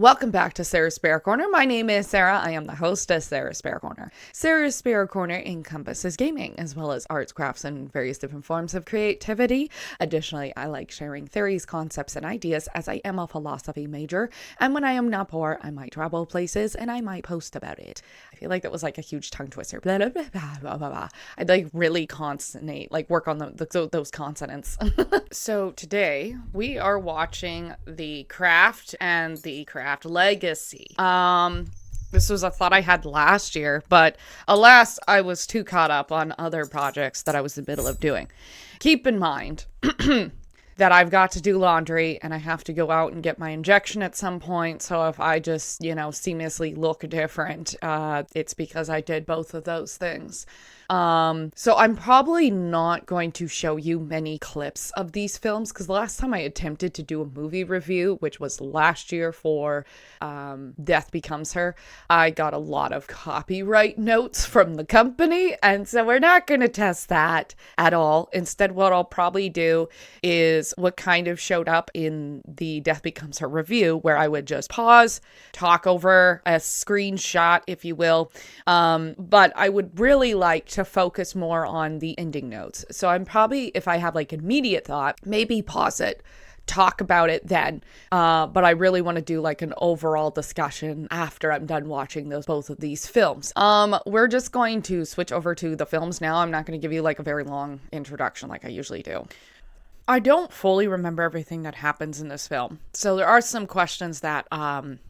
Welcome back to Sarah's Spare Corner. My name is Sarah. I am the host of Sarah's Spare Corner. Sarah's Spare Corner encompasses gaming as well as arts, crafts, and various different forms of creativity. Additionally, I like sharing theories, concepts, and ideas as I am a philosophy major. And when I am not poor, I might travel places and I might post about it. I feel like that was like a huge tongue twister. Blah, blah, blah, blah, blah, blah. I'd like really consonate, like work on those consonants. So today we are watching The Craft and The Craft Legacy. This was a thought I had last year, but alas, I was too caught up on other projects that I was in the middle of doing. Keep in mind that I've got to do laundry and I have to go out and get my injection at some point. So if I just, seamlessly look different, it's because I did both of those things. So I'm probably not going to show you many clips of these films because the last time I attempted to do a movie review, which was last year for Death Becomes Her, I got a lot of copyright notes from the company, and so we're not going to test that at all. Instead, what I'll probably do is what kind of showed up in the Death Becomes Her review, where I would just pause, talk over a screenshot, if you will, but I would really like to focus more on the ending notes. So I'm probably, if I have like immediate thought, maybe pause it, talk about it then. But I really want to do like an overall discussion after I'm done watching both of these films. We're just going to switch over to the films now. I'm not going to give you like a very long introduction like I usually do. I don't fully remember everything that happens in this film, so there are some questions that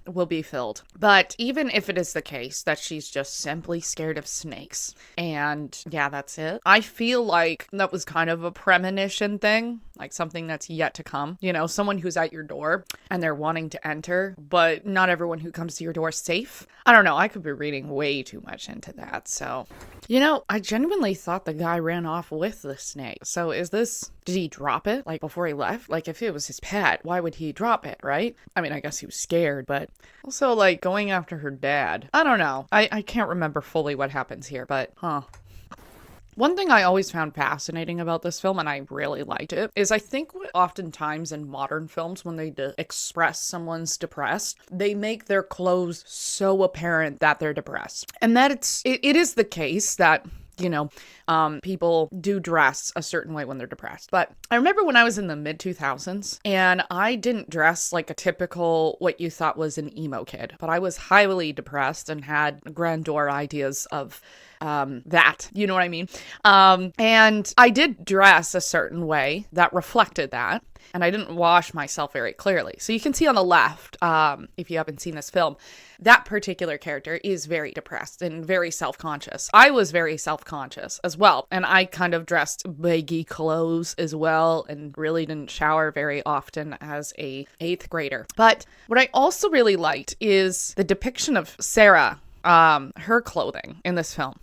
will be filled. But even if it is the case that she's just simply scared of snakes, and yeah, that's it, I feel like that was kind of a premonition thing, like something that's yet to come. Someone who's at your door and they're wanting to enter, but not everyone who comes to your door is safe. I don't know, I could be reading way too much into that, so... I genuinely thought the guy ran off with the snake. So did he drop it, like, before he left? Like, if it was his pet, why would he drop it, right? I mean, I guess he was scared, but also, like, going after her dad. I don't know. I can't remember fully what happens here, but, One thing I always found fascinating about this film, and I really liked it, is I think oftentimes in modern films, when they express someone's depressed, they make their clothes so apparent that they're depressed. And that it is the case that, people do dress a certain way when they're depressed. But I remember when I was in the mid-2000s, and I didn't dress like a typical, what you thought was an emo kid, but I was highly depressed and had grandeur ideas of that, you know what I mean? And I did dress a certain way that reflected that, and I didn't wash myself very clearly. So you can see on the left, if you haven't seen this film, that particular character is very depressed and very self-conscious. I was very self-conscious as well, and I kind of dressed baggy clothes as well and really didn't shower very often as a 8th grader. But what I also really liked is the depiction of Sarah, her clothing in this film.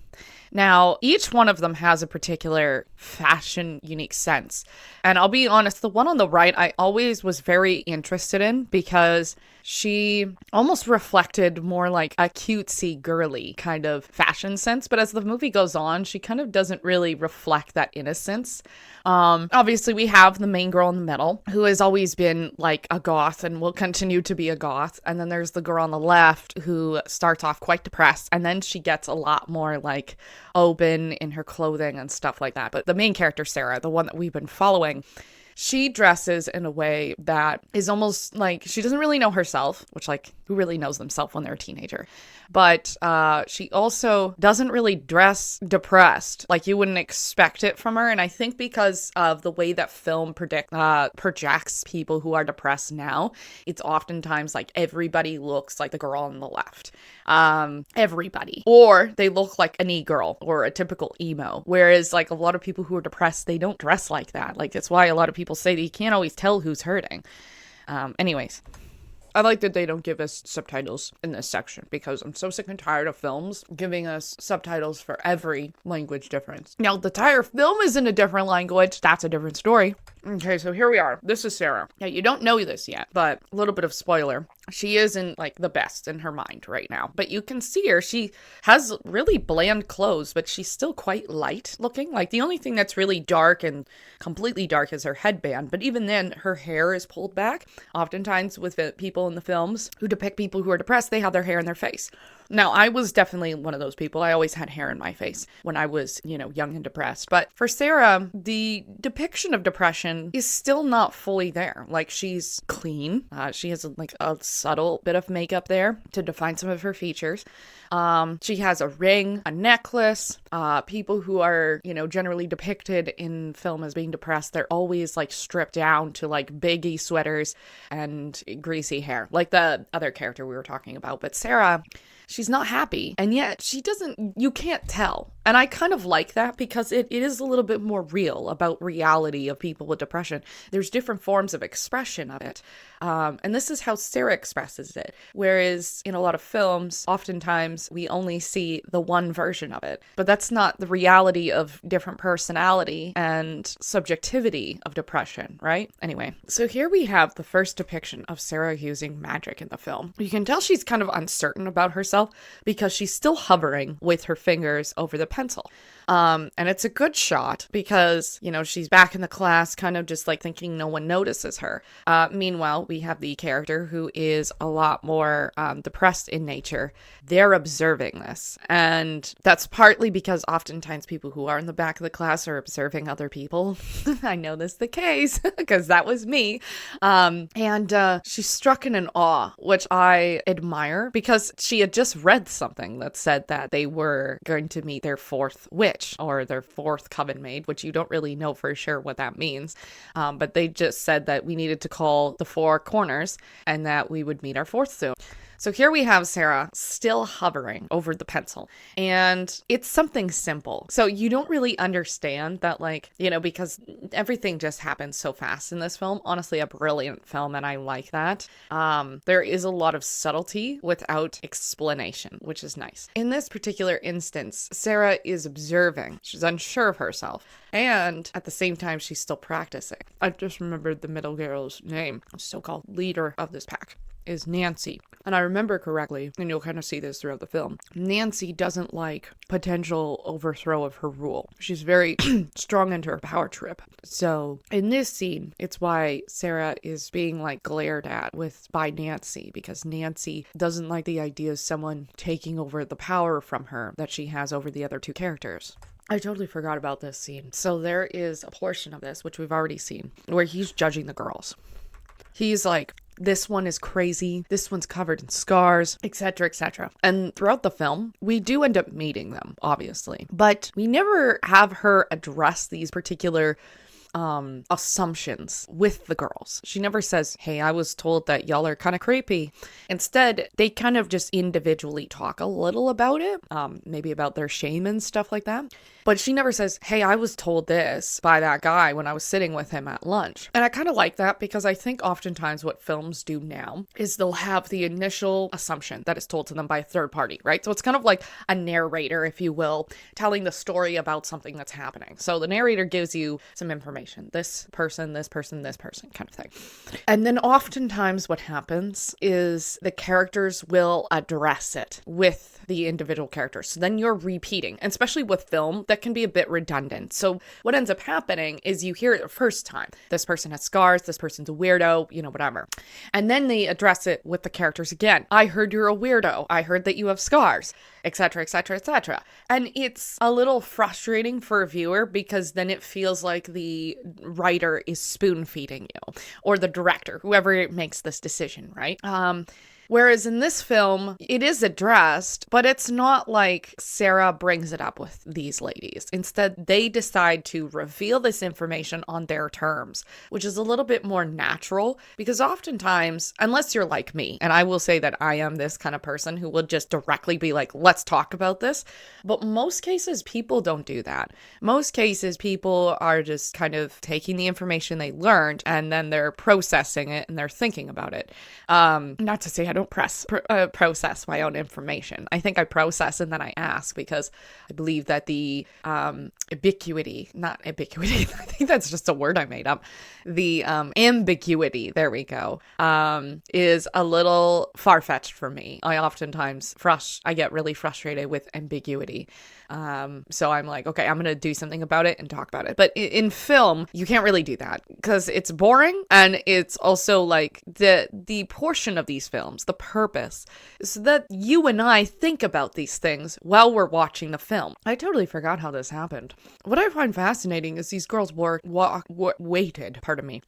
Now, each one of them has a particular fashion unique sense. And I'll be honest, the one on the right, I always was very interested in because she almost reflected more like a cutesy, girly kind of fashion sense. But as the movie goes on, she kind of doesn't really reflect that innocence. Obviously, we have the main girl in the middle who has always been like a goth and will continue to be a goth. And then there's the girl on the left who starts off quite depressed. And then she gets a lot more like open in her clothing and stuff like that. But the main character, Sarah, the one that we've been following, she dresses in a way that is almost like she doesn't really know herself, which, like, who really knows themselves when they're a teenager? But she also doesn't really dress depressed, like you wouldn't expect it from her. And I think because of the way that film projects people who are depressed now, it's oftentimes like everybody looks like the girl on the left. Everybody. Or they look like an e-girl or a typical emo. Whereas like a lot of people who are depressed, they don't dress like that. Like that's why a lot of people say that you can't always tell who's hurting. Anyways. I like that they don't give us subtitles in this section because I'm so sick and tired of films giving us subtitles for every language difference. Now, the entire film is in a different language. That's a different story. Okay, so here we are. This is Sarah. Yeah, you don't know this yet, but a little bit of spoiler. She isn't like the best in her mind right now, but you can see her. She has really bland clothes, but she's still quite light looking. Like the only thing that's really dark and completely dark is her headband, but even then her hair is pulled back. Oftentimes with people in the films who depict people who are depressed, they have their hair in their face. Now, I was definitely one of those people. I always had hair in my face when I was, young and depressed. But for Sarah, the depiction of depression is still not fully there. Like, she's clean. She has a subtle bit of makeup there to define some of her features. She has a ring, a necklace. People who are, generally depicted in film as being depressed, they're always like stripped down to like baggy sweaters and greasy hair, like the other character we were talking about. But Sarah, she's not happy, and yet you can't tell. And I kind of like that because it is a little bit more real about reality of people with depression. There's different forms of expression of it. And this is how Sarah expresses it. Whereas in a lot of films, oftentimes we only see the one version of it. But that's not the reality of different personality and subjectivity of depression, right? Anyway, so here we have the first depiction of Sarah using magic in the film. You can tell she's kind of uncertain about herself because she's still hovering with her fingers over the pencil. And it's a good shot because, she's back in the class kind of just like thinking no one notices her. Meanwhile, we have the character who is a lot more depressed in nature. They're observing this. And that's partly because oftentimes people who are in the back of the class are observing other people. I know this is the case because that was me. And she's struck in an awe, which I admire because she had just read something that said that they were going to meet their fourth witch or their fourth coven maid, which you don't really know for sure what that means. But they just said that we needed to call the four corners and that we would meet our fourth soon. So here we have Sarah still hovering over the pencil, and it's something simple. So you don't really understand that, because everything just happens so fast in this film. Honestly, a brilliant film, and I like that. There is a lot of subtlety without explanation, which is nice. In this particular instance, Sarah is observing. She's unsure of herself, and at the same time, she's still practicing. I just remembered the middle girl's name, so-called leader of this pack is Nancy. And I remember correctly, and you'll kind of see this throughout the film, Nancy doesn't like potential overthrow of her rule. She's very strong into her power trip. So in this scene, it's why Sarah is being glared at by Nancy, because Nancy doesn't like the idea of someone taking over the power from her that she has over the other two characters. I totally forgot about this scene. So there is a portion of this, which we've already seen, where he's judging the girls. He's like, this one is crazy, this one's covered in scars, etc., etc. And throughout the film, we do end up meeting them, obviously. But we never have her address these particular assumptions with the girls. She never says, hey, I was told that y'all are kind of creepy. Instead, they kind of just individually talk a little about it, maybe about their shame and stuff like that. But she never says, hey, I was told this by that guy when I was sitting with him at lunch. And I kind of like that because I think oftentimes what films do now is they'll have the initial assumption that is told to them by a third party, right? So it's kind of like a narrator, if you will, telling the story about something that's happening. So the narrator gives you some information. This person, this person, this person kind of thing. And then oftentimes what happens is the characters will address it with the individual characters. So then you're repeating, and especially with film, that can be a bit redundant. So what ends up happening is you hear it the first time. This person has scars, this person's a weirdo, whatever. And then they address it with the characters again. I heard you're a weirdo. I heard that you have scars, etc., etc., etc. And it's a little frustrating for a viewer because then it feels like the writer is spoon feeding you, or the director, whoever makes this decision, right? Whereas in this film, it is addressed, but it's not like Sarah brings it up with these ladies. Instead, they decide to reveal this information on their terms, which is a little bit more natural because oftentimes, unless you're like me, and I will say that I am this kind of person who will just directly be like, let's talk about this. But most cases, people don't do that. Most cases, people are just kind of taking the information they learned and then they're processing it and they're thinking about it. Not to say I don't process my own information. I think I process and then I ask, because I believe that the ambiguity, I think that's just a word I made up. The ambiguity, there we go, is a little far-fetched for me. I oftentimes I get really frustrated with ambiguity. So I'm like, okay, I'm going to do something about it and talk about it. But in film, you can't really do that because it's boring. And it's also like the portion of these films, the purpose is so that you and I think about these things while we're watching the film. I totally forgot how this happened. What I find fascinating is these girls waited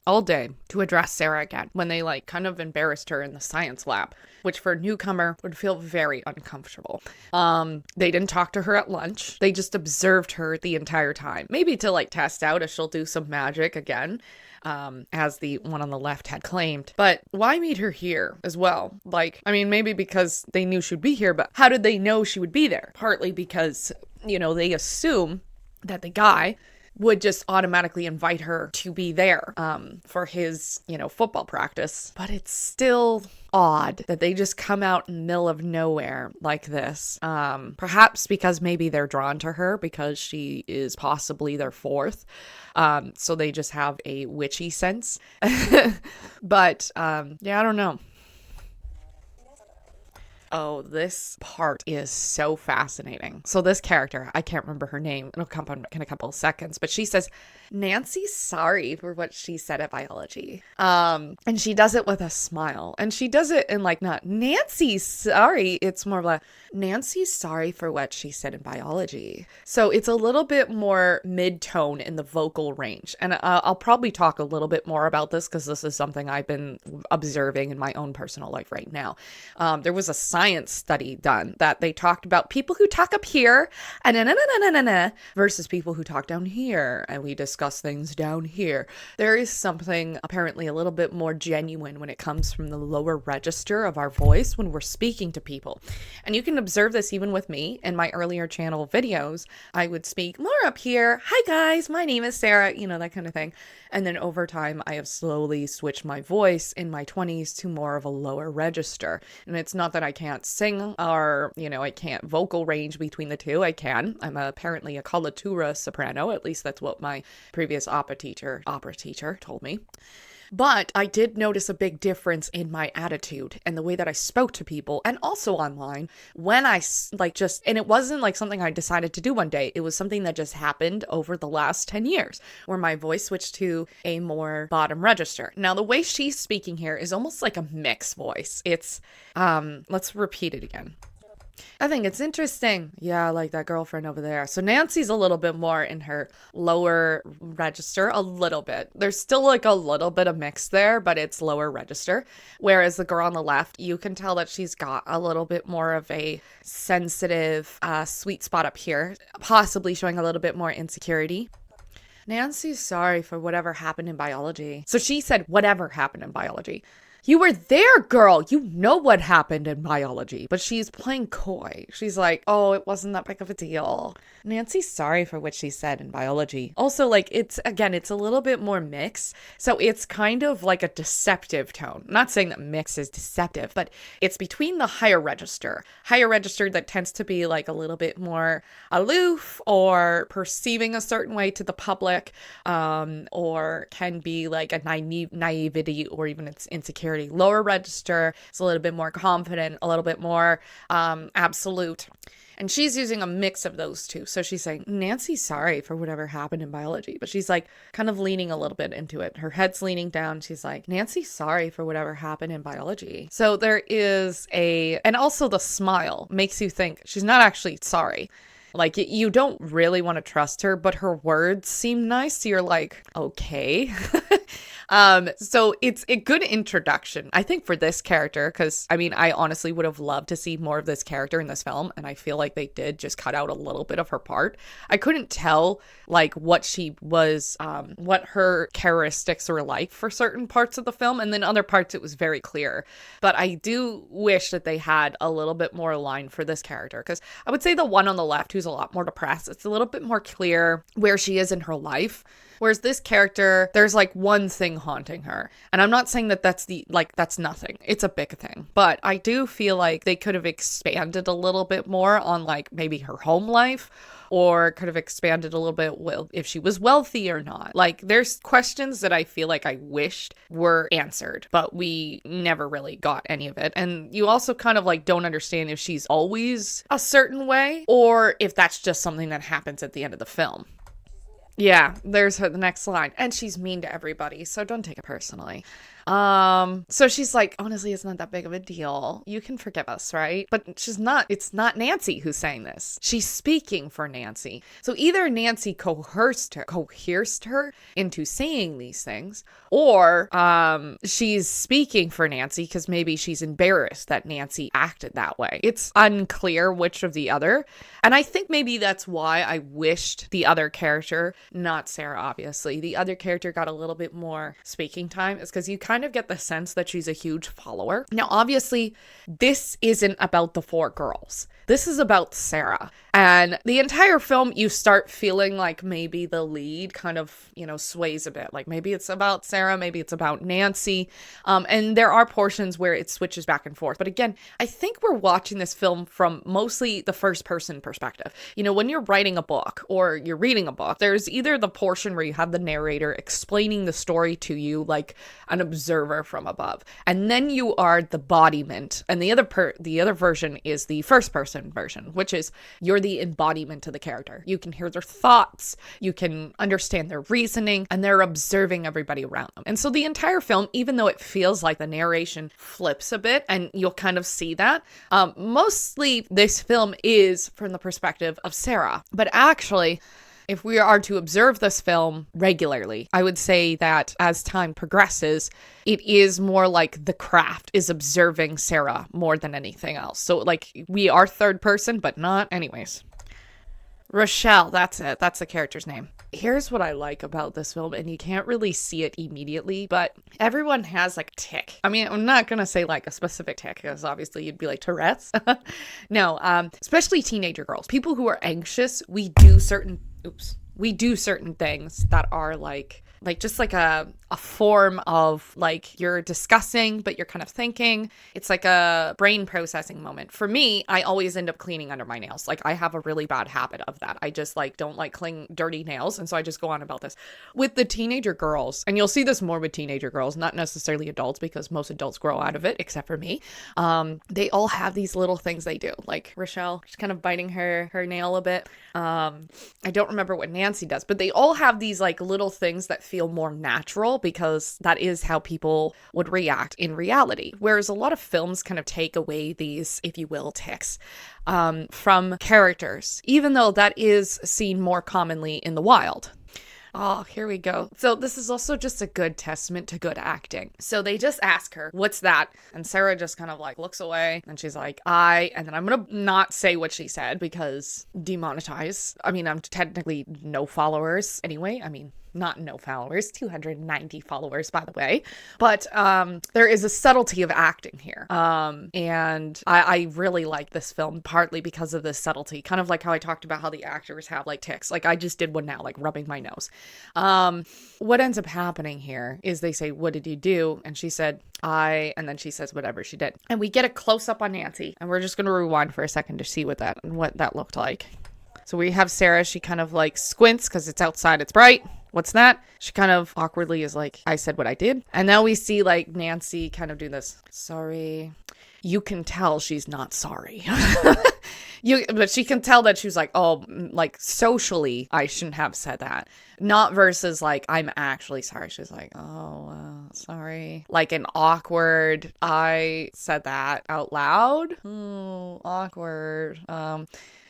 all day to address Sarah again when they like kind of embarrassed her in the science lab, which for a newcomer would feel very uncomfortable. They didn't talk to her at lunch. They just observed her the entire time, maybe to like test out if she'll do some magic again, as the one on the left had claimed. But why meet her here as well? Like, I mean, maybe because they knew she'd be here, but how did they know she would be there? Partly because, they assume that the guy would just automatically invite her to be there for his, football practice. But it's still odd that they just come out in the middle of nowhere like this. Perhaps because maybe they're drawn to her because she is possibly their fourth. So they just have a witchy sense. But I don't know. Oh, this part is so fascinating. So this character, I can't remember her name. It'll come up in a couple of seconds. But she says, Nancy's sorry for what she said at biology. And she does it with a smile. And she does it in like, not Nancy's sorry. It's more like, Nancy's sorry for what she said in biology. So it's a little bit more mid-tone in the vocal range. And I'll probably talk a little bit more about this because this is something I've been observing in my own personal life right now. There was a science study done that they talked about people who talk up here and versus people who talk down here, and we discuss things down here. There is something apparently a little bit more genuine when it comes from the lower register of our voice when we're speaking to people. And you can observe this even with me in my earlier channel videos. I would speak more up here. Hi guys, my name is Sarah, that kind of thing. And then over time, I have slowly switched my voice in my 20s to more of a lower register. And it's not that I can't sing or, I can't vocal range between the two. I can. I'm apparently a coloratura soprano. At least that's what my previous opera teacher told me. But I did notice a big difference in my attitude and the way that I spoke to people, and also online when I and it wasn't like something I decided to do one day. It was something that just happened over the last 10 years where my voice switched to a more bottom register. Now, the way she's speaking here is almost like a mixed voice. It's, let's repeat it again. I think it's interesting. Yeah, like that girlfriend over there. So Nancy's a little bit more in her lower register, a little bit. There's still like a little bit of mix there, but it's lower register. Whereas the girl on the left, you can tell that she's got a little bit more of a sensitive sweet spot up here, possibly showing a little bit more insecurity. Nancy's sorry for whatever happened in biology. So she said whatever happened in biology. You were there, girl. You know what happened in biology. But she's playing coy. She's like, oh, it wasn't that big of a deal. Nancy's sorry for what she said in biology. Also, like, it's a little bit more mixed. So it's kind of like a deceptive tone. I'm not saying that mix is deceptive, but it's between the higher register. Higher register that tends to be like a little bit more aloof or perceiving a certain way to the public, or can be like a naivety or even its insecurity. Lower register is a little bit more confident, a little bit more absolute. And she's using a mix of those two. So she's saying, Nancy's sorry for whatever happened in biology. But she's like kind of leaning a little bit into it. Her head's leaning down. She's like, Nancy's sorry for whatever happened in biology. So there is and also the smile makes you think she's not actually sorry. Like, you don't really want to trust her, but her words seem nice. So you're like, okay. So it's a good introduction, I think, for this character, because I honestly would have loved to see more of this character in this film, and I feel like they did just cut out a little bit of her part. I couldn't tell like what she was, what her characteristics were like for certain parts of the film, and then other parts it was very clear. But I do wish that they had a little bit more line for this character, because I would say the one on the left who's a lot more depressed, it's a little bit more clear where she is in her life. Whereas this character, there's like one thing haunting her. And I'm not saying that that's nothing. It's a big thing. But I do feel like they could have expanded a little bit more on like maybe her home life, or could have expanded a little bit, well, if she was wealthy or not. Like, there's questions that I feel like I wished were answered, but we never really got any of it. And you also kind of like don't understand if she's always a certain way, or if that's just something that happens at the end of the film. Yeah, there's the next line. And she's mean to everybody, so don't take it personally. So she's like, honestly, it's not that big of a deal. You can forgive us, right? But it's not Nancy who's saying this. She's speaking for Nancy. So either Nancy coerced her into saying these things, or she's speaking for Nancy because maybe she's embarrassed that Nancy acted that way. It's unclear which of the other. And I think maybe that's why I wished the other character, not Sarah, obviously, the other character got a little bit more speaking time, is because you kind of get the sense that she's a huge follower. Now, obviously, this isn't about the four girls. This is about Sarah. And the entire film, you start feeling like maybe the lead kind of, sways a bit. Like maybe it's about Sarah, maybe it's about Nancy. And there are portions where it switches back and forth. But again, I think we're watching this film from mostly the first person perspective. When you're writing a book or you're reading a book, there's either the portion where you have the narrator explaining the story to you like an observer from above, and then you are the embodiment, and the other version is the first person version, which is you're the embodiment of the character. You can hear their thoughts, you can understand their reasoning, and they're observing everybody around them. And so the entire film, even though it feels like the narration flips a bit, and you'll kind of see that, mostly this film is from the perspective of Sarah. But actually, if we are to observe this film regularly, I would say that as time progresses, it is more like the craft is observing Sarah more than anything else. So like we are third person, but not anyways. Rochelle, that's it. That's the character's name. Here's what I like about this film, and you can't really see it immediately, but everyone has like a tick. I mean, I'm not going to say like a specific tick, because obviously you'd be like Tourette's. No, especially teenager girls. People who are anxious, we do certain things that are like just like a form of like you're discussing, but you're kind of thinking. It's like a brain processing moment. For me, I always end up cleaning under my nails. Like I have a really bad habit of that. I just like don't like clean dirty nails. And so I just go on about this. With the teenager girls, and you'll see this more with teenager girls, not necessarily adults, because most adults grow out of it, except for me. They all have these little things they do. Like Rochelle, she's kind of biting her nail a bit. I don't remember what Nancy does, but they all have these like little things that feel more natural, because that is how people would react in reality. Whereas a lot of films kind of take away these, if you will, tics from characters, even though that is seen more commonly in the wild. Oh, here we go. So this is also just a good testament to good acting. So they just ask her, what's that? And Sarah just kind of like looks away, and she's like, and then I'm going to not say what she said because demonetize. I mean, I'm technically no followers anyway. I mean, not no followers, 290 followers, by the way. But there is a subtlety of acting here. And I really like this film, partly because of this subtlety. Kind of like how I talked about how the actors have like tics. Like I just did one now, like rubbing my nose. What ends up happening here is they say, what did you do? And she said, and then she says whatever she did. And we get a close up on Nancy. And we're just going to rewind for a second to see what that looked like. So we have Sarah, she kind of like squints because it's outside, it's bright. What's that? She kind of awkwardly is like, I said what I did. And now we see like Nancy kind of do this. Sorry. You can tell she's not sorry. But she can tell that she was like, oh, like socially, I shouldn't have said that. Not versus like, I'm actually sorry. She's like, oh, sorry. Like an awkward, I said that out loud. Awkward.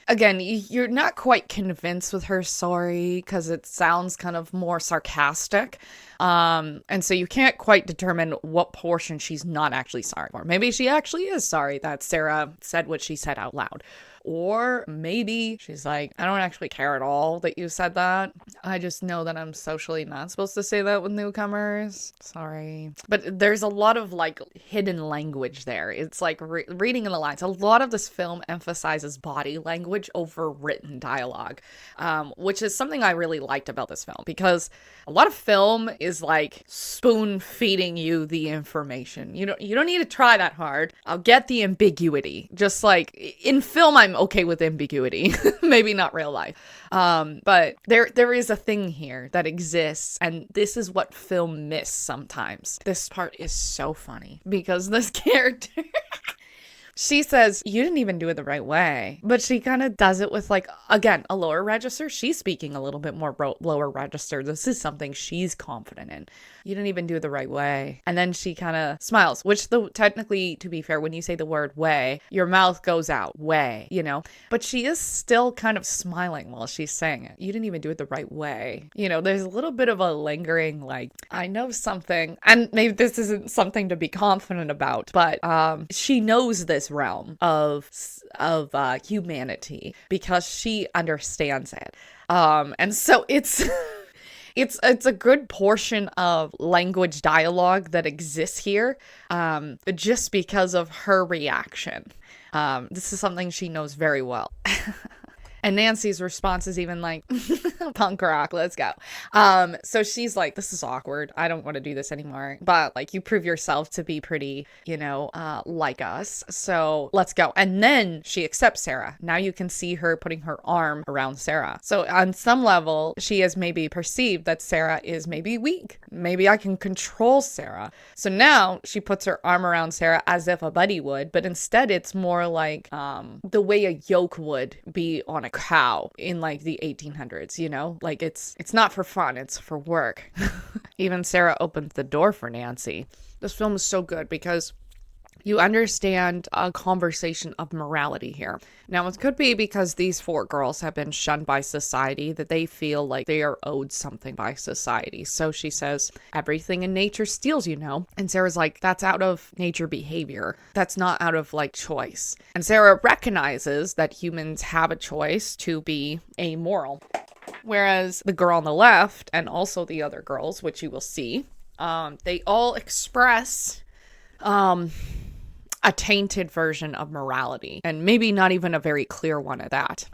Again, you're not quite convinced with her sorry because it sounds kind of more sarcastic. And so you can't quite determine what portion she's not actually sorry for. Maybe she actually is sorry that Sarah said what she said out loud. Or maybe she's like, I don't actually care at all that you said that. I just know that I'm socially not supposed to say that with newcomers. Sorry. But there's a lot of like hidden language there. It's like reading in the lines. A lot of this film emphasizes body language over written dialogue, which is something I really liked about this film, because a lot of film is like spoon feeding you the information. You don't need to try that hard. I'll get the ambiguity. Just like in film, I'm okay with ambiguity. Maybe not real life. But there is a thing here that exists, and this is what film miss sometimes. This part is so funny because this character she says, you didn't even do it the right way. But she kind of does it with, like, again, a lower register. She's speaking a little bit more lower register. This is something she's confident in. You didn't even do it the right way. And then she kind of smiles, which technically, to be fair, when you say the word way, your mouth goes out, way, you know. But she is still kind of smiling while she's saying it. You didn't even do it the right way. You know, there's a little bit of a lingering, like, I know something. And maybe this isn't something to be confident about, but she knows this realm of humanity because she understands it. And so it's it's a good portion of language dialogue that exists here, just because of her reaction. This is something she knows very well. And Nancy's response is even like, punk rock, let's go. So she's like, this is awkward. I don't want to do this anymore. But like, you prove yourself to be pretty, like us. So let's go. And then she accepts Sarah. Now you can see her putting her arm around Sarah. So on some level, she has maybe perceived that Sarah is maybe weak. Maybe I can control Sarah. So now she puts her arm around Sarah as if a buddy would, but instead it's more like the way a yoke would be on a cow in like the 1800s, like it's not for fun, it's for work. Even Sarah opens the door for Nancy. This film is so good because you understand a conversation of morality here. Now, it could be because these four girls have been shunned by society that they feel like they are owed something by society. So she says, everything in nature steals, And Sarah's like, that's out of nature behavior. That's not out of like choice. And Sarah recognizes that humans have a choice to be amoral. Whereas the girl on the left and also the other girls, which you will see, they all express a tainted version of morality, and maybe not even a very clear one at that.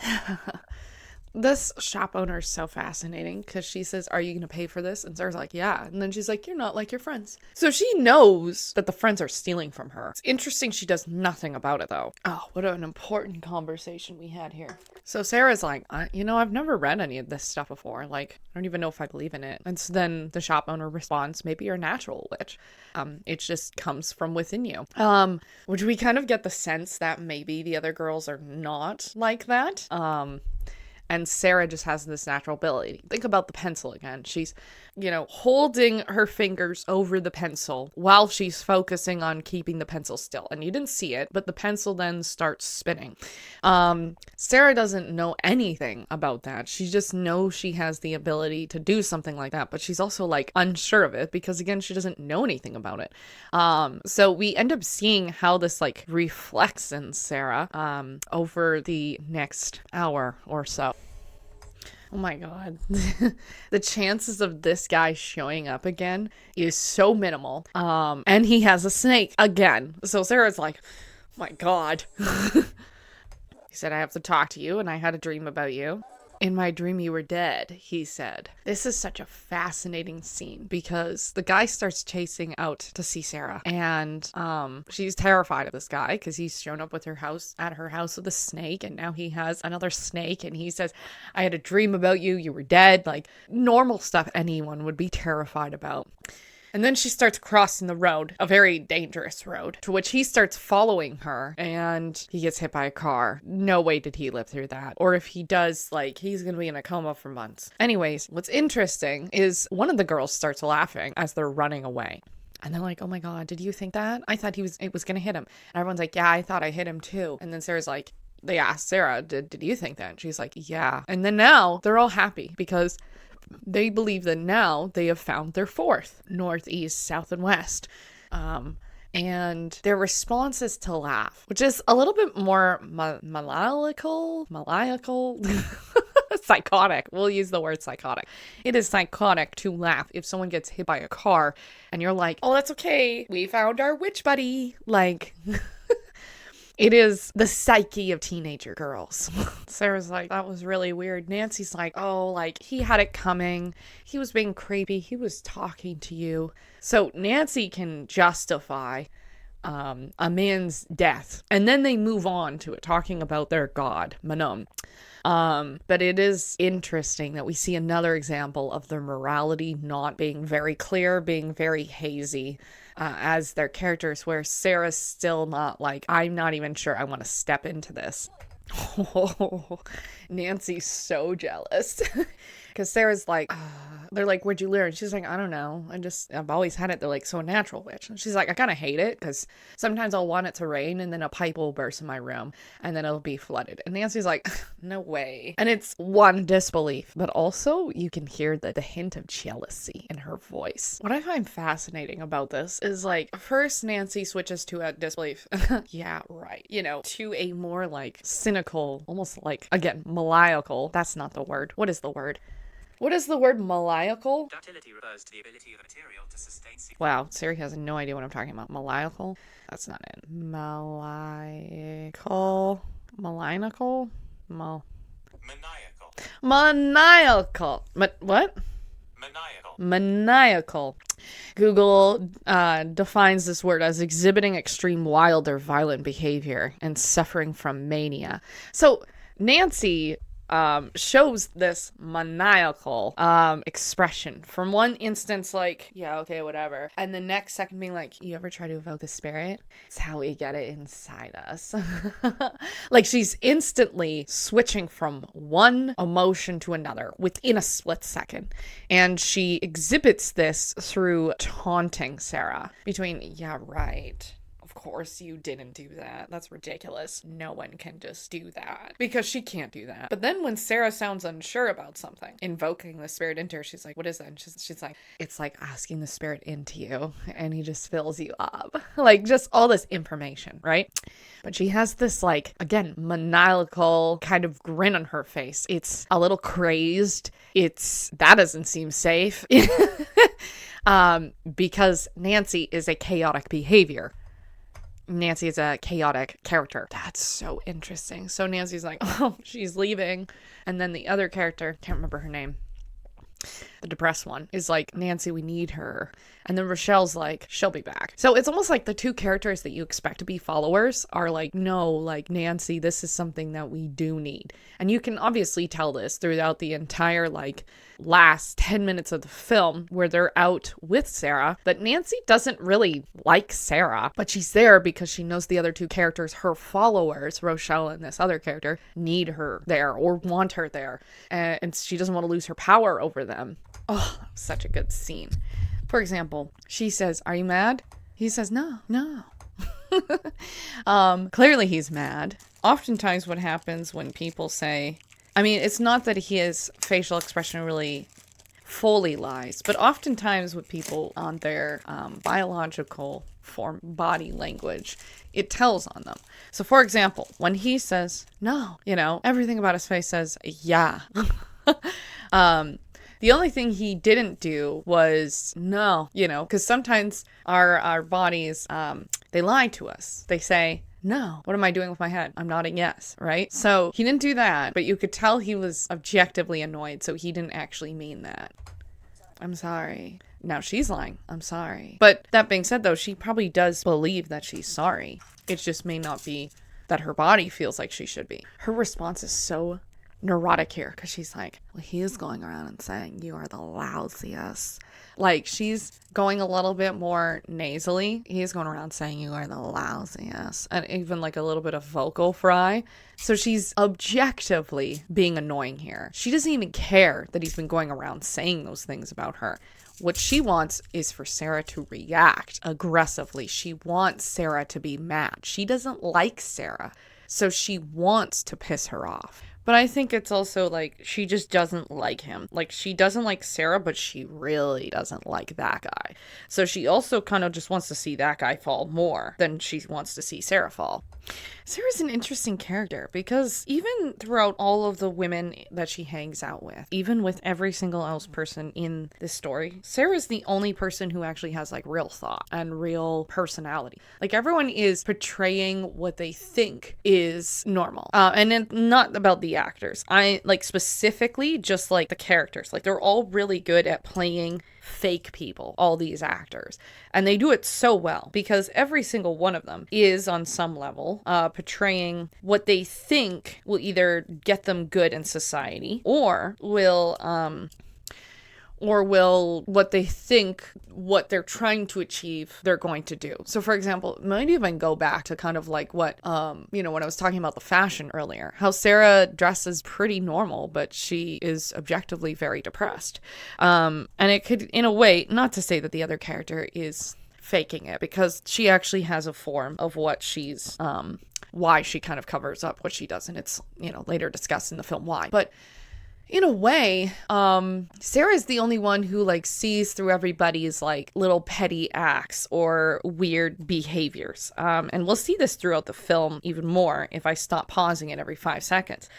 This shop owner is so fascinating because she says, are you going to pay for this? And Sarah's like, yeah. And then she's like, you're not like your friends. So she knows that the friends are stealing from her. It's interesting she does nothing about it, though. Oh, what an important conversation we had here. So Sarah's like, I've never read any of this stuff before. Like, I don't even know if I believe in it. And so then the shop owner responds, maybe you're a natural witch. It just comes from within you. Which we kind of get the sense that maybe the other girls are not like that. And Sarah just has this natural ability. Think about the pencil again. She's, holding her fingers over the pencil while she's focusing on keeping the pencil still. And you didn't see it, but the pencil then starts spinning. Sarah doesn't know anything about that. She just knows she has the ability to do something like that, but she's also like unsure of it because again, she doesn't know anything about it. So we end up seeing how this like reflects in Sarah over the next hour or so. Oh my God. The chances of this guy showing up again is so minimal. And he has a snake again. So Sarah's like, oh my God. He said, I have to talk to you, and I had a dream about you. In my dream, you were dead, he said. This is such a fascinating scene because the guy starts chasing out to see Sarah. And she's terrified of this guy because he's shown up with her house with a snake. And now he has another snake. And he says, I had a dream about you. You were dead. Like normal stuff anyone would be terrified about. And then she starts crossing the road, a very dangerous road, to which he starts following her, and he gets hit by a car. No way did he live through that. Or if he does, he's gonna be in a coma for months. Anyways, what's interesting is one of the girls starts laughing as they're running away. And they're like, oh my God, did you think that? I thought it was gonna hit him. And everyone's like, yeah, I thought I hit him too. And then Sarah's like, they asked Sarah, did you think that? And she's like, yeah. And then now they're all happy because they believe that now they have found their fourth, north, east, south, and west. And their response is to laugh, which is a little bit more maniacal, psychotic. We'll use the word psychotic. It is psychotic to laugh if someone gets hit by a car and you're like, oh, that's okay. We found our witch buddy. Like, it is the psyche of teenager girls. Sarah's like, that was really weird. Nancy's like, oh, like, he had it coming. He was being creepy. He was talking to you. So Nancy can justify a man's death. And then they move on to it, talking about their god, Manon. But it is interesting that we see another example of their morality not being very clear, being very hazy as their characters, where Sarah's still not like, I'm not even sure I want to step into this. Oh, Nancy's so jealous. Because Sarah's like, they're like, where'd you learn? She's like, I don't know. I've always had it. They're like, so a natural witch. And she's like, I kind of hate it because sometimes I'll want it to rain and then a pipe will burst in my room and then it'll be flooded. And Nancy's like, no way. And it's one, disbelief, but also you can hear the hint of jealousy in her voice. What I find fascinating about this is like, first Nancy switches to a disbelief. Yeah, right. You know, to a more like cynical, almost like, again, maniacal. That's not the word. What is the word? What is the word maniacal? Ductility refers to the ability of a material to sustain. Wow, Siri has no idea what I'm talking about. Maniacal? That's not it. Maniacal? Maniacal? Maniacal. What? Maniacal. Google defines this word as exhibiting extreme wild or violent behavior and suffering from mania. So Nancy shows this maniacal expression from one instance, like, yeah, okay, whatever, and the next second being like, you ever try to evoke the spirit? It's how we get it inside us. Like, she's instantly switching from one emotion to another within a split second, and she exhibits this through taunting Sarah between, yeah, right, of course you didn't do that. That's ridiculous. No one can just do that. Because she can't do that. But then when Sarah sounds unsure about something, invoking the spirit into her, she's like, what is that? And she's like, it's like asking the spirit into you and he just fills you up. Like, just all this information, right? But she has this, like, again, maniacal kind of grin on her face. It's a little crazed. That doesn't seem safe. Because Nancy is a chaotic behavior. Nancy is a chaotic character. That's so interesting. So Nancy's like, oh, she's leaving. And then the other character, can't remember her name, the depressed one, is like, Nancy, we need her. And then Rochelle's like, she'll be back. So it's almost like the two characters that you expect to be followers are like, no, like, Nancy, this is something that we do need. And you can obviously tell this throughout the entire, like, last 10 minutes of the film where they're out with Sarah, that Nancy doesn't really like Sarah, but she's there because she knows the other two characters, her followers, Rochelle and this other character, need her there or want her there. And she doesn't want to lose her power over them. Oh, such a good scene. For example, she says, are you mad? He says, no. Clearly he's mad. Oftentimes what happens when people say, I mean, it's not that his facial expression really fully lies, but oftentimes with people on their biological form, body language, it tells on them. So for example, when he says, no, you know, everything about his face says, yeah. The only thing he didn't do was no, you know, because sometimes our bodies, they lie to us. They say, no, what am I doing with my head? I'm nodding yes, right? So he didn't do that, but you could tell he was objectively annoyed, so he didn't actually mean that. I'm sorry. Now she's lying. I'm sorry. But that being said, though, she probably does believe that she's sorry. It just may not be that her body feels like she should be. Her response is so neurotic here because she's like, well, he is going around and saying you are the lousiest. Like, she's going a little bit more nasally. He's going around saying you are the lousiest, and even like a little bit of vocal fry. So she's objectively being annoying here. She doesn't even care that he's been going around saying those things about her. What she wants is for Sarah to react aggressively. She wants Sarah to be mad. She doesn't like Sarah, so she wants to piss her off. But I think it's also like she just doesn't like him. Like she doesn't like Sarah, but she really doesn't like that guy. So she also kind of just wants to see that guy fall more than she wants to see Sarah fall. Sarah's an interesting character because even throughout all of the women that she hangs out with, even with every single else person in this story, Sarah's the only person who actually has like real thought and real personality. Like everyone is portraying what they think is normal. And it's not about the actors. I like specifically just like the characters. Like they're all really good at playing fake people, all these actors, and they do it so well because every single one of them is on some level portraying what they think will either get them good in society or will what they think what they're trying to achieve they're going to do. So for example, might even go back to kind of like what when I was talking about the fashion earlier, how Sarah dresses pretty normal, but she is objectively very depressed. And it could, in a way, not to say that the other character is faking it, because she actually has a form of what she's why she kind of covers up what she does, and it's later discussed in the film why. But in a way, Sarah's the only one who like sees through everybody's like little petty acts or weird behaviors. And we'll see this throughout the film even more if I stop pausing it every 5 seconds.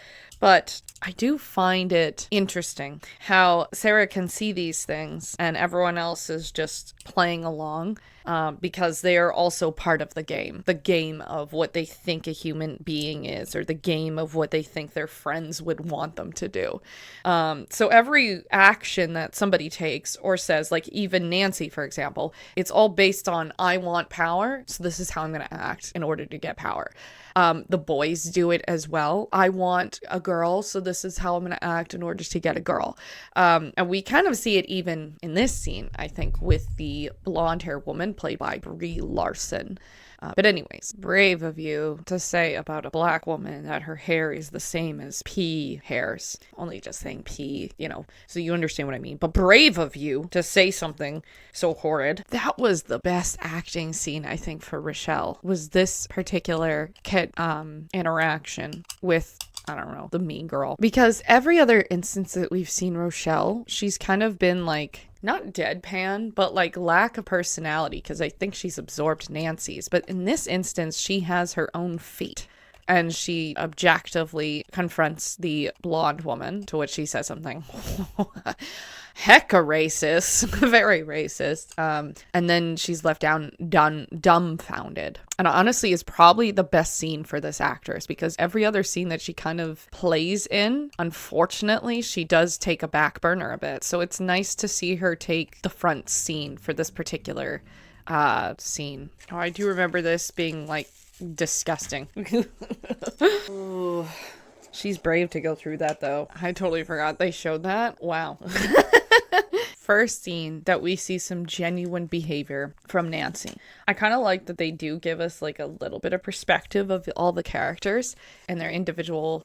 But I do find it interesting how Sarah can see these things and everyone else is just playing along. Because they are also part of the game of what they think a human being is, or the game of what they think their friends would want them to do. So every action that somebody takes or says, like even Nancy, for example, it's all based on, I want power, so this is how I'm going to act in order to get power. The boys do it as well. I want a girl, so this is how I'm going to act in order to get a girl. And we kind of see it even in this scene, I think, with the blonde-haired woman played by Brie Larson. But anyways, brave of you to say about a black woman that her hair is the same as pea hairs. Only just saying pea, so you understand what I mean. But brave of you to say something so horrid. That was the best acting scene, I think, for Rochelle, was this particular interaction with, I don't know, the mean girl. Because every other instance that we've seen Rochelle, she's kind of been like, not deadpan, but like lack of personality, because I think she's absorbed Nancy's. But in this instance, she has her own feet. And she objectively confronts the blonde woman, to which she says something hecka racist, very racist. And then she's left dumbfounded. And honestly, is probably the best scene for this actress, because every other scene that she kind of plays in, unfortunately, she does take a back burner a bit. So it's nice to see her take the front scene for this particular scene. Oh, I do remember this being like disgusting. Ooh, she's brave to go through that though. I totally forgot they showed that. Wow. First scene that we see some genuine behavior from Nancy. I kind of like that they do give us like a little bit of perspective of all the characters and their individual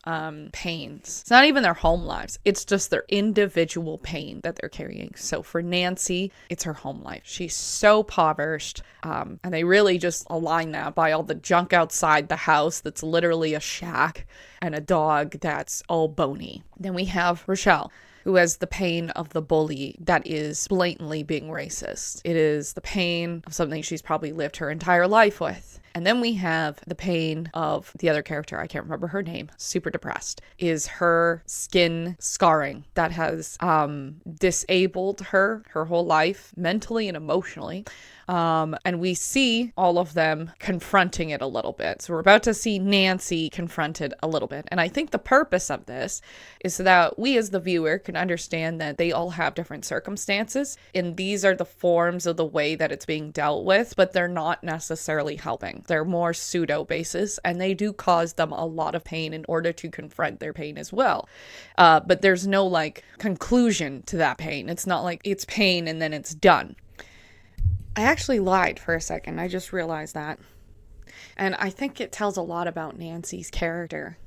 pains. It's not even their home lives. It's just their individual pain that they're carrying. So for Nancy, it's her home life. She's so impoverished. And they really just align that by all the junk outside the house that's literally a shack and a dog that's all bony. Then we have Rochelle, who has the pain of the bully that is blatantly being racist. It is the pain of something she's probably lived her entire life with. And then we have the pain of the other character, I can't remember her name, super depressed, is her skin scarring that has disabled her whole life, mentally and emotionally. And we see all of them confronting it a little bit. So we're about to see Nancy confronted a little bit. And I think the purpose of this is so that we as the viewer can understand that they all have different circumstances. And these are the forms of the way that it's being dealt with, but they're not necessarily helping. They're more pseudo basis, and they do cause them a lot of pain in order to confront their pain as well. But there's no like conclusion to that pain. It's not like it's pain and then it's done. I actually lied for a second. I just realized that. And I think it tells a lot about Nancy's character.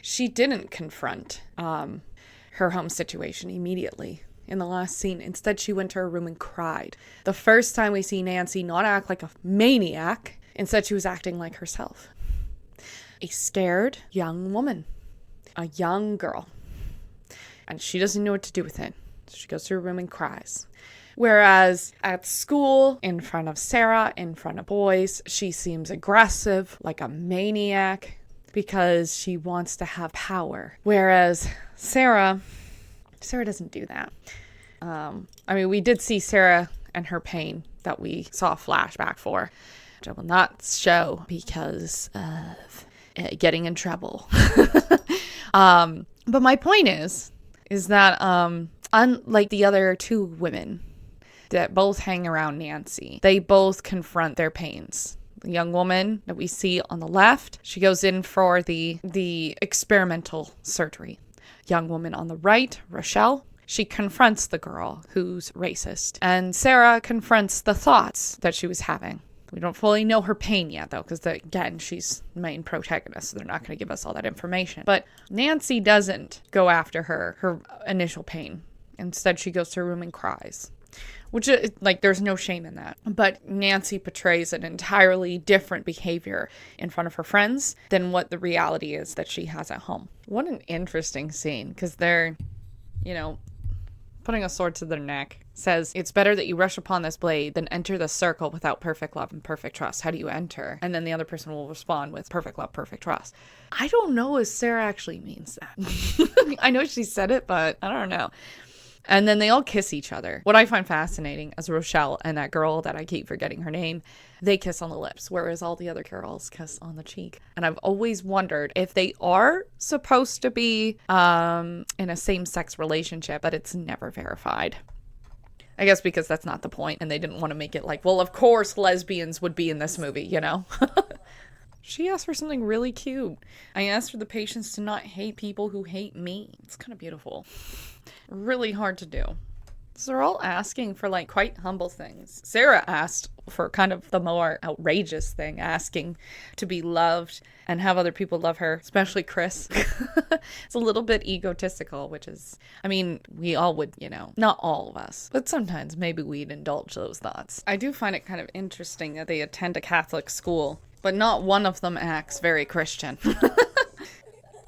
She didn't confront her home situation immediately in the last scene. Instead, she went to her room and cried. The first time we see Nancy not act like a maniac, instead she was acting like herself. A scared young woman. a young girl, and she doesn't know what to do with it. So she goes to her room and cries. Whereas at school, in front of Sarah, in front of boys, she seems aggressive, like a maniac, because she wants to have power. Whereas Sarah doesn't do that. We did see Sarah and her pain that we saw a flashback for, which I will not show because of getting in trouble. But my point is that unlike the other two women that both hang around Nancy, they both confront their pains. The young woman that we see on the left, she goes in for the experimental surgery. Young woman on the right, Rochelle, she confronts the girl who's racist. And Sarah confronts the thoughts that she was having. We don't fully know her pain yet, though, because, again, she's the main protagonist, so they're not going to give us all that information. But Nancy doesn't go after her initial pain. Instead, she goes to her room and cries. Which, there's no shame in that. But Nancy portrays an entirely different behavior in front of her friends than what the reality is that she has at home. What an interesting scene, because they're, putting a sword to their neck. Says, it's better that you rush upon this blade than enter the circle without perfect love and perfect trust. How do you enter? And then the other person will respond with perfect love, perfect trust. I don't know if Sarah actually means that. I know she said it, but I don't know. And then they all kiss each other. What I find fascinating is Rochelle and that girl that I keep forgetting her name, they kiss on the lips, whereas all the other girls kiss on the cheek. And I've always wondered if they are supposed to be in a same-sex relationship, but it's never verified. I guess because that's not the point, and they didn't want to make it like, well, of course lesbians would be in this movie, She asked for something really cute. I asked for the patients to not hate people who hate me. It's kind of beautiful. Really hard to do. So they're all asking for quite humble things. Sarah asked for kind of the more outrageous thing, asking to be loved and have other people love her, especially Chris. It's a little bit egotistical, which is, we all would, not all of us, but sometimes maybe we'd indulge those thoughts. I do find it kind of interesting that they attend a Catholic school, but not one of them acts very Christian.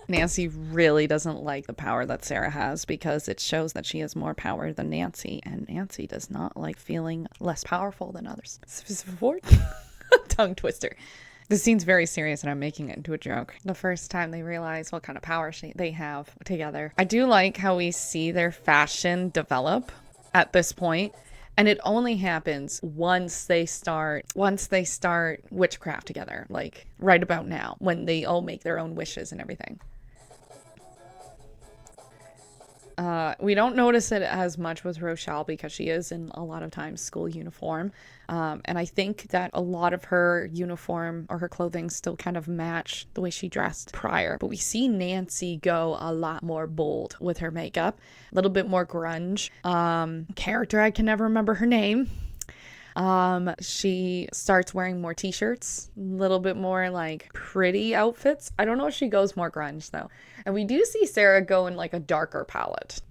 Nancy really doesn't like the power that Sarah has because it shows that she has more power than Nancy, and Nancy does not like feeling less powerful than others. Tongue twister. This scene's very serious and I'm making it into a joke. The first time they realize what kind of power they have together. I do like how we see their fashion develop at this point. And it only happens once they start witchcraft together, right about now, when they all make their own wishes and everything. We don't notice it as much with Rochelle because she is in a lot of times school uniform. And I think that a lot of her uniform or her clothing still kind of match the way she dressed prior. But we see Nancy go a lot more bold with her makeup, a little bit more grunge. Character, I can never remember her name. She starts wearing more t-shirts, a little bit more pretty outfits. I don't know if she goes more grunge though. And we do see Sarah go in a darker palette.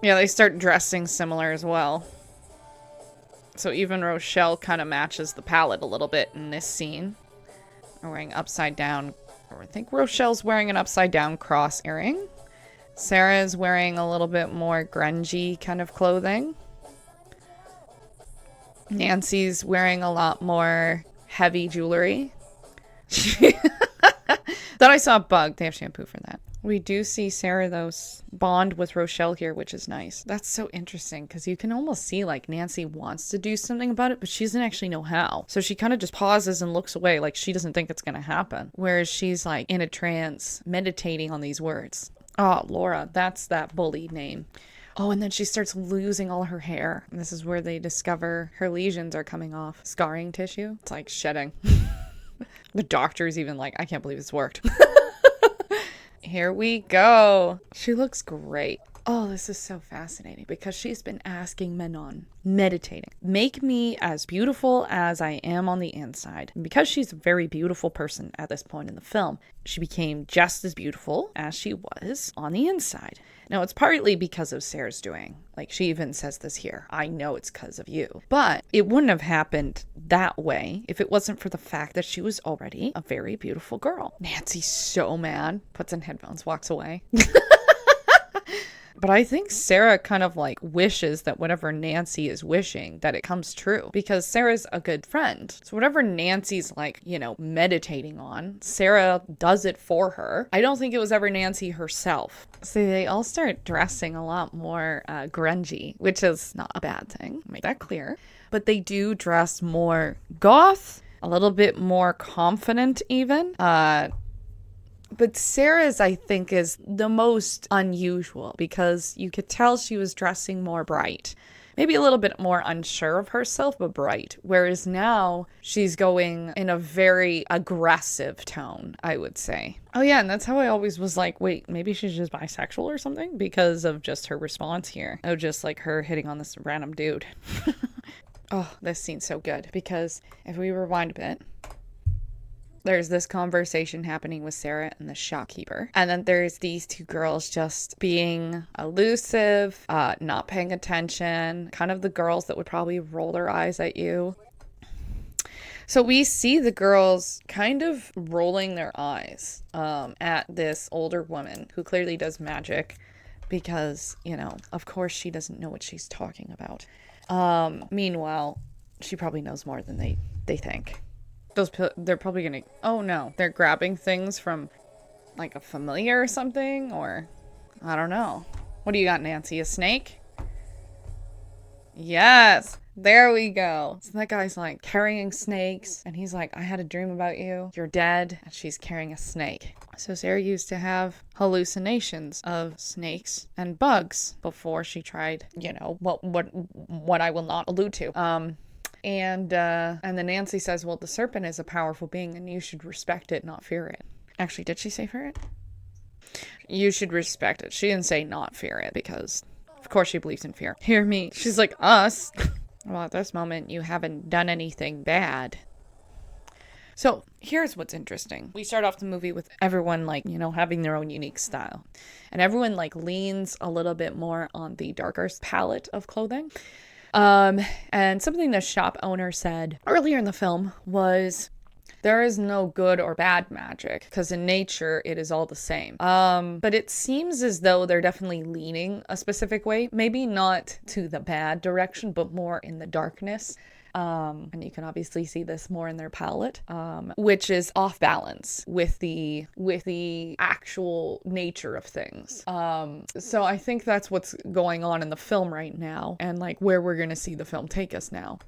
Yeah, they start dressing similar as well. So even Rochelle kind of matches the palette a little bit in this scene. They're wearing upside down, or I think Rochelle's wearing an upside down cross earring. Sarah is wearing a little bit more grungy kind of clothing. Nancy's wearing a lot more heavy jewelry. Thought I saw a bug. They have shampoo for that. We do see Sarah, though, bond with Rochelle here, which is nice. That's so interesting because you can almost see Nancy wants to do something about it, but she doesn't actually know how. So she kind of just pauses and looks away she doesn't think it's going to happen. Whereas she's in a trance, meditating on these words. Oh, Laura, that's that bully name. Oh, and then she starts losing all her hair. And this is where they discover her lesions are coming off. Scarring tissue. It's shedding. The doctor's even I can't believe this worked. Here we go. She looks great. Oh, this is so fascinating because she's been asking Menon, meditating, make me as beautiful as I am on the inside. And because she's a very beautiful person at this point in the film, she became just as beautiful as she was on the inside. Now, it's partly because of Sarah's doing. Like, she even says this here. I know it's because of you. But it wouldn't have happened that way if it wasn't for the fact that she was already a very beautiful girl. Nancy's so mad. Puts in headphones, walks away. But I think Sarah kind of like wishes that whatever Nancy is wishing, that it comes true, because Sarah's a good friend. So whatever Nancy's like, meditating on, Sarah does it for her. I don't think it was ever Nancy herself. So they all start dressing a lot more grungy, which is not a bad thing. Make that clear. But they do dress more goth, a little bit more confident even. But Sarah's, I think, is the most unusual because you could tell she was dressing more bright. Maybe a little bit more unsure of herself, but bright. Whereas now she's going in a very aggressive tone, I would say. Oh yeah, and that's how I always was like, wait, maybe she's just bisexual or something because of just her response here. Oh, just like her hitting on this random dude. Oh, this scene's so good because if we rewind a bit, there's this conversation happening with Sarah and the shopkeeper. And then there's these two girls just being elusive, not paying attention, kind of the girls that would probably roll their eyes at you. So we see the girls kind of rolling their eyes at this older woman who clearly does magic because, of course she doesn't know what she's talking about. Meanwhile, she probably knows more than they think. They're probably gonna, oh no, they're grabbing things from like a familiar or something, or I don't know. What do you got, Nancy? A snake? Yes, there we go. So that guy's like carrying snakes and he's like, I had a dream about you. You're dead. And she's carrying a snake. So Sarah used to have hallucinations of snakes and bugs before she tried, what I will not allude to. And then Nancy says, well, the serpent is a powerful being and you should respect it, not fear it. Actually, did she say fear it? You should respect it. She didn't say not fear it because, of course, she believes in fear. Hear me. She's like, us? Well, at this moment, you haven't done anything bad. So here's what's interesting. We start off the movie with everyone having their own unique style. And everyone leans a little bit more on the darker palette of clothing. And something the shop owner said earlier in the film was, there is no good or bad magic because in nature it is all the same. But it seems as though they're definitely leaning a specific way, maybe not to the bad direction, but more in the darkness. And you can obviously see this more in their palette, which is off balance with the actual nature of things. So I think that's what's going on in the film right now and where we're going to see the film take us now.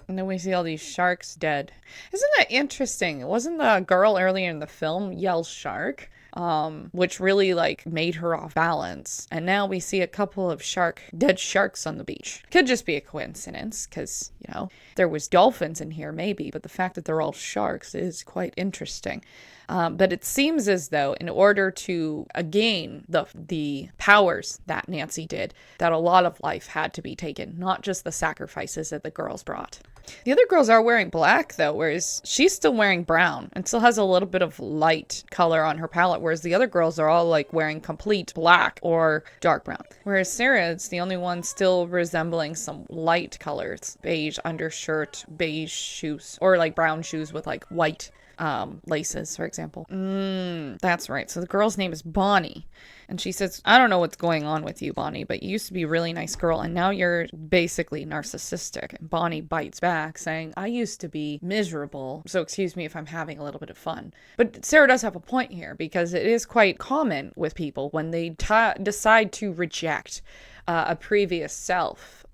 And then we see all these sharks dead. Isn't that interesting? Wasn't the girl earlier in the film yell shark? Which really made her off balance. And now we see a couple of dead sharks on the beach. Could just be a coincidence because, there was dolphins in here maybe, but the fact that they're all sharks is quite interesting. But it seems as though in order to gain the powers that Nancy did, that a lot of life had to be taken, not just the sacrifices that the girls brought. The other girls are wearing black though, whereas she's still wearing brown and still has a little bit of light color on her palette, whereas the other girls are all wearing complete black or dark brown. Whereas Sarah is the only one still resembling some light colors, beige undershirt, beige shoes, or brown shoes with white laces, for example. That's right. So the girl's name is Bonnie. And she says, I don't know what's going on with you, Bonnie, but you used to be a really nice girl and now you're basically narcissistic. And Bonnie bites back saying, I used to be miserable, so excuse me if I'm having a little bit of fun. But Sarah does have a point here because it is quite common with people when they decide to reject a previous self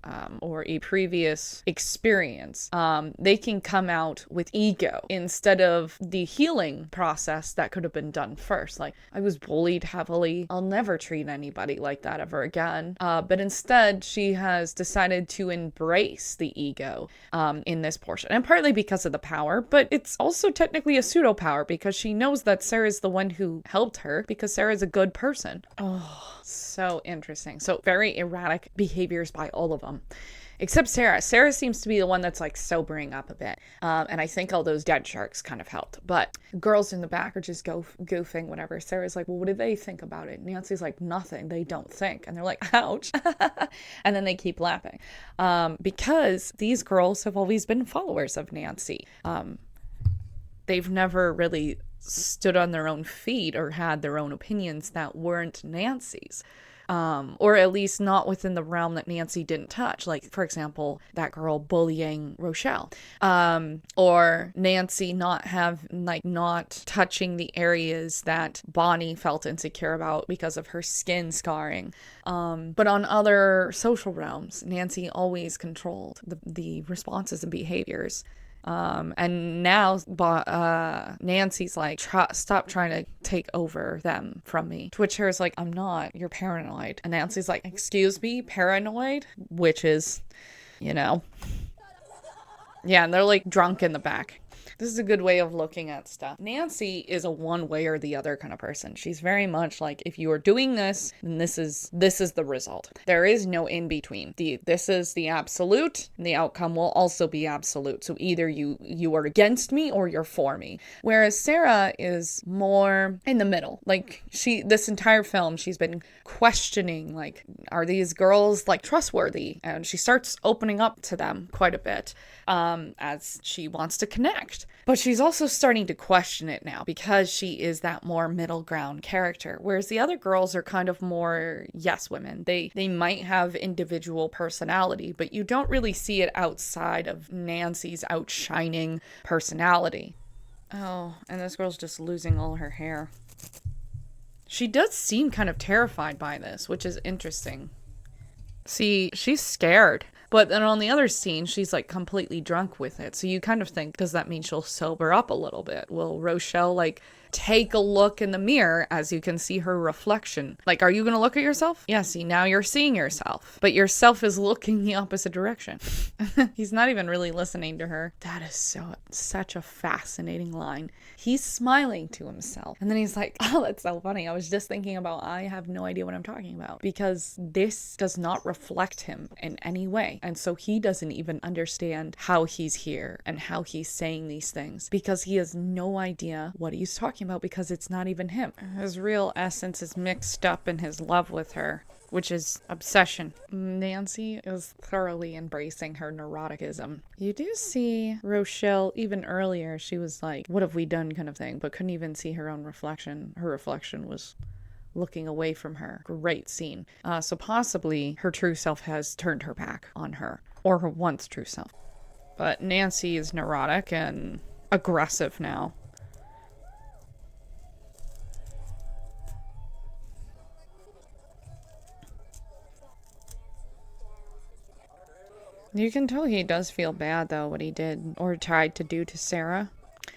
or a previous experience, they can come out with ego instead of the healing process that could have been done first. Like, I was bullied heavily. I'll never treat anybody like that ever again. But instead, she has decided to embrace the ego in this portion. And partly because of the power, but it's also technically a pseudo power because she knows that Sarah's the one who helped her because Sarah's a good person. Oh, so interesting. So very erratic behaviors by all of them. Except Sarah. Sarah seems to be the one that's like sobering up a bit. And I think all those dead sharks kind of helped. But girls in the back are just goofing, whatever. Sarah's like, well, what do they think about it? Nancy's like, nothing. They don't think. And they're like, ouch. And then they keep laughing. Because these girls have always been followers of Nancy. They've never really stood on their own feet or had their own opinions that weren't Nancy's. Or at least not within the realm that Nancy didn't touch. Like, for example, that girl bullying Rochelle. Or Nancy not touching the areas that Bonnie felt insecure about because of her skin scarring. But on other social realms, Nancy always controlled the responses and behaviors. And now Nancy's like, stop trying to take over them from me. To which Sarah's like, I'm not, you're paranoid. And Nancy's like, excuse me, paranoid? Which is, yeah, and they're like drunk in the back. This is a good way of looking at stuff. Nancy is a one way or the other kind of person. She's very much like, if you are doing this, then this is the result. There is no in between. This is the absolute, and the outcome will also be absolute. So either you are against me or you're for me. Whereas Sarah is more in the middle. Like, this entire film, she's been questioning, like, are these girls like trustworthy? And she starts opening up to them quite a bit as she wants to connect. But she's also starting to question it now because she is that more middle ground character. Whereas the other girls are kind of more yes women. They might have individual personality, but you don't really see it outside of Nancy's outshining personality. Oh, and this girl's just losing all her hair. She does seem kind of terrified by this, which is interesting. See, she's scared. But then on the other scene, she's like completely drunk with it. So you kind of think, does that mean she'll sober up a little bit? Will Rochelle like take a look in the mirror as you can see her reflection? Like, are you going to look at yourself? Yeah, see, now you're seeing yourself. But yourself is looking the opposite direction. He's not even really listening to her. That is such a fascinating line. He's smiling to himself. And then he's like, oh, that's so funny. I was just thinking about, I have no idea what I'm talking about. Because this does not reflect him in any way. And so he doesn't even understand how he's here and how he's saying these things. Because he has no idea what he's talking about because it's not even him. His real essence is mixed up in his love with her, which is obsession. Nancy is thoroughly embracing her neuroticism. You do see Rochelle even earlier. She was like, what have we done kind of thing, but couldn't even see her own reflection. Her reflection was looking away from her. Great scene. So possibly her true self has turned her back on her, or her once true self. But Nancy is neurotic and aggressive now. You can tell he does feel bad, though, what he did or tried to do to Sarah.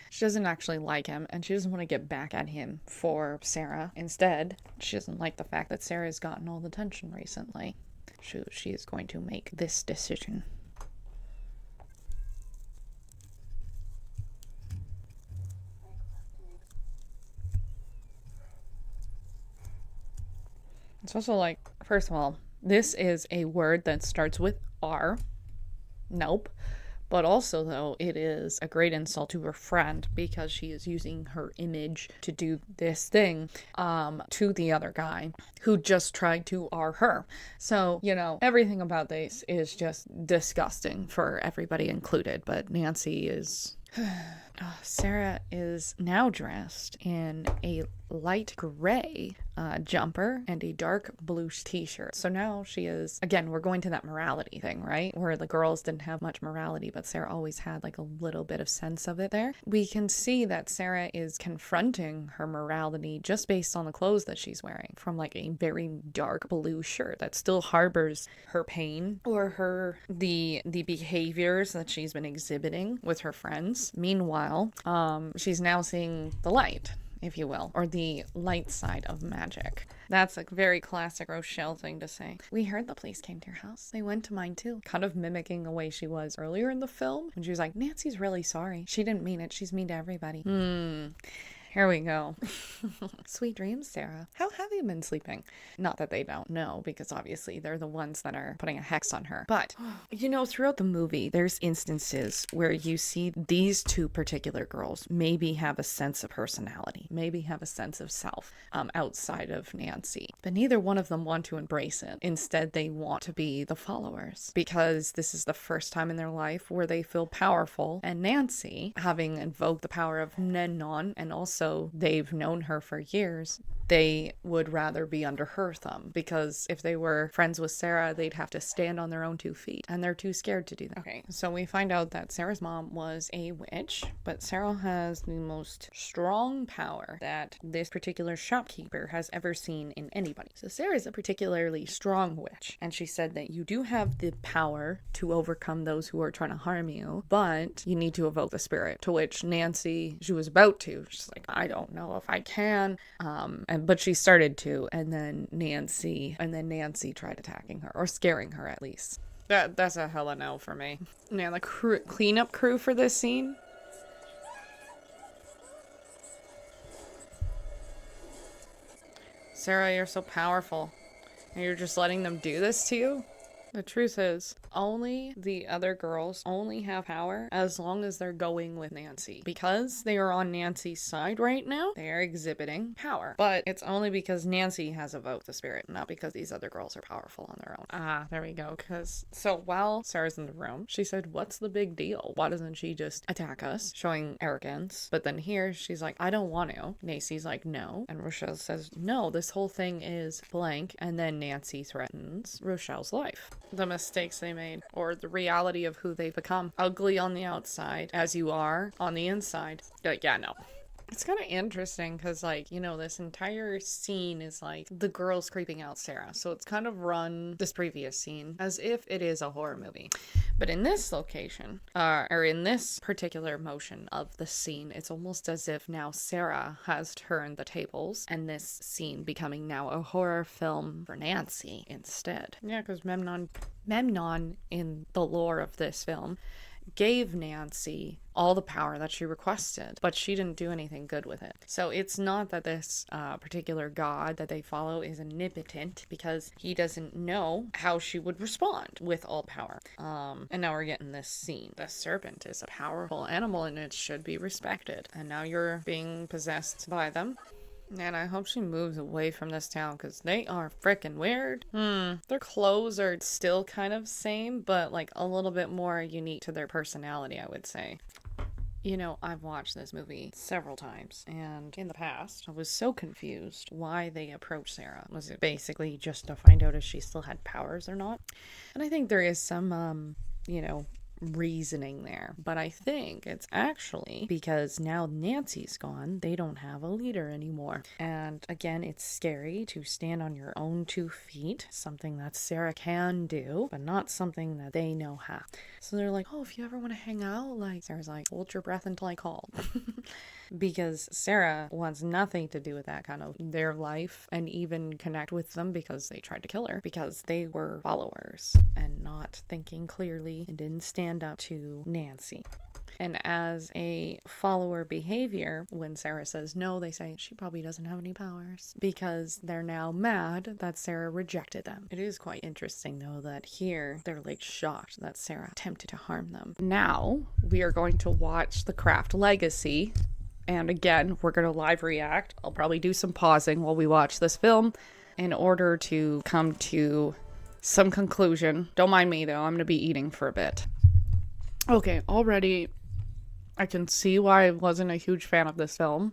She doesn't actually like him, and she doesn't want to get back at him for Sarah. Instead, she doesn't like the fact that Sarah's gotten all the attention recently. She is going to make this decision. It's also like, first of all, this is a word that starts with R. Nope. But also, though, it is a great insult to her friend because she is using her image to do this thing to the other guy who just tried to R her. So, everything about this is just disgusting for everybody included. But Nancy is... Sarah is now dressed in a light gray jumper and a dark blue t-shirt. So now she is, again, we're going to that morality thing, right? Where the girls didn't have much morality, but Sarah always had like a little bit of sense of it there. We can see that Sarah is confronting her morality just based on the clothes that she's wearing, from like a very dark blue shirt that still harbors her pain or the behaviors that she's been exhibiting with her friends. Meanwhile, she's now seeing the light, if you will, or the light side of magic. That's a very classic Rochelle thing to say. We heard the police came to your house. They went to mine too. Kind of mimicking the way she was earlier in the film when she was like, Nancy's really sorry. She didn't mean it. She's mean to everybody. Here we go. Sweet dreams, Sarah. How have you been sleeping? Not that they don't know, because obviously they're the ones that are putting a hex on her. But, you know, throughout the movie, there's instances where you see these two particular girls maybe have a sense of personality, maybe have a sense of self outside of Nancy. But neither one of them want to embrace it. Instead, they want to be the followers, because this is the first time in their life where they feel powerful. And Nancy, having invoked the power of Nenon, and also they've known her for years, they would rather be under her thumb, because if they were friends with Sarah, they'd have to stand on their own 2 feet, and they're too scared to do that. Okay, so we find out that Sarah's mom was a witch, but Sarah has the most strong power that this particular shopkeeper has ever seen in anybody. So Sarah's a particularly strong witch, and she said that you do have the power to overcome those who are trying to harm you, but you need to evoke the spirit, to which Nancy, she was about to. She's like, I don't know if I can, but she started to, and then Nancy tried attacking her, or scaring her at least. That's a hella no for me. Now the cleanup crew for this scene. Sarah, you're so powerful, and you're just letting them do this to you? The truth is, only the other girls only have power as long as they're going with Nancy. Because they are on Nancy's side right now, they are exhibiting power. But it's only because Nancy has evoked the spirit, not because these other girls are powerful on their own. Ah, there we go. So while Sarah's in the room, she said, what's the big deal? Why doesn't she just attack us? Showing arrogance. But then here, she's like, I don't want to. Nancy's like, no. And Rochelle says, no, this whole thing is blank. And then Nancy threatens Rochelle's life. The mistakes they made, or the reality of who they've become. Ugly on the outside, as you are on the inside. Like, yeah, no. It's kind of interesting because, like, you know, this entire scene is like the girls creeping out Sarah. So it's kind of run, this previous scene, as if it is a horror movie. But in this location, or in this particular motion of the scene, it's almost as if now Sarah has turned the tables, and this scene becoming now a horror film for Nancy instead. Yeah, because Memnon in the lore of this film gave Nancy all the power that she requested, but she didn't do anything good with it. So it's not that this particular god that they follow is omnipotent, because he doesn't know how she would respond with all power. And now we're getting this scene. The serpent is a powerful animal and it should be respected. And now you're being possessed by them. And I hope she moves away from this town, because they are freaking weird. Their clothes are still kind of same, but like a little bit more unique to their personality, I would say. You know, I've watched this movie several times, and in the past, I was so confused why they approached Sarah. Was it basically just to find out if she still had powers or not? And I think there is some, reasoning there, but I think it's actually because now Nancy's gone, they don't have a leader anymore. And again, it's scary to stand on your own 2 feet, something that Sarah can do, but not something that they know how. So they're like, oh, if you ever want to hang out, like, Sarah's like, hold your breath until I call. Because Sarah wants nothing to do with that kind of their life, and even connect with them, because they tried to kill her, because they were followers and not thinking clearly and didn't stand up to Nancy. And as a follower behavior, when Sarah says no, they say she probably doesn't have any powers, because they're now mad that Sarah rejected them. It is quite interesting, though, that here they're like shocked that Sarah attempted to harm them. Now we are going to watch The Craft Legacy. And again, we're going to live react. I'll probably do some pausing while we watch this film in order to come to some conclusion. Don't mind me, though. I'm going to be eating for a bit. Okay, already I can see why I wasn't a huge fan of this film.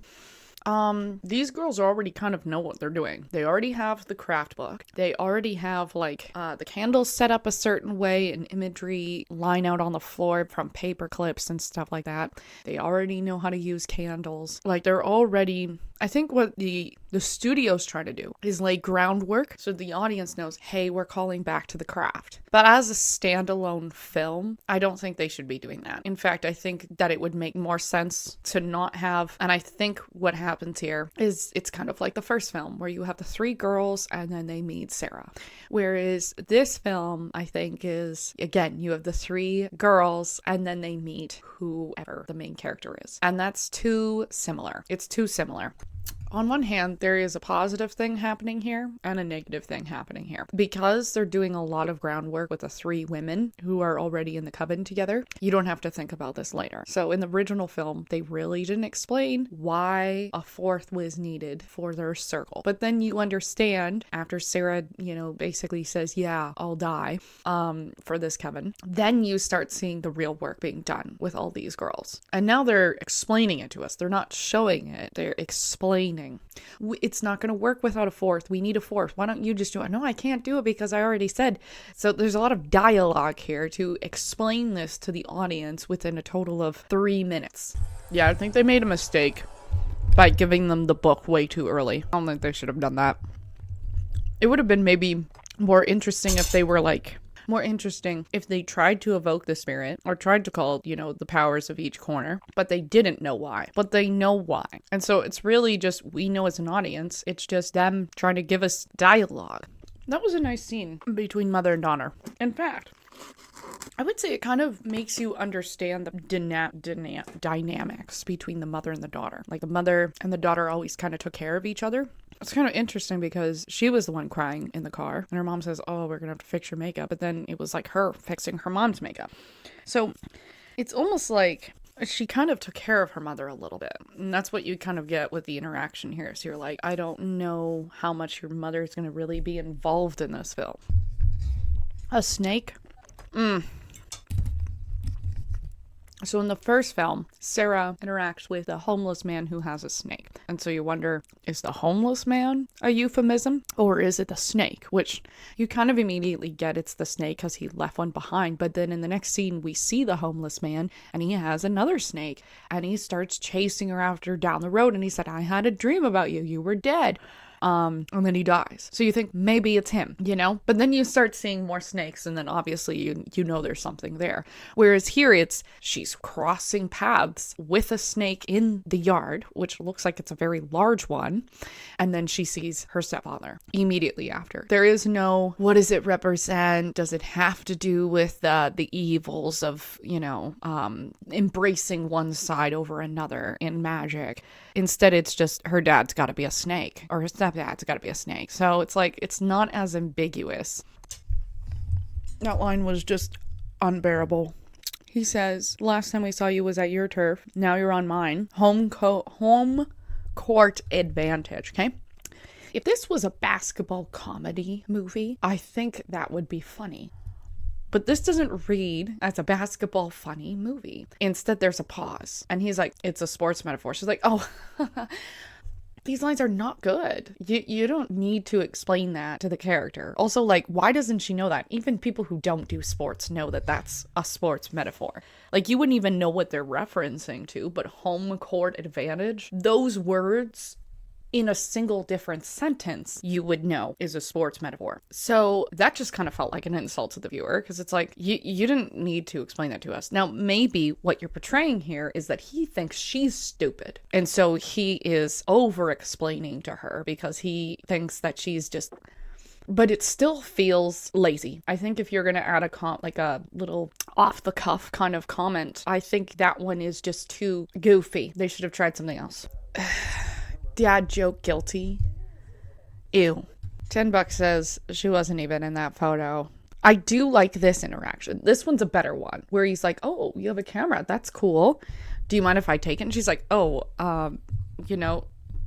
These girls already kind of know what they're doing. They already have the craft book. They already have like the candles set up a certain way and imagery line out on the floor from paper clips and stuff like that. They already know how to use candles. Like they're already, I think what the studio's trying to do is lay groundwork so the audience knows, hey, we're calling back to the craft. But as a standalone film, I don't think they should be doing that. In fact, I think that it would make more sense to not have, and I think what happens here is it's kind of like the first film where you have the three girls and then they meet Sarah. Whereas this film, I think, is, again, you have the three girls and then they meet whoever the main character is. And that's too similar. It's too similar. On one hand, there is a positive thing happening here and a negative thing happening here. Because they're doing a lot of groundwork with the three women who are already in the coven together, you don't have to think about this later. So in the original film, they really didn't explain why a fourth was needed for their circle. But then you understand after Sarah, basically says, yeah, I'll die for this coven. Then you start seeing the real work being done with all these girls. And now they're explaining it to us. They're not showing it. They're explaining. It's not going to work without a fourth. We need a fourth. Why don't you just do it? No, I can't do it because I already said. So there's a lot of dialogue here to explain this to the audience within a total of 3 minutes. Yeah, I think they made a mistake by giving them the book way too early. I don't think they should have done that. It would have been maybe more interesting if they were more interesting if they tried to evoke the spirit or tried to call, the powers of each corner, but they didn't know why, but they know why. And so it's really just, we know as an audience, it's just them trying to give us dialogue. That was a nice scene between mother and daughter. In fact, I would say it kind of makes you understand the dynamics between the mother and the daughter. Like the mother and the daughter always kind of took care of each other. It's kind of interesting because she was the one crying in the car and her mom says, oh, we're gonna have to fix your makeup. But then it was like her fixing her mom's makeup. So it's almost like she kind of took care of her mother a little bit. And that's what you kind of get with the interaction here. So you're like, I don't know how much your mother is going to really be involved in this film. A snake? So in the first film, Sarah interacts with a homeless man who has a snake. And so you wonder, is the homeless man a euphemism? Or is it the snake? Which you kind of immediately get it's the snake because he left one behind. But then in the next scene, we see the homeless man and he has another snake. And he starts chasing her after down the road. And he said, I had a dream about you. You were dead. And then he dies. So you think maybe it's him, But then you start seeing more snakes and then obviously you know there's something there. Whereas here it's she's crossing paths with a snake in the yard, which looks like it's a very large one. And then she sees her stepfather immediately after. There is no, what does it represent? Does it have to do with the evils of, embracing one side over another in magic? Instead, it's just her dad's got to be a snake or her stepdad's got to be a snake. So it's like, it's not as ambiguous. That line was just unbearable. He says, last time we saw you was at your turf. Now you're on mine. Home court advantage. Okay. If this was a basketball comedy movie, I think that would be funny. But this doesn't read as a basketball funny movie. Instead, there's a pause. And he's like, it's a sports metaphor. She's like, oh, these lines are not good. You don't need to explain that to the character. Also, like, why doesn't she know that? Even people who don't do sports know that that's a sports metaphor. Like, you wouldn't even know what they're referencing to, but home court advantage, those words in a single different sentence, you would know is a sports metaphor. So that just kind of felt like an insult to the viewer because it's like, you didn't need to explain that to us. Now, maybe what you're portraying here is that he thinks she's stupid. And so he is over explaining to her because he thinks that she's just, but it still feels lazy. I think if you're going to add a little off the cuff kind of comment, I think that one is just too goofy. They should have tried something else. Dad joke guilty. Ew. $10 says she wasn't even in that photo. I do like this interaction. This one's a better one where he's like, oh, you have a camera. That's cool. Do you mind if I take it? And she's like, oh,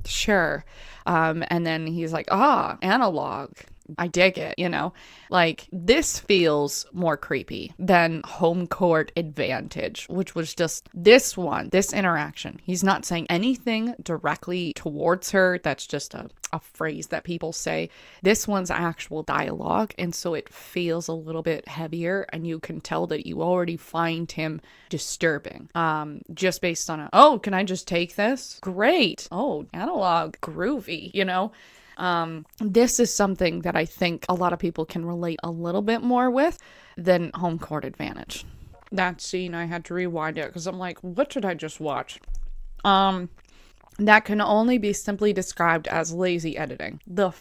sure. And then he's like, analog. I dig it, you know? Like, this feels more creepy than home court advantage, which was just this interaction. He's not saying anything directly towards her. That's just a phrase that people say. This one's actual dialogue, and so it feels a little bit heavier, and you can tell that you already find him disturbing. Just based on oh, can I just take this? Great. Oh, analog, groovy, you know? This is something that I think a lot of people can relate a little bit more with than home court advantage. That scene, I had to rewind it because I'm like, what did I just watch? That can only be simply described as lazy editing. The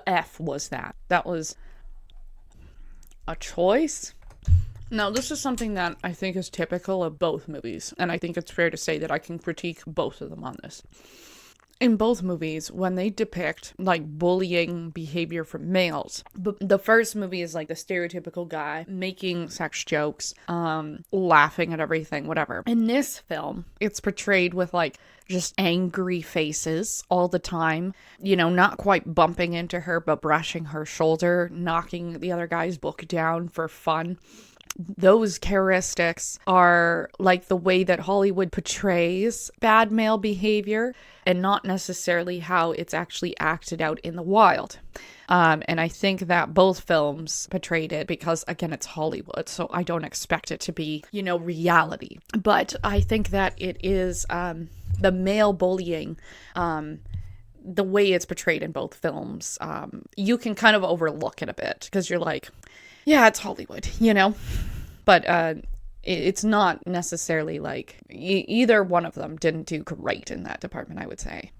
F was that. That was a choice. Now, this is something that I think is typical of both movies, and I think it's fair to say that I can critique both of them on this. In both movies, when they depict like bullying behavior from males, the first movie is like the stereotypical guy making sex jokes, laughing at everything, whatever. In this film, it's portrayed with like just angry faces all the time, you know, not quite bumping into her, but brushing her shoulder, knocking the other guy's book down for fun. Those characteristics are like the way that Hollywood portrays bad male behavior and not necessarily how it's actually acted out in the wild. And I think that both films portrayed it because, again, it's Hollywood, so I don't expect it to be, you know, reality. But I think that it is the male bullying, the way it's portrayed in both films, you can kind of overlook it a bit because you're like, yeah, it's Hollywood, you know? But it's not necessarily like either one of them didn't do great in that department, I would say.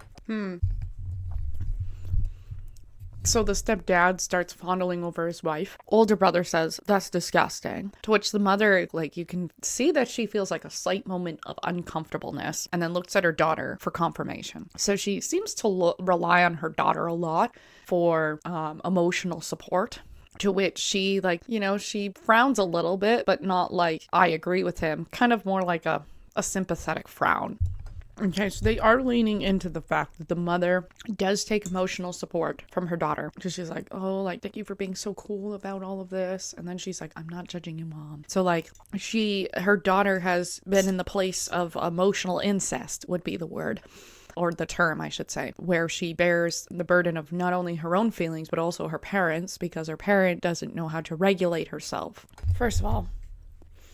So the stepdad starts fondling over his wife. Older brother says, that's disgusting. To which the mother, like, you can see that she feels like a slight moment of uncomfortableness and then looks at her daughter for confirmation. So she seems to rely on her daughter a lot for emotional support. To which she, like, you know, she frowns a little bit, but not like, I agree with him. Kind of more like a sympathetic frown. Okay, so they are leaning into the fact that the mother does take emotional support from her daughter. Because she's like, oh, like, thank you for being so cool about all of this. And then she's like, I'm not judging you, Mom. So, like, her daughter has been in the place of emotional incest, would be the word. Or the term, I should say, where she bears the burden of not only her own feelings, but also her parents, because her parent doesn't know how to regulate herself. First of all,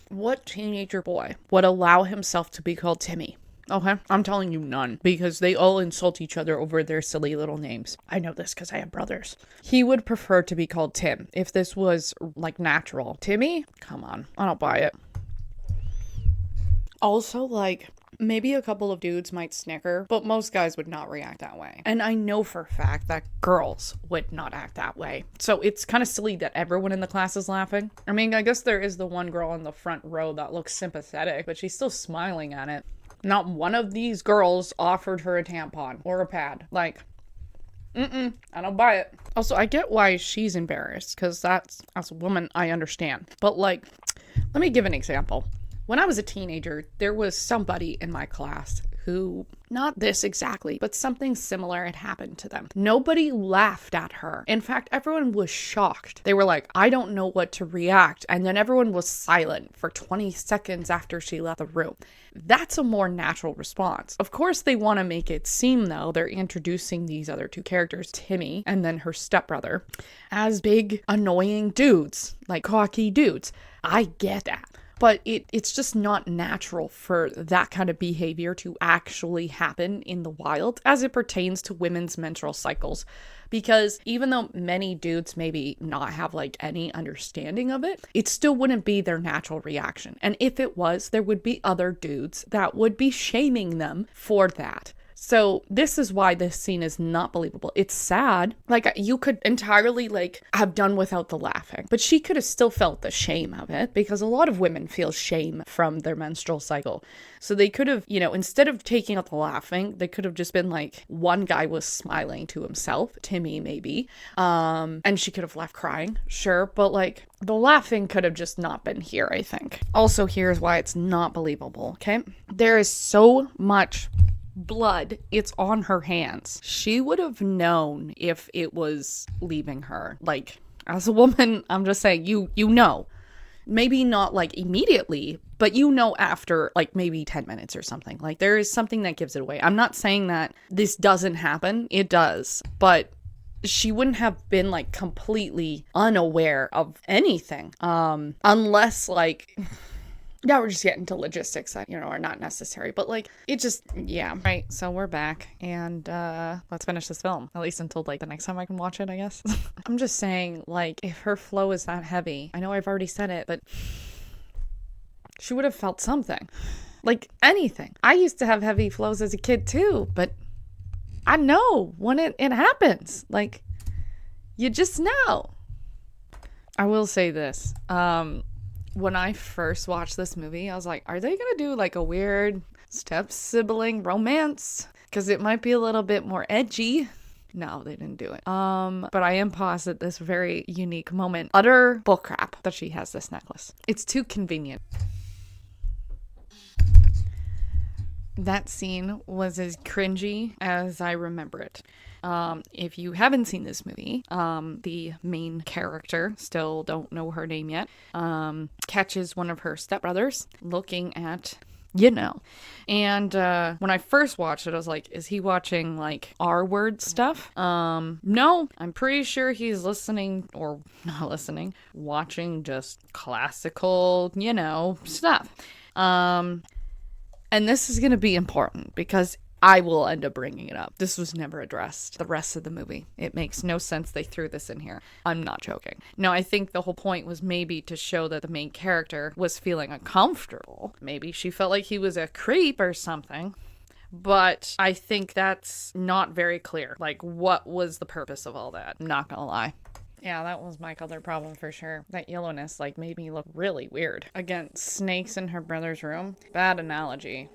what teenager boy would allow himself to be called Timmy? Okay, I'm telling you none, because they all insult each other over their silly little names. I know this because I have brothers. He would prefer to be called Tim if this was, like, natural. Timmy? Come on, I don't buy it. Also, like, maybe a couple of dudes might snicker, but most guys would not react that way. And I know for a fact that girls would not act that way. So it's kind of silly that everyone in the class is laughing. I mean, I guess there is the one girl in the front row that looks sympathetic, but she's still smiling at it. Not one of these girls offered her a tampon or a pad. Like, I don't buy it. Also, I get why she's embarrassed, because that's, as a woman, I understand. But, like, let me give an example. When I was a teenager, there was somebody in my class who, not this exactly, but something similar had happened to them. Nobody laughed at her. In fact, everyone was shocked. They were like, I don't know what to react. And then everyone was silent for 20 seconds after she left the room. That's a more natural response. Of course, they want to make it seem, though, they're introducing these other two characters, Timmy and then her stepbrother, as big, annoying dudes, like cocky dudes. I get that. But it's just not natural for that kind of behavior to actually happen in the wild as it pertains to women's menstrual cycles. Because even though many dudes maybe not have like any understanding of it, it still wouldn't be their natural reaction. And if it was, there would be other dudes that would be shaming them for that. So this is why this scene is not believable. It's sad. Like, you could entirely, like, have done without the laughing. But she could have still felt the shame of it, because a lot of women feel shame from their menstrual cycle. So they could have, you know, instead of taking out the laughing, they could have just been like, one guy was smiling to himself, Timmy maybe, and she could have left crying, sure. But, like, the laughing could have just not been here, I think. Also, here's why it's not believable, okay? There is so much blood. It's on her hands. She would have known if it was leaving her. Like, as a woman, I'm just saying, you know. Maybe not like immediately, but you know after like maybe 10 minutes or something. Like there is something that gives it away. I'm not saying that this doesn't happen. It does. But she wouldn't have been like completely unaware of anything. Unless like... Now we're just getting to logistics that, are not necessary. But, like, it just, yeah. Right, so we're back. And let's finish this film. At least until, like, the next time I can watch it, I guess. I'm just saying, like, if her flow is that heavy, I know I've already said it, but she would have felt something. Like, anything. I used to have heavy flows as a kid, too. But I know when it happens. Like, you just know. I will say this. When I first watched this movie, I was like, are they gonna do like a weird step-sibling romance? Because it might be a little bit more edgy. No, they didn't do it. But I am paused at this very unique moment. Utter bullcrap that she has this necklace. It's too convenient. That scene was as cringy as I remember it. If you haven't seen this movie, the main character, still don't know her name yet, catches one of her stepbrothers looking at, and when I first watched it, I was like, is he watching like R-word stuff? No, I'm pretty sure he's listening, or not listening, watching just classical, stuff. And this is going to be important because I will end up bringing it up. This was never addressed the rest of the movie. It makes no sense they threw this in here. I'm not joking. No, I think the whole point was maybe to show that the main character was feeling uncomfortable. Maybe she felt like he was a creep or something. But I think that's not very clear. Like, what was the purpose of all that? I'm not gonna lie. Yeah, that was my color problem for sure. That yellowness, like, made me look really weird. Again, snakes in her brother's room. Bad analogy.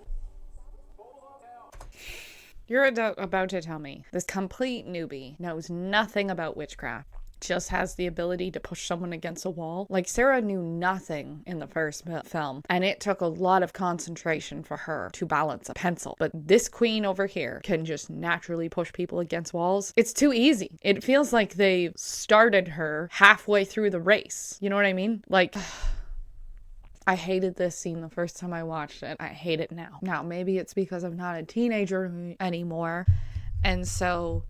You're about to tell me this complete newbie knows nothing about witchcraft, just has the ability to push someone against a wall. Like, Sarah knew nothing in the first film, and it took a lot of concentration for her to balance a pencil. But this queen over here can just naturally push people against walls. It's too easy. It feels like they started her halfway through the race. You know what I mean? Like... I hated this scene the first time I watched it. I hate it now. Now, maybe it's because I'm not a teenager anymore. And so,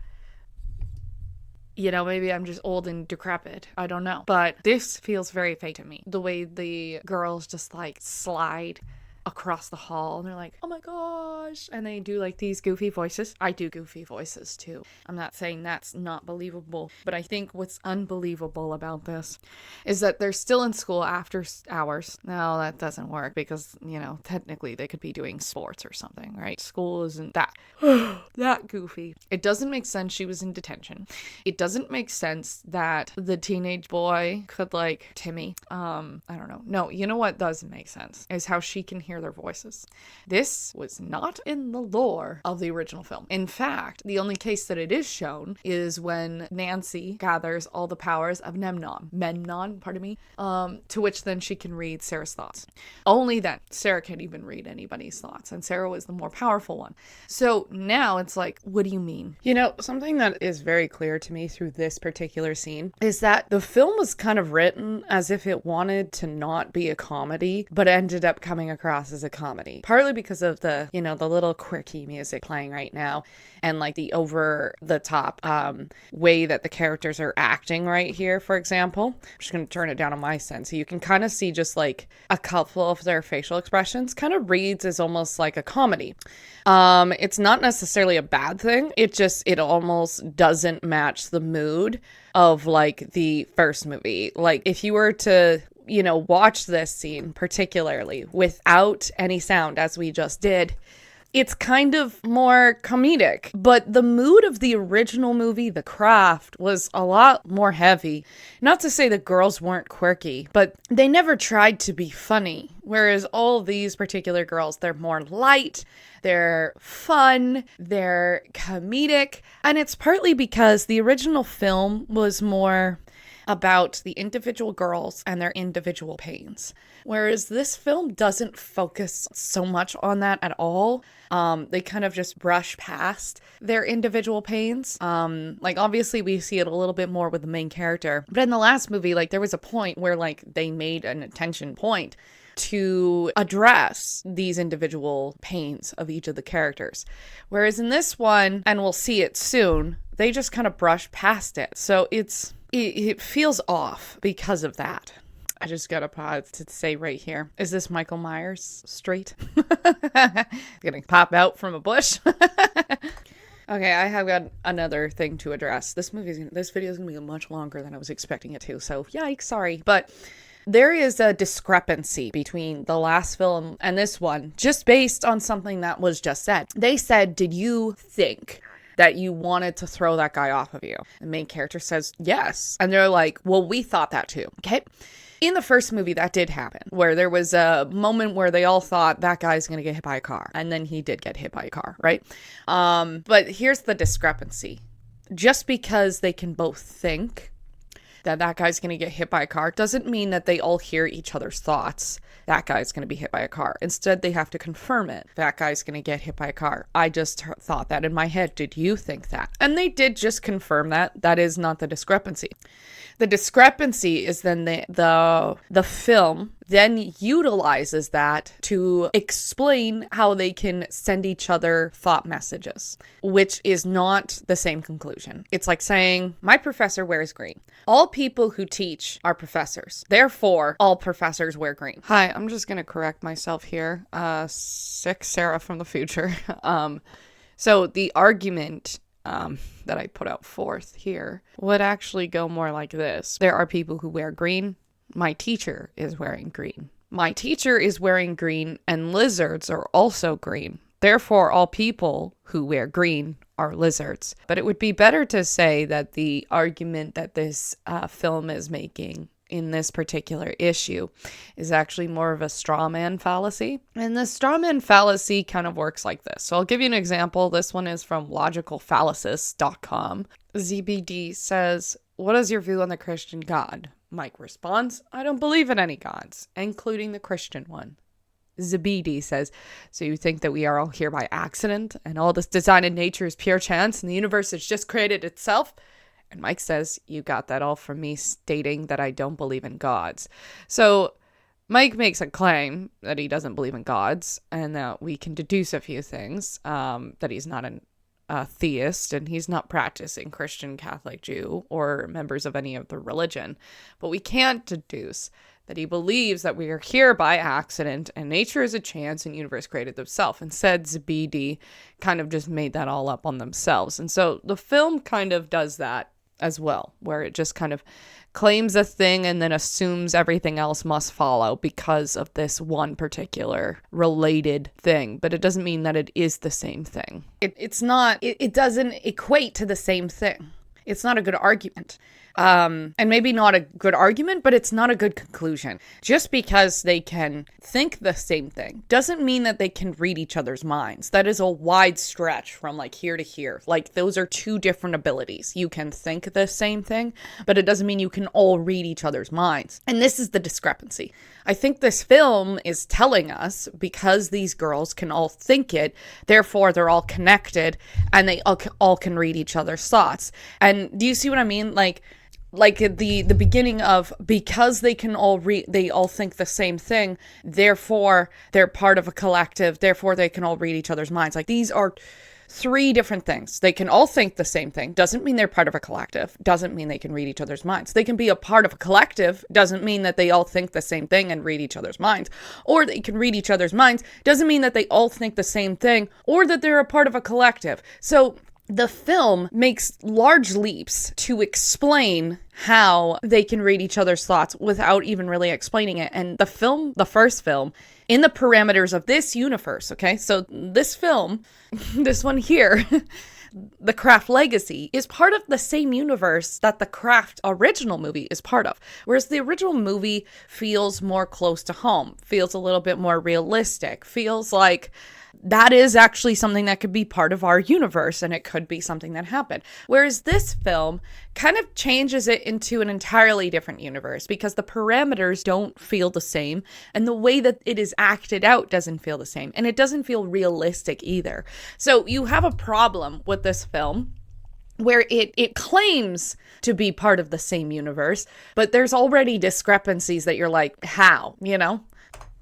maybe I'm just old and decrepit. I don't know. But this feels very fake to me. The way the girls just like slide across the hall and they're like, oh my gosh, and they do like these goofy voices. I do goofy voices too. I'm not saying that's not believable, but I think what's unbelievable about this is that they're still in school after hours. No, that doesn't work because, technically they could be doing sports or something, right? School isn't that that goofy. It doesn't make sense she was in detention. It doesn't make sense that the teenage boy could like Timmy. I don't know. No, you know what doesn't make sense is how she can hear their voices. This was not in the lore of the original film. In fact, the only case that it is shown is when Nancy gathers all the powers of Memnon, to which then she can read Sarah's thoughts. Only then Sarah can even read anybody's thoughts, and Sarah was the more powerful one. So now it's like, what do you mean? Something that is very clear to me through this particular scene is that the film was kind of written as if it wanted to not be a comedy, but ended up coming across as a comedy. Partly because of the, the little quirky music playing right now and like the over the top way that the characters are acting right here, for example. I'm just going to turn it down on my side so you can kind of see just like a couple of their facial expressions kind of reads as almost like a comedy. It's not necessarily a bad thing. It almost doesn't match the mood of like the first movie. Like if you were to watch this scene particularly without any sound, as we just did, it's kind of more comedic. But the mood of the original movie, The Craft, was a lot more heavy. Not to say the girls weren't quirky, but they never tried to be funny. Whereas all these particular girls, they're more light, they're fun, they're comedic. And it's partly because the original film was more... about the individual girls and their individual pains. Whereas this film doesn't focus so much on that at all. They kind of just brush past their individual pains. Like obviously we see it a little bit more with the main character. But in the last movie, like there was a point where like they made an attention point to address these individual pains of each of the characters. Whereas in this one, and we'll see it soon, they just kind of brush past it. So it feels off because of that. I just got a pause to say right here. Is this Michael Myers straight? Gonna pop out from a bush. Okay, I have got another thing to address. This video is gonna be much longer than I was expecting it to, so yikes, sorry. But there is a discrepancy between the last film and this one, just based on something that was just said. They said, did you think that you wanted to throw that guy off of you? The main character says, yes. And they're like, well, we thought that too. Okay. In the first movie, that did happen, where there was a moment where they all thought that guy's going to get hit by a car. And then he did get hit by a car, right? But here's the discrepancy. Just because they can both think that guy's going to get hit by a car doesn't mean that they all hear each other's thoughts. That guy's going to be hit by a car. Instead, they have to confirm it. That guy's going to get hit by a car. I just thought that in my head. Did you think that? And they did just confirm that. That is not the discrepancy. The discrepancy is then the film then utilizes that to explain how they can send each other thought messages, which is not the same conclusion. It's like saying, my professor wears green. All people who teach are professors. Therefore, all professors wear green. Hi, I'm just going to correct myself here. Sick Sarah from the future. So the argument that I put out forth here would actually go more like this. There are people who wear green. My teacher is wearing green. My teacher is wearing green, and lizards are also green. Therefore, all people who wear green are lizards. But it would be better to say that the argument that this film is making in this particular issue is actually more of a straw man fallacy. And the straw man fallacy kind of works like this. So I'll give you an example. This one is from logicalfallacis.com. ZBD says, what is your view on the Christian God? Mike responds, I don't believe in any gods, including the Christian one. Zabidi says, so you think that we are all here by accident and all this design in nature is pure chance and the universe has just created itself? And Mike says, you got that all from me stating that I don't believe in gods. So Mike makes a claim that he doesn't believe in gods and that we can deduce a few things, that he's not a theist and he's not practicing Christian, Catholic, Jew, or members of any other religion. But we can't deduce that he believes that we are here by accident and nature is a chance and universe created themselves. Instead, Zabidi kind of just made that all up on themselves. And so the film kind of does that as well, where it just kind of claims a thing and then assumes everything else must follow because of this one particular related thing. But it doesn't mean that it is the same thing. It doesn't equate to the same thing. It's not a good argument. And maybe not a good argument, but it's not a good conclusion. Just because they can think the same thing doesn't mean that they can read each other's minds. That is a wide stretch from like here to here. Like those are two different abilities. You can think the same thing, but it doesn't mean you can all read each other's minds. And this is the discrepancy. I think this film is telling us because these girls can all think it, therefore they're all connected and they all can read each other's thoughts. And do you see what I mean? Like the beginning of because they can they all think the same thing, therefore they're part of a collective, therefore they can all read each other's minds. Like these are three different things. They can all think the same thing. Doesn't mean they're part of a collective. Doesn't mean they can read each other's minds. They can be a part of a collective. Doesn't mean that they all think the same thing and read each other's minds. Or they can read each other's minds. Doesn't mean that they all think the same thing or that they're a part of a collective. So the film makes large leaps to explain how they can read each other's thoughts without even really explaining it. And the first film, in the parameters of this universe, okay? So this film, this one here, The Craft Legacy, is part of the same universe that the Craft original movie is part of. Whereas the original movie feels more close to home, feels a little bit more realistic, feels like that is actually something that could be part of our universe, and it could be something that happened. Whereas this film kind of changes it into an entirely different universe because the parameters don't feel the same, and the way that it is acted out doesn't feel the same, and it doesn't feel realistic either. So you have a problem with this film where it claims to be part of the same universe, but there's already discrepancies that you're like, how, you know?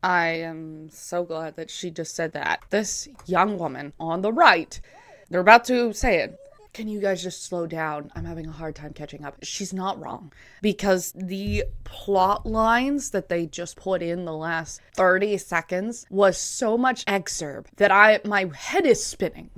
I am so glad that she just said that. This young woman on the right, they're about to say it. Can you guys just slow down? I'm having a hard time catching up. She's not wrong, because the plot lines that they just put in the last 30 seconds was so much excerpt that my head is spinning.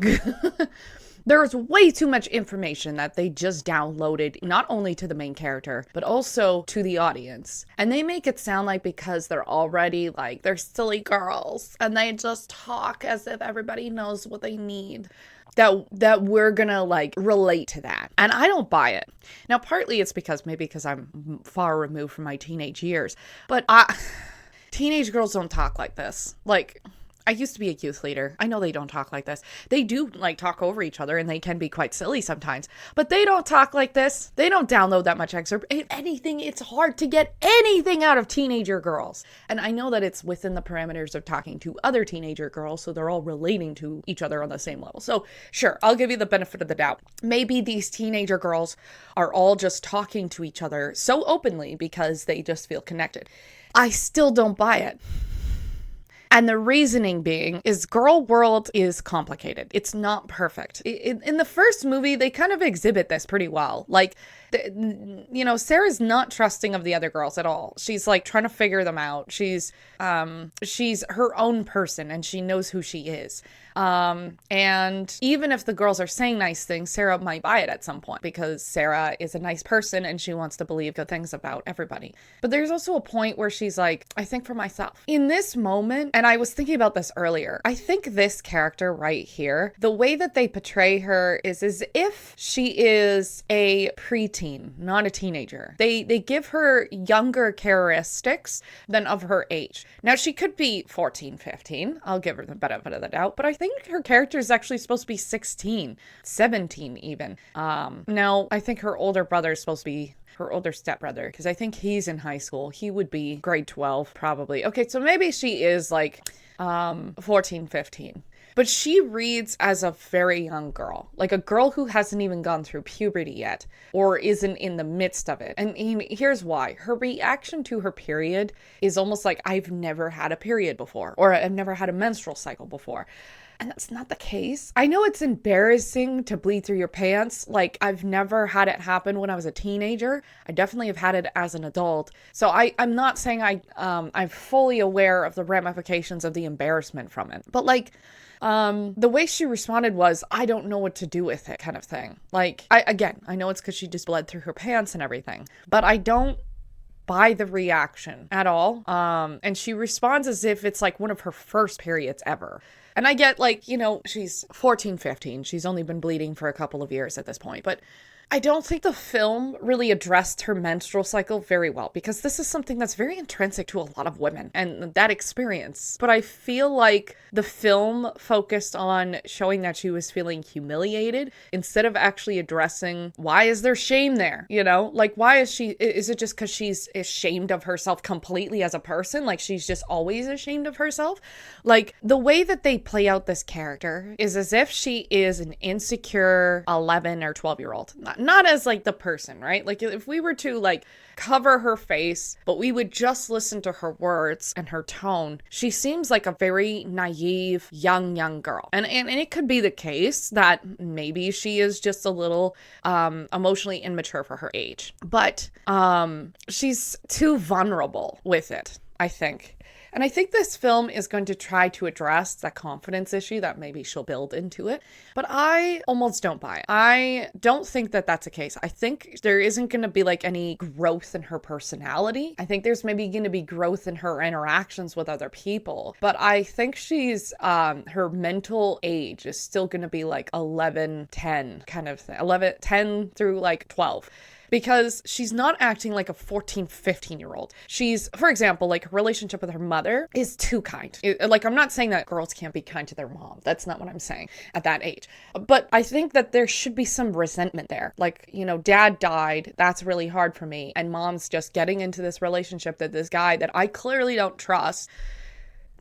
There's way too much information that they just downloaded, not only to the main character, but also to the audience. And they make it sound like because they're already like, they're silly girls, and they just talk as if everybody knows what they need, that we're gonna like relate to that. And I don't buy it. Now, partly it's because I'm far removed from my teenage years, but teenage girls don't talk like this. Like, I used to be a youth leader. I know they don't talk like this. They do like talk over each other, and they can be quite silly sometimes, but they don't talk like this. They don't download that much excerpt. If anything, it's hard to get anything out of teenager girls. And I know that it's within the parameters of talking to other teenager girls, so they're all relating to each other on the same level. So sure, I'll give you the benefit of the doubt. Maybe these teenager girls are all just talking to each other so openly because they just feel connected. I still don't buy it. And the reasoning being is girl world is complicated. It's not perfect. In the first movie, they kind of exhibit this pretty well. Like, Sarah's not trusting of the other girls at all. She's like trying to figure them out. She's her own person, and she knows who she is. And even if the girls are saying nice things, Sarah might buy it at some point because Sarah is a nice person and she wants to believe good things about everybody. But there's also a point where she's like, I think for myself. In this moment, and I was thinking about this earlier, I think this character right here, the way that they portray her is as if she is a preteen, not a teenager. They give her younger characteristics than of her age. Now, she could be 14, 15. I'll give her the benefit of the doubt, but I think her character is actually supposed to be 16, 17 even. No, I think her older brother is supposed to be her older stepbrother, because I think he's in high school. He would be grade 12 probably. Okay, so maybe she is like 14, 15. But she reads as a very young girl, like a girl who hasn't even gone through puberty yet or isn't in the midst of it. And here's why. Her reaction to her period is almost like, I've never had a period before, or I've never had a menstrual cycle before. And that's not the case. I know it's embarrassing to bleed through your pants. Like, I've never had it happen when I was a teenager. I definitely have had it as an adult. So I'm not saying I'm fully aware of the ramifications of the embarrassment from it. But like, the way she responded was, I don't know what to do with it kind of thing. Like, I know it's because she just bled through her pants and everything, but I don't buy the reaction at all. And she responds as if it's like one of her first periods ever. And I get like, she's 14, 15. She's only been bleeding for a couple of years at this point, but I don't think the film really addressed her menstrual cycle very well, because this is something that's very intrinsic to a lot of women and that experience. But I feel like the film focused on showing that she was feeling humiliated instead of actually addressing, why is there shame there? Like, why is it just because she's ashamed of herself completely as a person? Like, she's just always ashamed of herself? Like, the way that they play out this character is as if she is an insecure 11 or 12-year-old. Not as like the person, right? Like, if we were to like cover her face, but we would just listen to her words and her tone, she seems like a very naive, young girl. And it could be the case that maybe she is just a little emotionally immature for her age. But she's too vulnerable with it, I think. And I think this film is going to try to address that confidence issue that maybe she'll build into it. But I almost don't buy it. I don't think that that's the case. I think there isn't going to be like any growth in her personality. I think there's maybe going to be growth in her interactions with other people. But I think she's, her mental age is still going to be like 11, 10 kind of thing. 10 through like 12. because she's not acting like a 14, 15-year-old. She's, for example, like her relationship with her mother is too kind. Like, I'm not saying that girls can't be kind to their mom. That's not what I'm saying at that age. But I think that there should be some resentment there. Like, you know, dad died. That's really hard for me. And mom's just getting into this relationship that this guy that I clearly don't trust.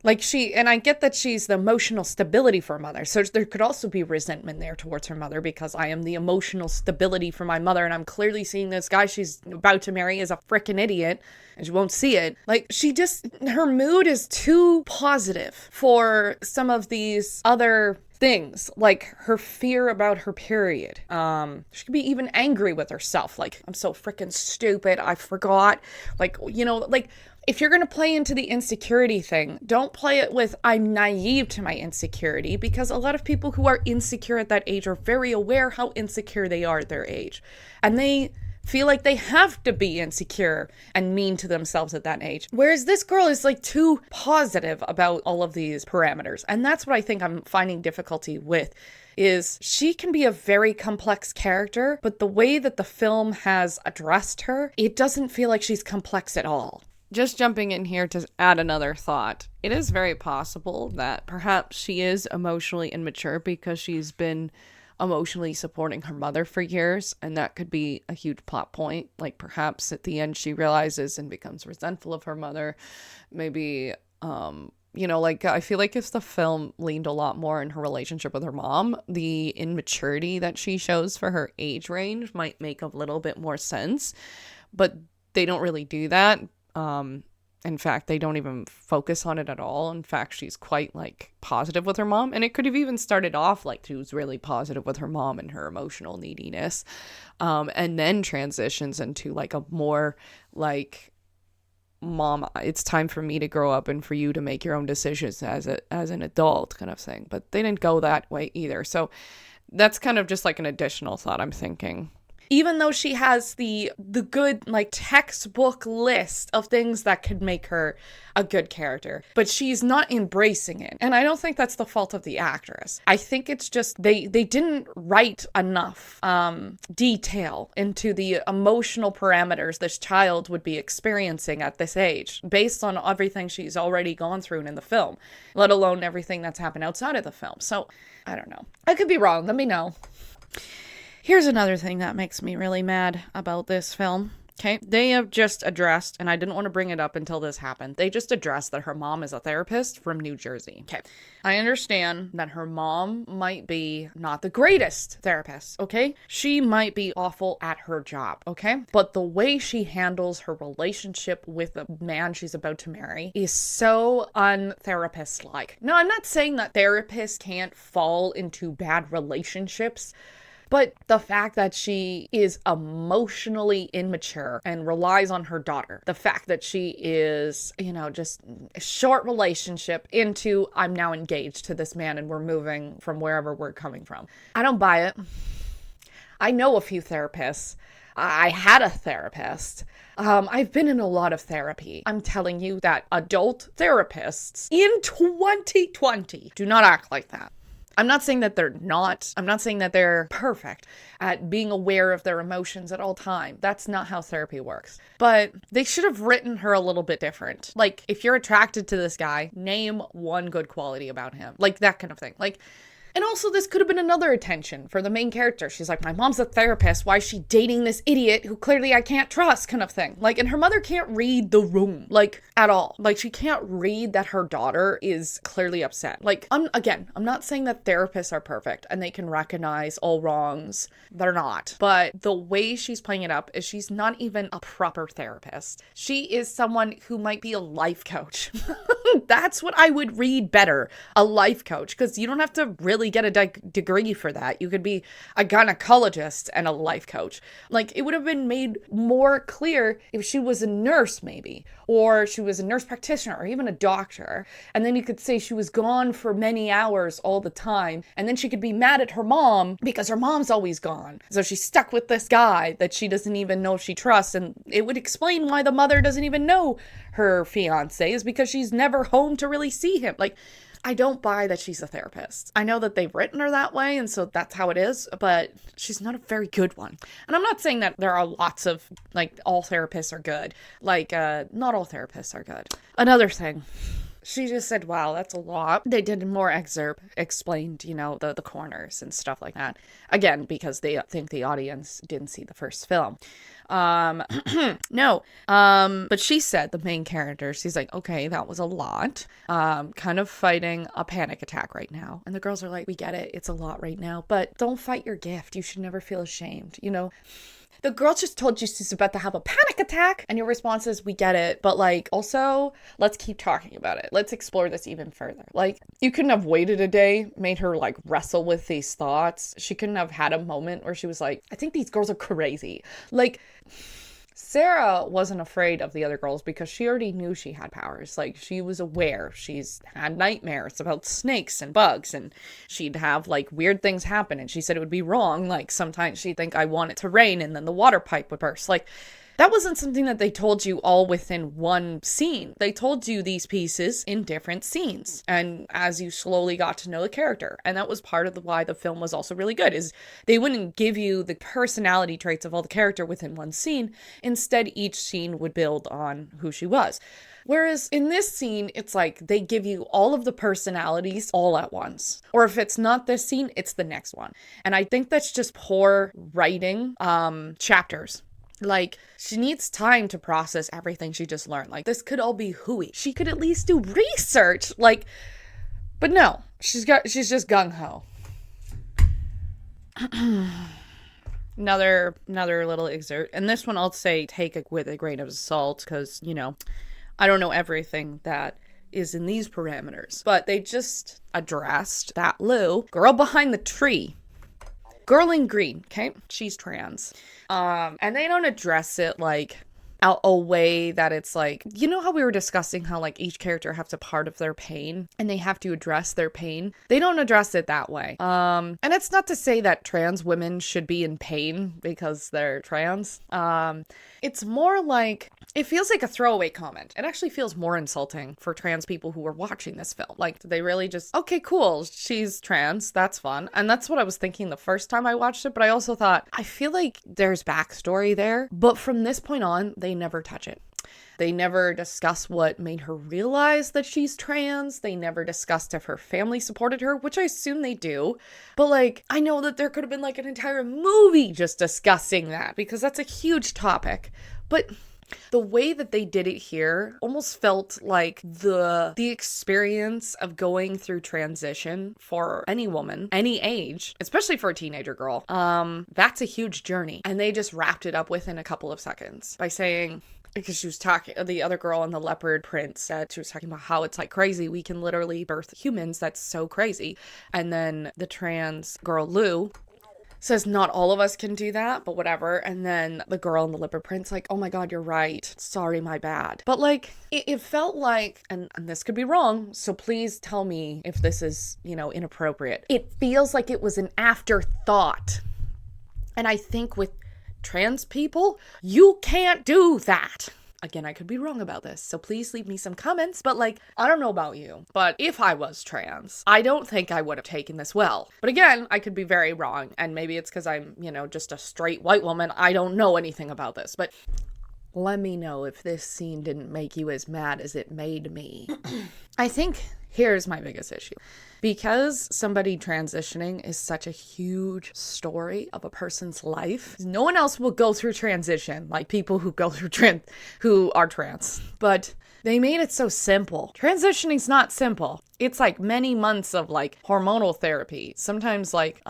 Like and I get that she's the emotional stability for her mother. So there could also be resentment there towards her mother because I am the emotional stability for my mother. And I'm clearly seeing this guy she's about to marry is a freaking idiot and she won't see it. Like her mood is too positive for some of these other things, like her fear about her period. She could be even angry with herself. Like, I'm so freaking stupid. I forgot. Like, you know, like, if you're going to play into the insecurity thing, don't play it with I'm naive to my insecurity, because a lot of people who are insecure at that age are very aware how insecure they are at their age. And they feel like they have to be insecure and mean to themselves at that age. Whereas this girl is like too positive about all of these parameters. And that's what I think I'm finding difficulty with. Is she can be a very complex character, but the way that the film has addressed her, it doesn't feel like she's complex at all. Just jumping in here to add another thought. It is very possible that perhaps she is emotionally immature because she's been emotionally supporting her mother for years, and that could be a huge plot point. Like, perhaps at the end she realizes and becomes resentful of her mother. Maybe, you know, like, I feel like if the film leaned a lot more in her relationship with her mom, the immaturity that she shows for her age range might make a little bit more sense. But they don't really do that. In fact, they don't even focus on it at all. In fact, she's quite, like, positive with her mom. And it could have even started off like she was really positive with her mom and her emotional neediness. And then transitions into, like, a more, like, mom, it's time for me to grow up and for you to make your own decisions as an adult kind of thing. But they didn't go that way either. So that's kind of just like an additional thought I'm thinking. Even though she has the good, like, textbook list of things that could make her a good character, but she's not embracing it. And I don't think that's the fault of the actress. I think it's just they didn't write enough detail into the emotional parameters this child would be experiencing at this age, based on everything she's already gone through in the film, let alone everything that's happened outside of the film. So, I don't know. I could be wrong. Let me know. Here's another thing that makes me really mad about this film. Okay, they have just addressed, and I didn't want to bring it up until this happened, they just addressed that her mom is a therapist from New Jersey. Okay, I understand that her mom might be not the greatest therapist, okay? She might be awful at her job, okay? But the way she handles her relationship with the man she's about to marry is so untherapist-like. Now, I'm not saying that therapists can't fall into bad relationships, but the fact that she is emotionally immature and relies on her daughter, the fact that she is, you know, just a short relationship into I'm now engaged to this man and we're moving from wherever we're coming from. I don't buy it. I know a few therapists. I had a therapist. I've been in a lot of therapy. I'm telling you that adult therapists in 2020 do not act like that. I'm not saying that they're perfect at being aware of their emotions at all time. That's not how therapy works. But they should have written her a little bit different. Like, if you're attracted to this guy, name one good quality about him. Like, that kind of thing. Like, and also this could have been another attention for the main character. She's like, my mom's a therapist. Why is she dating this idiot who clearly I can't trust, kind of thing. Like, and her mother can't read the room, like, at all. Like, she can't read that her daughter is clearly upset. Like, I'm not saying that therapists are perfect and they can recognize all wrongs. They're not. But the way she's playing it up is she's not even a proper therapist. She is someone who might be a life coach. That's what I would read better. A life coach. Because you don't have to really get a degree for that. You could be a gynecologist and a life coach. Like, it would have been made more clear if she was a nurse, maybe, or she was a nurse practitioner, or even a doctor. And then you could say she was gone for many hours all the time. And then she could be mad at her mom because her mom's always gone. So she's stuck with this guy that she doesn't even know she trusts. And it would explain why the mother doesn't even know her fiance is because she's never home to really see him. Like, I don't buy that she's a therapist. I know that they've written her that way, and so that's how it is, but she's not a very good one. And I'm not saying that there are lots of, like, all therapists are good. Like, not all therapists are good. Another thing. She just said, wow, that's a lot. They did more excerpt, explained, the corners and stuff like that. Again, because they think the audience didn't see the first film. No. But she said, the main character, she's like, okay, that was a lot. Kind of fighting a panic attack right now. And the girls are like, we get it. It's a lot right now, but don't fight your gift. You should never feel ashamed. The girl just told you she's about to have a panic attack, and your response is, we get it, but, like, also, let's keep talking about it. Let's explore this even further. Like, you couldn't have waited a day, made her, like, wrestle with these thoughts. She couldn't have had a moment where she was like, I think these girls are crazy. Like, Sarah wasn't afraid of the other girls because she already knew she had powers. Like, she was aware. She's had nightmares about snakes and bugs, and she'd have, like, weird things happen, and she said it would be wrong. Like, sometimes she'd think, I want it to rain, and then the water pipe would burst. Like, that wasn't something that they told you all within one scene. They told you these pieces in different scenes, and as you slowly got to know the character. And that was part of why the film was also really good, is they wouldn't give you the personality traits of all the character within one scene. Instead, each scene would build on who she was. Whereas in this scene, it's like they give you all of the personalities all at once. Or if it's not this scene, it's the next one. And I think that's just poor writing chapters. Like, she needs time to process everything she just learned. Like, this could all be hooey. She could at least do research. Like, but no, she's just gung-ho. Another little excerpt. And this one I'll say take it with a grain of salt because, I don't know everything that is in these parameters. But they just addressed that Lou, girl behind the tree. Girl in green, okay? She's trans. And they don't address it like a way that it's like, how we were discussing how like each character has a part of their pain and they have to address their pain. They don't address it that way. And it's not to say that trans women should be in pain because they're trans. It's more like, it feels like a throwaway comment. It actually feels more insulting for trans people who are watching this film. Like, they really just, okay, cool, she's trans, that's fun. And that's what I was thinking the first time I watched it, but I also thought, I feel like there's backstory there, but from this point on, they never touch it. They never discuss what made her realize that she's trans. They never discussed if her family supported her, which I assume they do. But like, I know that there could have been like an entire movie just discussing that because that's a huge topic. But the way that they did it here almost felt like the experience of going through transition for any woman, any age, especially for a teenager girl. That's a huge journey. And they just wrapped it up within a couple of seconds by saying, because she was talking, the other girl in the leopard print said, she was talking about how it's like crazy. We can literally birth humans. That's so crazy. And then the trans girl, Lou, says not all of us can do that, but whatever. And then the girl in the leopard print's like, oh my God, you're right. Sorry, my bad. But like, it felt like, and this could be wrong, so please tell me if this is, inappropriate. It feels like it was an afterthought. And I think with trans people, you can't do that. Again, I could be wrong about this, so please leave me some comments. But like, I don't know about you, but if I was trans, I don't think I would have taken this well. But again, I could be very wrong, and maybe it's because I'm, just a straight white woman. I don't know anything about this, but let me know if this scene didn't make you as mad as it made me. I think here's my biggest issue. Because somebody transitioning is such a huge story of a person's life, no one else will go through transition like people who go through who are trans. But they made it so simple. Transitioning's not simple. It's like many months of like hormonal therapy, sometimes like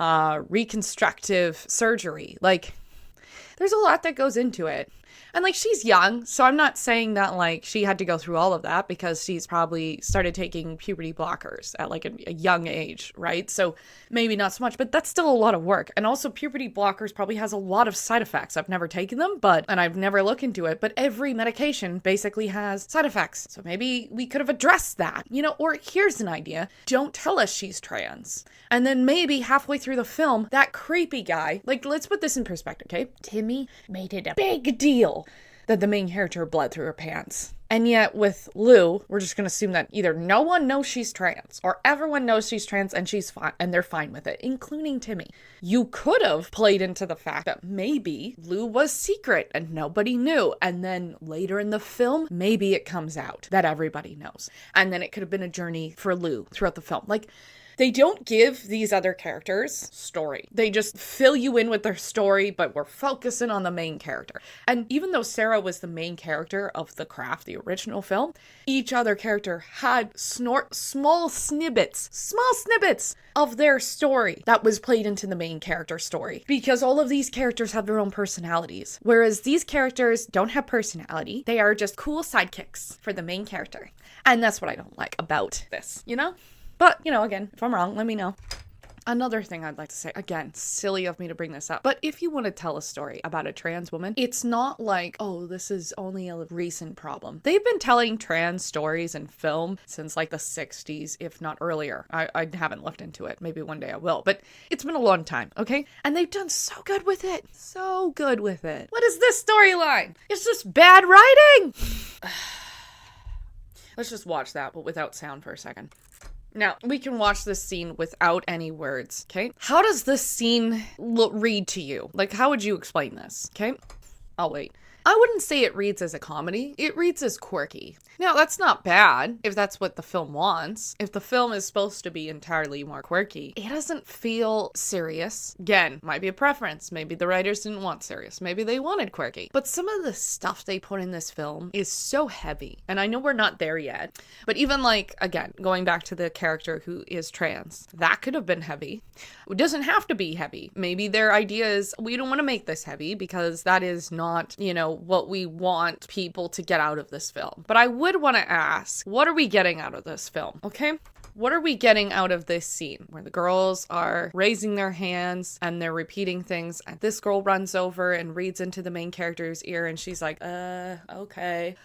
reconstructive surgery. Like, there's a lot that goes into it. And like, she's young, so I'm not saying that like she had to go through all of that because she's probably started taking puberty blockers at like a young age, right? So maybe not so much, but that's still a lot of work. And also puberty blockers probably has a lot of side effects. I've never taken them, and I've never looked into it, but every medication basically has side effects. So maybe we could have addressed that, or here's an idea. Don't tell us she's trans. And then maybe halfway through the film, that creepy guy, like, let's put this in perspective, okay? Timmy made it a big deal that the main character bled through her pants. And yet with Lou, we're just going to assume that either no one knows she's trans or everyone knows she's trans and she's fine and they're fine with it, including Timmy. You could have played into the fact that maybe Lou was secret and nobody knew. And then later in the film, maybe it comes out that everybody knows. And then it could have been a journey for Lou throughout the film. Like, they don't give these other characters story. They just fill you in with their story, but we're focusing on the main character. And even though Sarah was the main character of The Craft, the original film, each other character had small snippets of their story that was played into the main character story. Because all of these characters have their own personalities. Whereas these characters don't have personality. They are just cool sidekicks for the main character. And that's what I don't like about this, you know? But, you know, again, if I'm wrong, let me know. Another thing I'd like to say, again, silly of me to bring this up, but if you want to tell a story about a trans woman, it's not like, oh, this is only a recent problem. They've been telling trans stories in film since like the 60s, if not earlier. I haven't looked into it. Maybe one day I will, but it's been a long time, okay? And they've done so good with it. So good with it. What is this storyline? It's just bad writing. Let's just watch that, but without sound for a second. Now, we can watch this scene without any words, okay? How does this scene read to you? Like, how would you explain this, okay? I'll wait. I wouldn't say it reads as a comedy. It reads as quirky. Now, that's not bad if that's what the film wants. If the film is supposed to be entirely more quirky, it doesn't feel serious. Again, might be a preference. Maybe the writers didn't want serious. Maybe they wanted quirky. But some of the stuff they put in this film is so heavy. And I know we're not there yet. But even like, again, going back to the character who is trans, that could have been heavy. It doesn't have to be heavy. Maybe their idea is, we don't want to make this heavy because that is not, you know, what we want people to get out of this film. But I would want to ask, what are we getting out of this film? Okay? What are we getting out of this scene where the girls are raising their hands and they're repeating things, and this girl runs over and reads into the main character's ear and she's like, okay.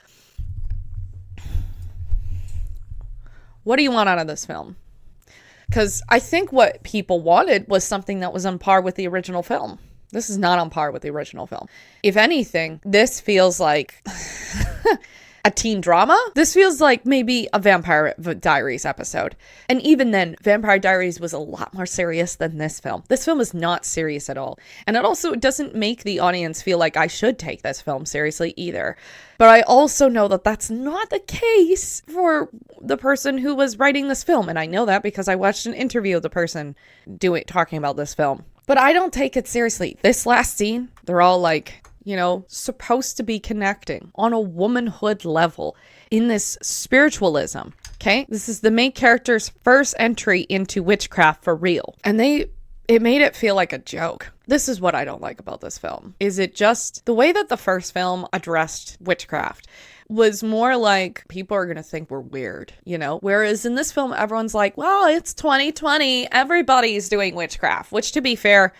What do you want out of this film? Because I think what people wanted was something that was on par with the original film. This is not on par with the original film. If anything, this feels like a teen drama. This feels like maybe a Vampire Diaries episode. And even then, Vampire Diaries was a lot more serious than this film. This film is not serious at all. And it also doesn't make the audience feel like I should take this film seriously either. But I also know that that's not the case for the person who was writing this film. And I know that because I watched an interview of the person talking about this film. But I don't take it seriously. This last scene, they're all like, you know, supposed to be connecting on a womanhood level in this spiritualism, okay? This is the main character's first entry into witchcraft for real. And it made it feel like a joke. This is what I don't like about this film. Is it just the way that the first film addressed witchcraft was more like, people are going to think we're weird, you know? Whereas in this film, everyone's like, well, it's 2020. Everybody's doing witchcraft, which to be fair,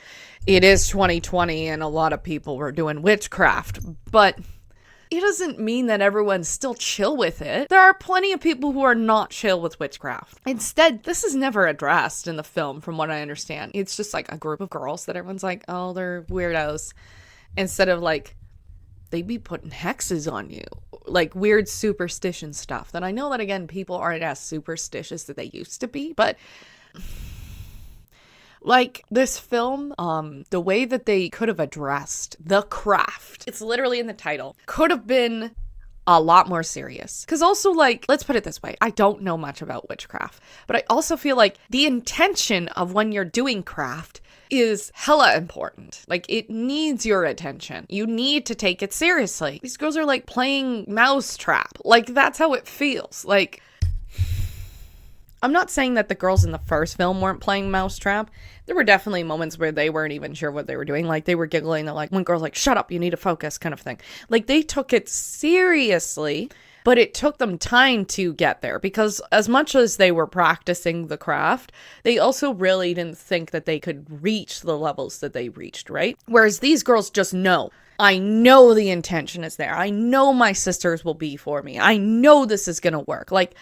it is 2020 and a lot of people were doing witchcraft, but it doesn't mean that everyone's still chill with it. There are plenty of people who are not chill with witchcraft. Instead, this is never addressed in the film, from what I understand. It's just like a group of girls that everyone's like, oh, they're weirdos. Instead of like, they be putting hexes on you. Like weird superstition stuff. That I know that, again, people aren't as superstitious that they used to be, but like this film, the way that they could have addressed the craft, it's literally in the title, could have been a lot more serious. Because also, like, let's put it this way, I don't know much about witchcraft, but I also feel like the intention of when you're doing craft is hella important. Like, it needs your attention. You need to take it seriously. These girls are like playing mousetrap. Like, that's how it feels. Like, I'm not saying that the girls in the first film weren't playing mousetrap. There were definitely moments where they weren't even sure what they were doing. Like, they were giggling. They're like, one girl's like, shut up, you need to focus, kind of thing. Like, they took it seriously, but it took them time to get there, because as much as they were practicing the craft, they also really didn't think that they could reach the levels that they reached, right? Whereas these girls just know. I know the intention is there. I know my sisters will be for me. I know this is going to work. Like,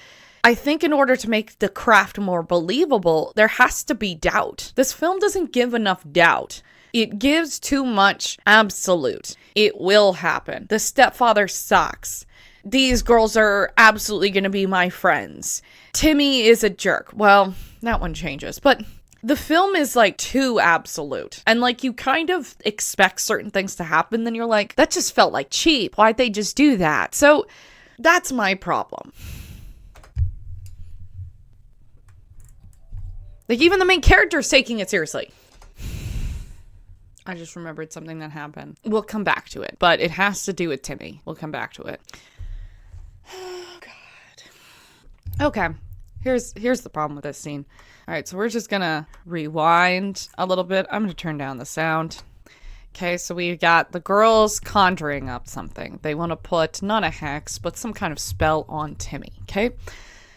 I think in order to make the craft more believable, there has to be doubt. This film doesn't give enough doubt It gives too much absolute. It will happen. The stepfather sucks. These girls are absolutely going to be my friends. Timmy is a jerk. Well, that one changes, but the film is like too absolute. And like you kind of expect certain things to happen, then you're like, that just felt like cheap. Why'd they just do that? So that's my problem. Like even the main character is taking it seriously. I just remembered something that happened. We'll come back to it, but it has to do with Timmy. We'll come back to it. Oh, God. Okay. Here's the problem with this scene. All right, so we're just gonna rewind a little bit. I'm gonna turn down the sound. Okay, so we've got the girls conjuring up something. They want to put not a hex, but some kind of spell on Timmy. Okay.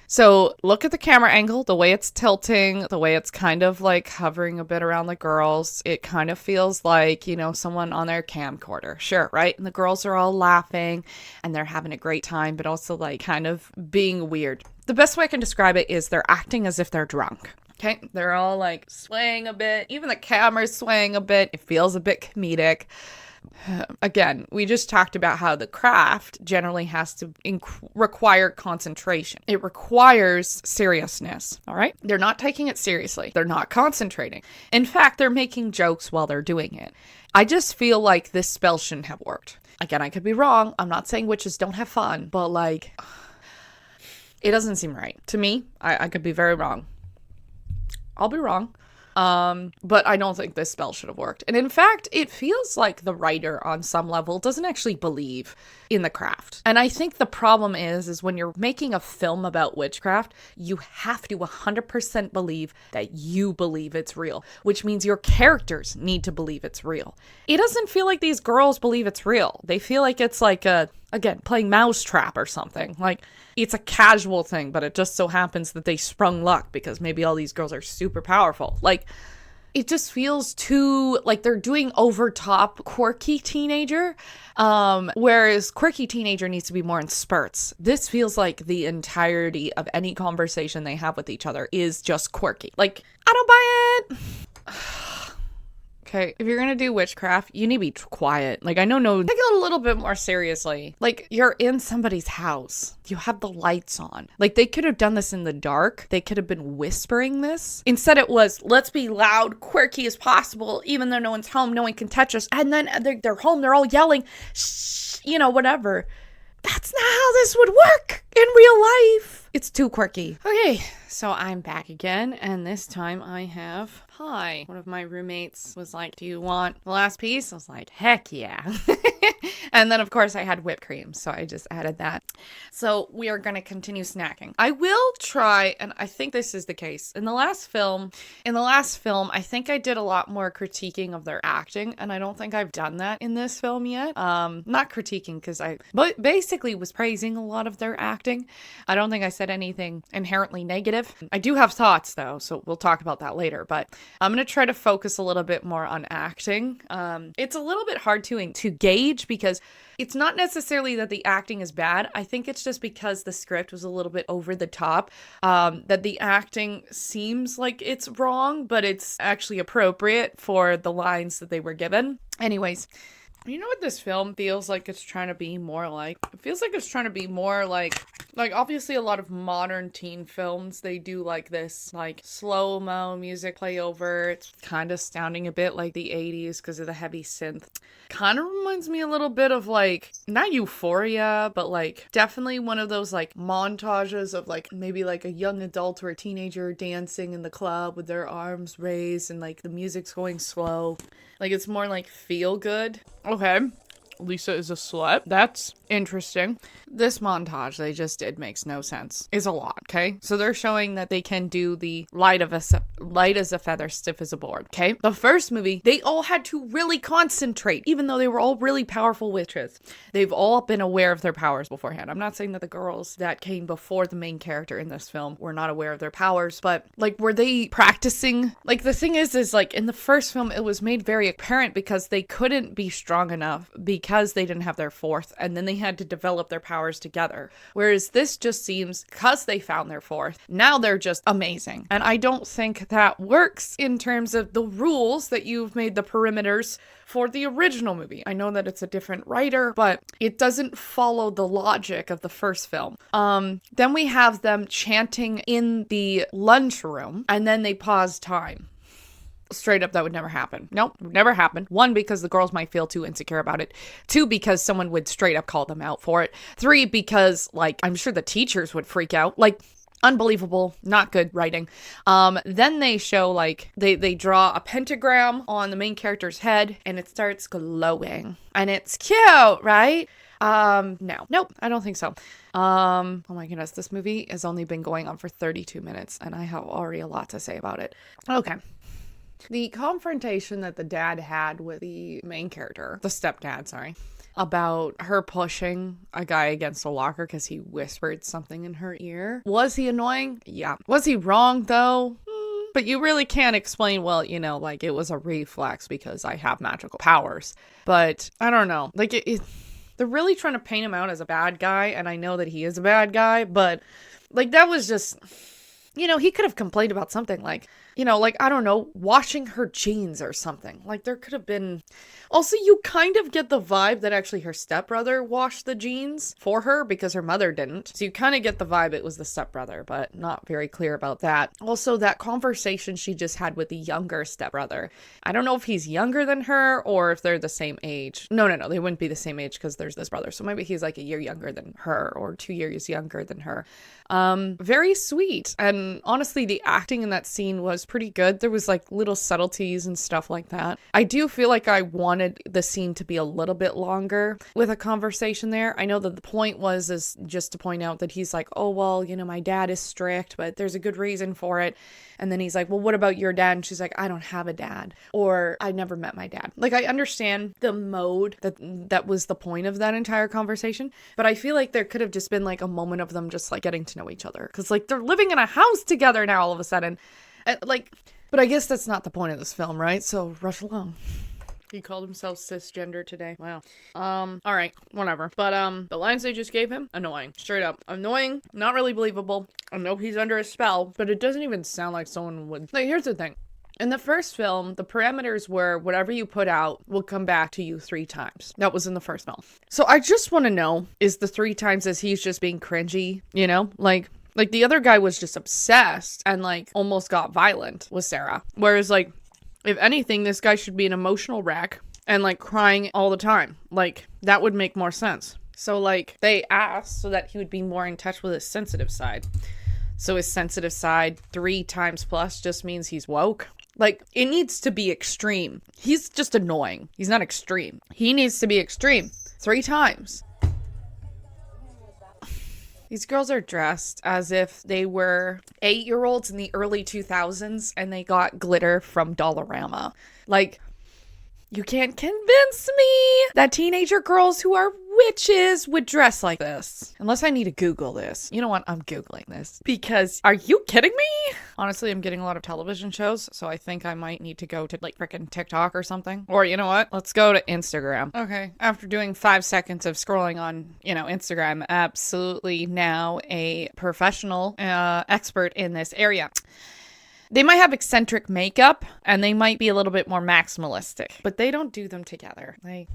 So look at the camera angle, the way it's tilting, the way it's kind of like hovering a bit around the girls. It kind of feels like, you know, someone on their camcorder. Sure, right? And the girls are all laughing and they're having a great time, but also like kind of being weird. The best way I can describe it is they're acting as if they're drunk. Okay, they're all like swaying a bit. Even the camera's swaying a bit. It feels a bit comedic. Again, we just talked about how the craft generally has to require concentration. It requires seriousness, all right? They're not taking it seriously. They're not concentrating. In fact, they're making jokes while they're doing it. I just feel like this spell shouldn't have worked. Again, I could be wrong. I'm not saying witches don't have fun, but like, it doesn't seem right. To me, I could be very wrong. I'll be wrong. But I don't think this spell should have worked. And in fact, it feels like the writer on some level doesn't actually believe in the craft. And I think the problem is when you're making a film about witchcraft, you have to 100% believe that you believe it's real, which means your characters need to believe it's real. It doesn't feel like these girls believe it's real. They feel like it's like again, playing mousetrap or something. Like, it's a casual thing, but it just so happens that they sprung luck because maybe all these girls are super powerful. Like, it just feels too, like they're doing over top quirky teenager, whereas quirky teenager needs to be more in spurts. This feels like the entirety of any conversation they have with each other is just quirky. Like, I don't buy it. Okay, if you're gonna do witchcraft, you need to be quiet. Like, I know, take it a little bit more seriously. Like, you're in somebody's house. You have the lights on. Like, they could have done this in the dark. They could have been whispering this. Instead, it was, let's be loud, quirky as possible, even though no one's home, no one can touch us. And then they're home, they're all yelling, shh, you know, whatever. That's not how this would work in real life. It's too quirky. Okay, so I'm back again, and this time I have pie. One of my roommates was like, do you want the last piece? I was like, heck yeah. And then, of course, I had whipped cream, so I just added that. So we are going to continue snacking. I will try, and I think this is the case. In the last film, I think I did a lot more critiquing of their acting, and I don't think I've done that in this film yet. Not critiquing, because I basically was praising a lot of their acting. I don't think I said anything inherently negative. I do have thoughts, though, so we'll talk about that later, but I'm going to try to focus a little bit more on acting. It's a little bit hard to gauge because it's not necessarily that the acting is bad. I think it's just because the script was a little bit over the top, that the acting seems like it's wrong, but it's actually appropriate for the lines that they were given. Anyways, you know what this film feels like it's trying to be more like? It feels like it's trying to be more like obviously a lot of modern teen films, they do like this like slow-mo music play over. It's kind of sounding a bit like the 80s because of the heavy synth. Kind of reminds me a little bit of like, not Euphoria, but like definitely one of those like montages of like maybe like a young adult or a teenager dancing in the club with their arms raised and like the music's going slow. Like, it's more like feel good. Okay. Lisa is a slut. That's interesting. This montage they just did makes no sense. Is a lot, okay? So they're showing that they can do the light as a feather, stiff as a board, okay? The first movie, they all had to really concentrate, even though they were all really powerful witches. They've all been aware of their powers beforehand. I'm not saying that the girls that came before the main character in this film were not aware of their powers, but like, were they practicing? Like, the thing is like in the first film, it was made very apparent because they couldn't be strong enough because they didn't have their fourth, and then they had to develop their powers together. Whereas this just seems, because they found their fourth, now they're just amazing. And I don't think think that works in terms of the rules that you've made the perimeters for the original movie. I know that it's a different writer, but it doesn't follow the logic of the first film. Then we have them chanting in the lunchroom, and then they pause time. Straight up, that would never happen. Nope, would never happen. 1, because the girls might feel too insecure about it. 2, because someone would straight up call them out for it. 3, because, like, I'm sure the teachers would freak out. Like, unbelievable, not good writing. Then they show, like, they draw a pentagram on the main character's head, and it starts glowing. And it's cute, right? Nope, I don't think so. Oh my goodness, this movie has only been going on for 32 minutes, and I have already a lot to say about it. Okay. The confrontation that the dad had with the main character, the stepdad, sorry, about her pushing a guy against a locker because he whispered something in her ear. Was he annoying? Yeah. Was he wrong, though? But you really can't explain, well, you know, like, it was a reflex because I have magical powers. But I don't know. Like, they're really trying to paint him out as a bad guy, and I know that he is a bad guy, but, like, that was just... You know, he could have complained about something like, you know, like, I don't know, washing her jeans or something. Like, there could have been... Also, you kind of get the vibe that actually her stepbrother washed the jeans for her because her mother didn't. So you kind of get the vibe it was the stepbrother, but not very clear about that. Also, that conversation she just had with the younger stepbrother. I don't know if he's younger than her or if they're the same age. No, they wouldn't be the same age because there's this brother. So maybe he's like a year younger than her or 2 years younger than her. Very sweet. And honestly, the acting in that scene was pretty good. There was like little subtleties and stuff like that. I do feel like I wanted the scene to be a little bit longer with a conversation there. I know that the point is just to point out that he's like, oh, well, you know, my dad is strict, but there's a good reason for it. And then he's like, well, what about your dad? And she's like, I don't have a dad, or I never met my dad. Like, I understand the mode that was the point of that entire conversation, but I feel like there could have just been like a moment of them just like getting to know each other. Cause like they're living in a house together now all of a sudden. But I guess that's not the point of this film, right? So rush along. He called himself cisgender today. Wow. All right, whatever. But the lines they just gave him, annoying. Straight up. Annoying, not really believable. I know he's under a spell, but it doesn't even sound like someone would. Like, here's the thing. In the first film, the parameters were whatever you put out will come back to you 3 times. That was in the first film. So I just want to know, is the 3 times as he's just being cringy, you know? Like the other guy was just obsessed and like almost got violent with Sarah. Whereas like, if anything, this guy should be an emotional wreck and like crying all the time. Like, that would make more sense. So like, they asked so that he would be more in touch with his sensitive side. So his sensitive side 3 times plus just means he's woke. Like, it needs to be extreme. He's just annoying. He's not extreme. He needs to be extreme 3 times. These girls are dressed as if they were 8-year-olds in the early 2000s and they got glitter from Dollarama. Like, you can't convince me that teenager girls who are witches would dress like this. Unless I need to Google this. You know what? I'm Googling this. Because, are you kidding me? Honestly, I'm getting a lot of television shows, so I think I might need to go to, like, frickin' TikTok or something. Or, you know what? Let's go to Instagram. Okay, after doing 5 seconds of scrolling on, you know, Instagram, absolutely now a professional expert in this area. They might have eccentric makeup, and they might be a little bit more maximalistic, but they don't do them together. Like,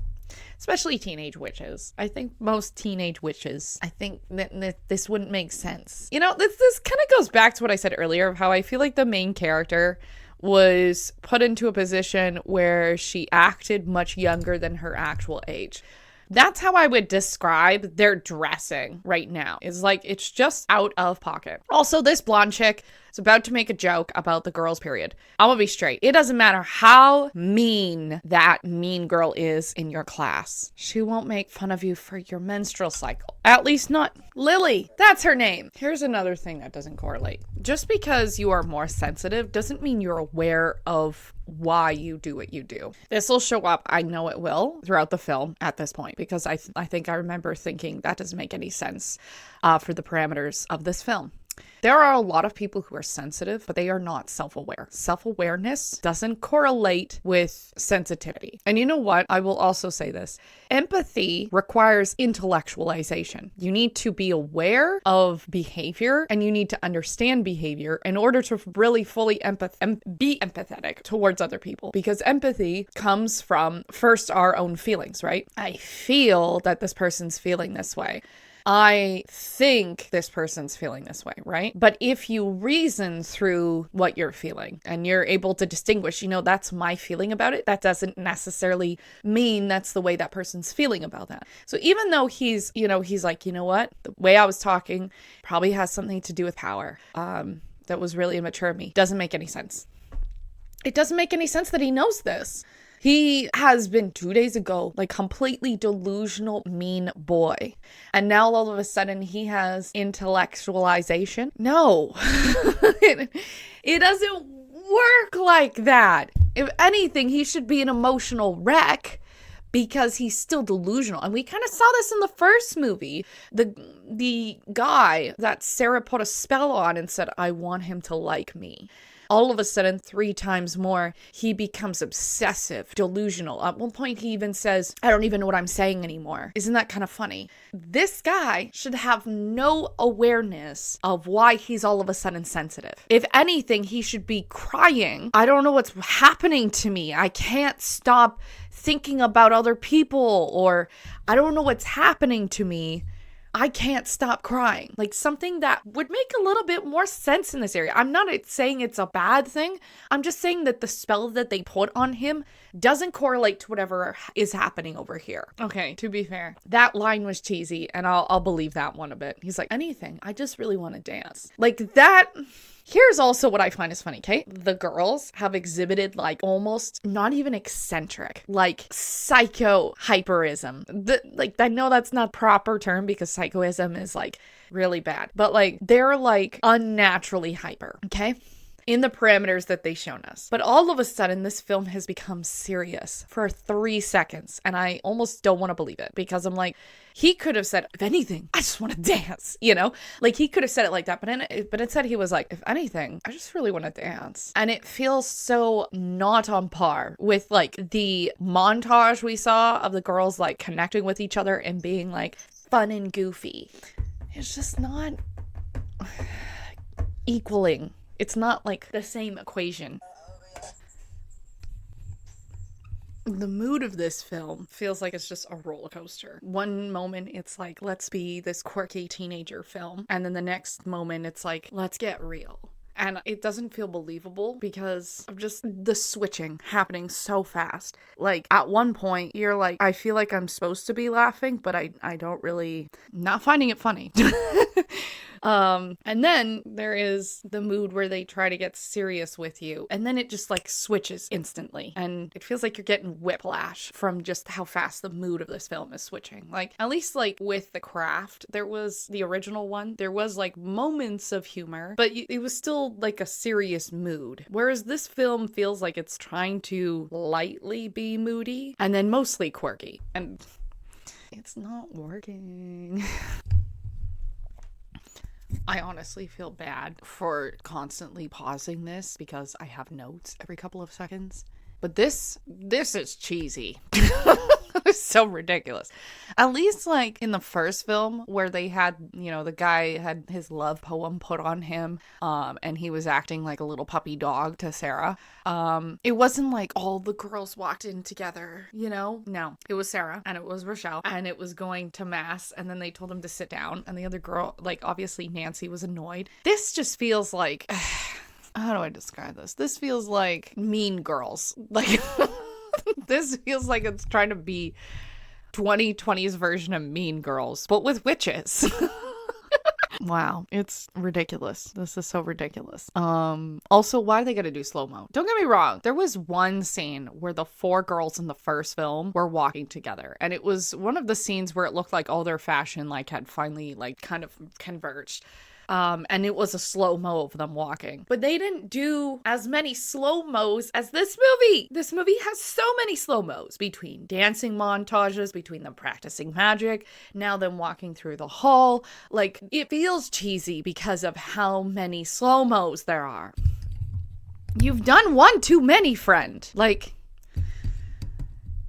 especially teenage witches. I think most teenage witches, I think that this wouldn't make sense. You know, this kind of goes back to what I said earlier of how I feel like the main character was put into a position where she acted much younger than her actual age. That's how I would describe their dressing right now. It's like, it's just out of pocket. Also, this blonde chick is about to make a joke about the girls' period. I'm gonna be straight. It doesn't matter how mean that mean girl is in your class. She won't make fun of you for your menstrual cycle. At least not Lily. That's her name. Here's another thing that doesn't correlate. Just because you are more sensitive doesn't mean you're aware of why you do what you do. This will show up, I know it will, throughout the film at this point, because I think I remember thinking that doesn't make any sense for the parameters of this film. There are a lot of people who are sensitive, but they are not self-aware. Self-awareness doesn't correlate with sensitivity. And you know what? I will also say this. Empathy requires intellectualization. You need to be aware of behavior and you need to understand behavior in order to really fully be empathetic towards other people. Because empathy comes from first our own feelings, right? I feel that this person's feeling this way. I think this person's feeling this way, right? But if you reason through what you're feeling and you're able to distinguish, that's my feeling about it, that doesn't necessarily mean that's the way that person's feeling about that. So even though he's like, you know what? The way I was talking probably has something to do with power. That was really immature of me. Doesn't make any sense. It doesn't make any sense that he knows this. He has been 2 days ago, like completely delusional, mean boy. And now all of a sudden he has intellectualization. No, it doesn't work like that. If anything, he should be an emotional wreck because he's still delusional. And we kind of saw this in the first movie. The guy that Sarah put a spell on and said, I want him to like me. All of a sudden, 3 times more, he becomes obsessive, delusional. At one point, he even says, I don't even know what I'm saying anymore. Isn't that kind of funny? This guy should have no awareness of why he's all of a sudden sensitive. If anything, he should be crying. I don't know what's happening to me. I can't stop thinking about other people, or I don't know what's happening to me. I can't stop crying. Like something that would make a little bit more sense in this area. I'm not saying it's a bad thing. I'm just saying that the spell that they put on him doesn't correlate to whatever is happening over here. Okay, to be fair, that line was cheesy and I'll believe that one a bit. He's like, anything, I just really want to dance. Like that. Here's also what I find is funny, okay? The girls have exhibited like almost not even eccentric, like psycho hyperism. I know that's not proper term because psychoism is like really bad, but like they're like unnaturally hyper, okay? In the parameters that they've shown us. But all of a sudden, this film has become serious for 3 seconds. And I almost don't want to believe it because I'm like, he could have said, if anything, I just want to dance, Like he could have said it like that. But instead he was like, if anything, I just really want to dance. And it feels so not on par with like the montage we saw of the girls like connecting with each other and being like fun and goofy. It's just not equaling. It's not like the same equation. The mood of this film feels like it's just a roller coaster. One moment it's like, let's be this quirky teenager film. And then the next moment it's like, let's get real. And it doesn't feel believable because of just the switching happening so fast. Like at one point you're like, I feel like I'm supposed to be laughing, but I don't really, not finding it funny. And then there is the mood where they try to get serious with you. And then it just like switches instantly. And it feels like you're getting whiplash from just how fast the mood of this film is switching. Like at least like with The Craft, there was the original one. There was like moments of humor, but it was still like a serious mood. Whereas this film feels like it's trying to lightly be moody and then mostly quirky. And it's not working. I honestly feel bad for constantly pausing this because I have notes every couple of seconds. But this is cheesy. It's so ridiculous. At least like in the first film where they had, the guy had his love poem put on him, and he was acting like a little puppy dog to Sarah. It wasn't like all the girls walked in together, No, it was Sarah and it was Rochelle and it was going to mass and then they told him to sit down and the other girl, like obviously Nancy, was annoyed. This just feels like, how do I describe this? This feels like Mean Girls. Like, this feels like it's trying to be 2020's version of Mean Girls, but with witches. Wow, it's ridiculous. This is so ridiculous. Also, why do they gotta do slow-mo? Don't get me wrong. There was one scene where the 4 girls in the first film were walking together, and it was one of the scenes where it looked like all their fashion like had finally like kind of converged. And it was a slow-mo of them walking. But they didn't do as many slow-mos as this movie. This movie has so many slow-mos between dancing montages, between them practicing magic, now them walking through the hall. Like, it feels cheesy because of how many slow-mos there are. You've done one too many, friend. Like,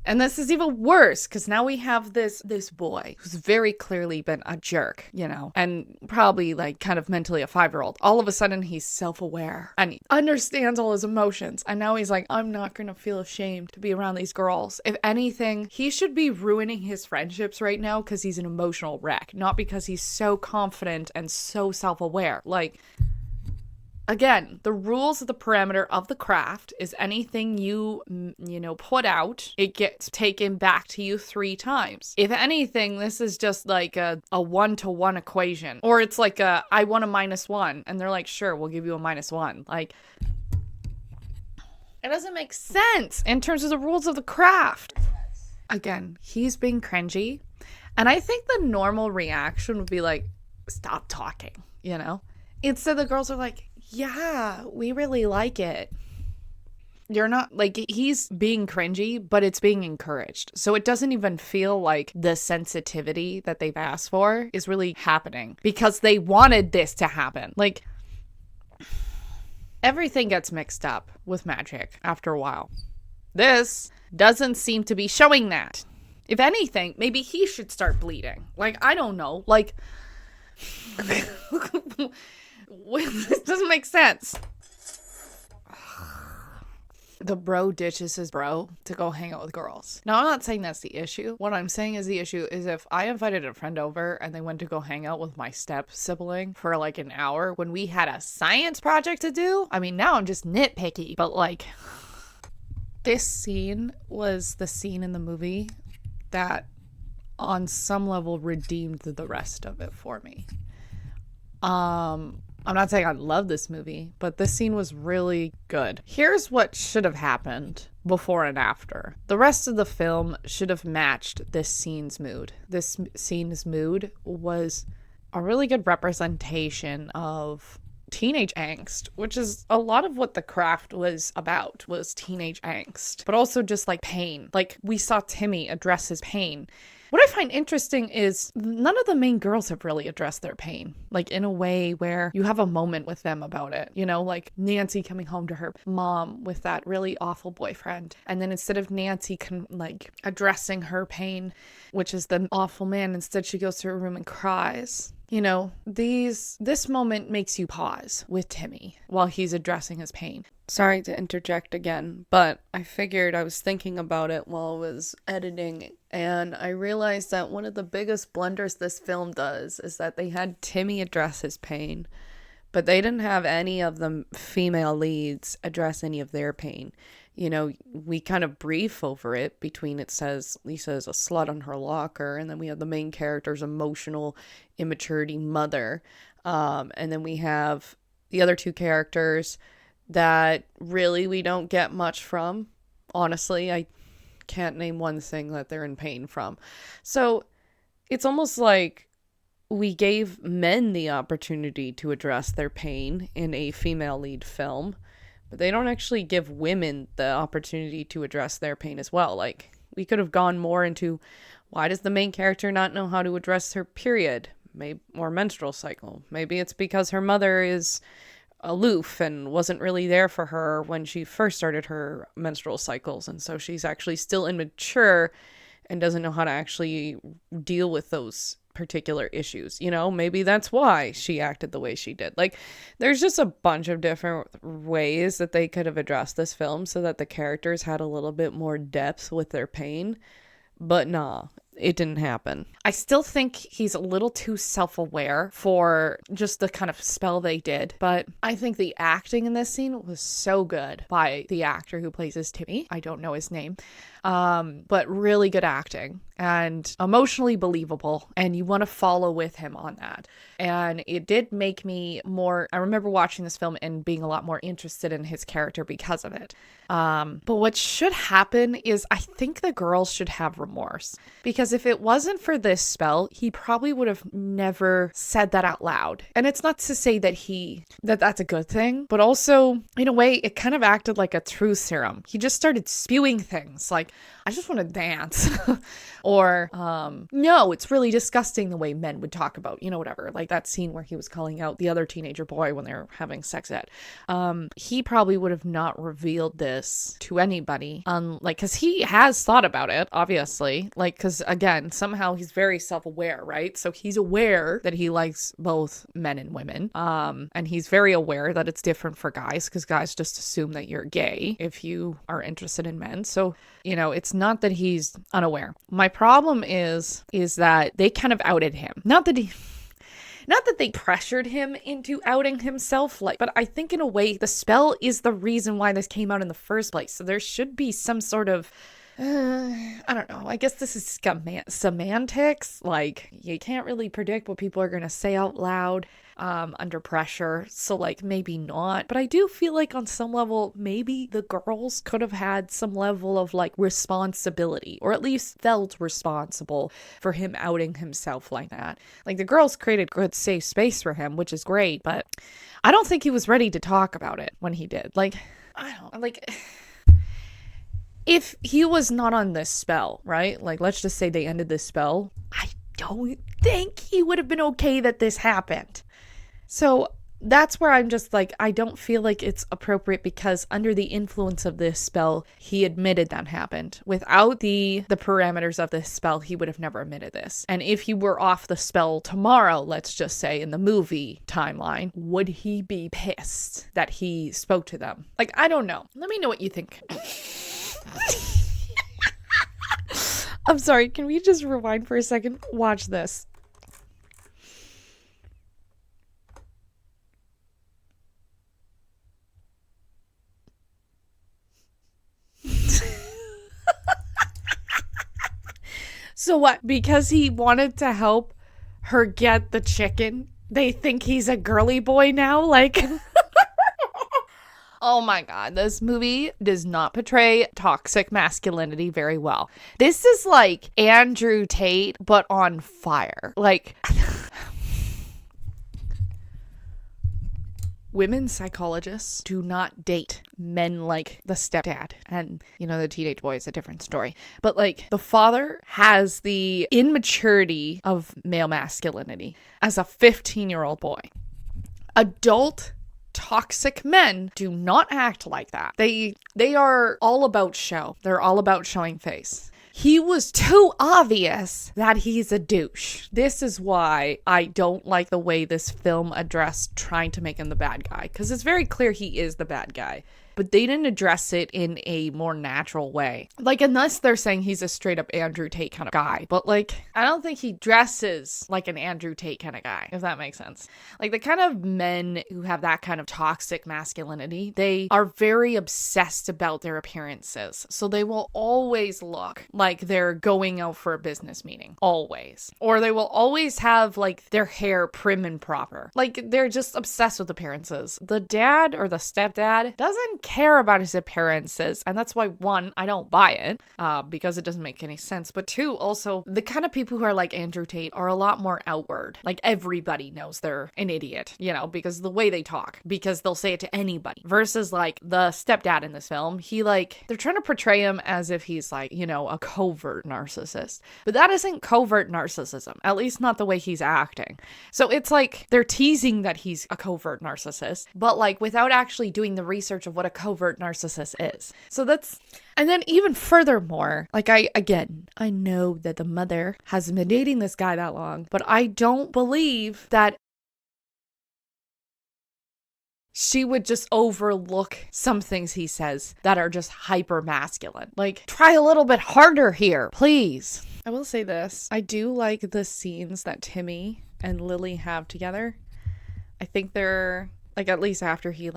and this is even worse because now we have this boy who's very clearly been a jerk, you know, and probably like kind of mentally a 5-year-old. All of a sudden he's self-aware and he understands all his emotions. And now he's like, I'm not going to feel ashamed to be around these girls. If anything, he should be ruining his friendships right now because he's an emotional wreck, not because he's so confident and so self-aware. Like, again, the rules of the parameter of the craft is anything you put out, it gets taken back to you 3 times. If anything, this is just like a 1-to-1 equation. Or it's like I want a -1. And they're like, sure, we'll give you a -1. Like, it doesn't make sense in terms of the rules of the craft. Again, he's being cringy. And I think the normal reaction would be like, stop talking, you know? Instead, the girls are like, yeah, we really like it. You're not, like, he's being cringy, but it's being encouraged. So it doesn't even feel like the sensitivity that they've asked for is really happening because they wanted this to happen. Like, everything gets mixed up with magic after a while. This doesn't seem to be showing that. If anything, maybe he should start bleeding. Like, I don't know. Like, this doesn't make sense. The bro ditches his bro to go hang out with girls. Now, I'm not saying that's the issue. What I'm saying is the issue is if I invited a friend over and they went to go hang out with my step sibling for like an hour when we had a science project to do. I mean, now I'm just nitpicky, but like, this scene was the scene in the movie that on some level redeemed the rest of it for me. I'm not saying I love this movie, but this scene was really good. Here's what should have happened before and after. The rest of the film should have matched this scene's mood. This scene's mood was a really good representation of teenage angst, which is a lot of what the craft was about, was teenage angst, but also just like pain. Like, we saw Timmy address his pain. What I find interesting is none of the main girls have really addressed their pain, like in a way where you have a moment with them about it. You know, like Nancy coming home to her mom with that really awful boyfriend. And then instead of Nancy like addressing her pain, which is the awful man, instead she goes to her room and cries. You know, this moment makes you pause with Timmy while he's addressing his pain. Sorry to interject again, but I figured I was thinking about it while I was editing, and I realized that one of the biggest blunders this film does is that they had Timmy address his pain, but they didn't have any of the female leads address any of their pain. You know, we kind of brief over it between, it says Lisa is a slut on her locker, and then we have the main character's emotional immaturity mother. And then we have the other 2 characters that really we don't get much from. Honestly, I can't name one thing that they're in pain from. So it's almost like we gave men the opportunity to address their pain in a female lead film, but they don't actually give women the opportunity to address their pain as well. Like, we could have gone more into, why does the main character not know how to address her period, or menstrual cycle? Maybe it's because her mother is aloof and wasn't really there for her when she first started her menstrual cycles, and so she's actually still immature and doesn't know how to actually deal with those particular issues. You know, maybe that's why she acted the way she did. Like, there's just a bunch of different ways that they could have addressed this film so that the characters had a little bit more depth with their pain, but nah, it didn't happen. I still think he's a little too self-aware for just the kind of spell they did, but I think the acting in this scene was so good by the actor who plays as Timmy. I don't know his name. But really good acting and emotionally believable, and you want to follow with him on that. And it did make me I remember watching this film and being a lot more interested in his character because of it. But what should happen is I think the girls should have remorse, because Because if it wasn't for this spell, he probably would have never said that out loud. And it's not to say that that's a good thing, but also in a way, it kind of acted like a truth serum. He just started spewing things like, I just want to dance. Or, no, it's really disgusting the way men would talk about, whatever. Like that scene where he was calling out the other teenager boy when they were having sex ed. He probably would have not revealed this to anybody. Because he has thought about it, obviously. Like, because again, somehow he's very self-aware, right? So he's aware that he likes both men and women. And he's very aware that it's different for guys, because guys just assume that you're gay if you are interested in men. So, it's not that he's unaware. My problem is that they kind of outed him. Not that they pressured him into outing himself, but I think in a way the spell is the reason why this came out in the first place. So there should be some sort of, I don't know, I guess this is semantics. Like, you can't really predict what people are going to say out loud under pressure. So maybe not. But I do feel like on some level, maybe the girls could have had some level of responsibility, or at least felt responsible for him outing himself like that. Like, the girls created good safe space for him, which is great, but I don't think he was ready to talk about it when he did. If he was not on this spell, right? Let's just say they ended this spell. I don't think he would have been okay that this happened. So that's where I'm just I don't feel like it's appropriate, because under the influence of this spell, he admitted that happened. Without the parameters of this spell, he would have never admitted this. And if he were off the spell tomorrow, let's just say in the movie timeline, would he be pissed that he spoke to them? I don't know. Let me know what you think. I'm sorry, can we just rewind for a second? Watch this. So what? Because he wanted to help her get the chicken, they think he's a girly boy now? Oh my God, this movie does not portray toxic masculinity very well. This is like Andrew Tate, but on fire. Women psychologists do not date men like the stepdad. And, the teenage boy is a different story. But, the father has the immaturity of male masculinity as a 15-year-old boy. Adult toxic men do not act like that. They are all about show. They're all about showing face. He was too obvious that he's a douche. This is why I don't like the way this film addressed trying to make him the bad guy, because it's very clear he is the bad guy. But they didn't address it in a more natural way. Unless they're saying he's a straight up Andrew Tate kind of guy. But I don't think he dresses like an Andrew Tate kind of guy, if that makes sense. The kind of men who have that kind of toxic masculinity, they are very obsessed about their appearances. So they will always look like they're going out for a business meeting. Always. Or they will always have their hair prim and proper. They're just obsessed with appearances. The dad or the stepdad doesn't care about his appearances, and that's why, one, I don't buy it because it doesn't make any sense, but two, also the kind of people who are like Andrew Tate are a lot more outward. Everybody knows they're an idiot, because of the way they talk, because they'll say it to anybody, versus the stepdad in this film, they're trying to portray him as if he's a covert narcissist, but that isn't covert narcissism, at least not the way he's acting. So it's they're teasing that he's a covert narcissist, but without actually doing the research of what a covert narcissist is. So and then even furthermore, I know that the mother hasn't been dating this guy that long, but I don't believe that she would just overlook some things he says that are just hyper masculine. Try a little bit harder here, please. I will say this. I do like the scenes that Timmy and Lily have together. I think they're, at least after he,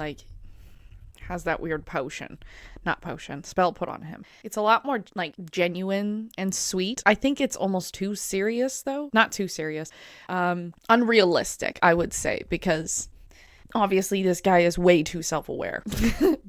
has that weird spell put on him. It's a lot more genuine and sweet. I think it's almost too serious though. Not too serious. Unrealistic, I would say, because obviously this guy is way too self-aware.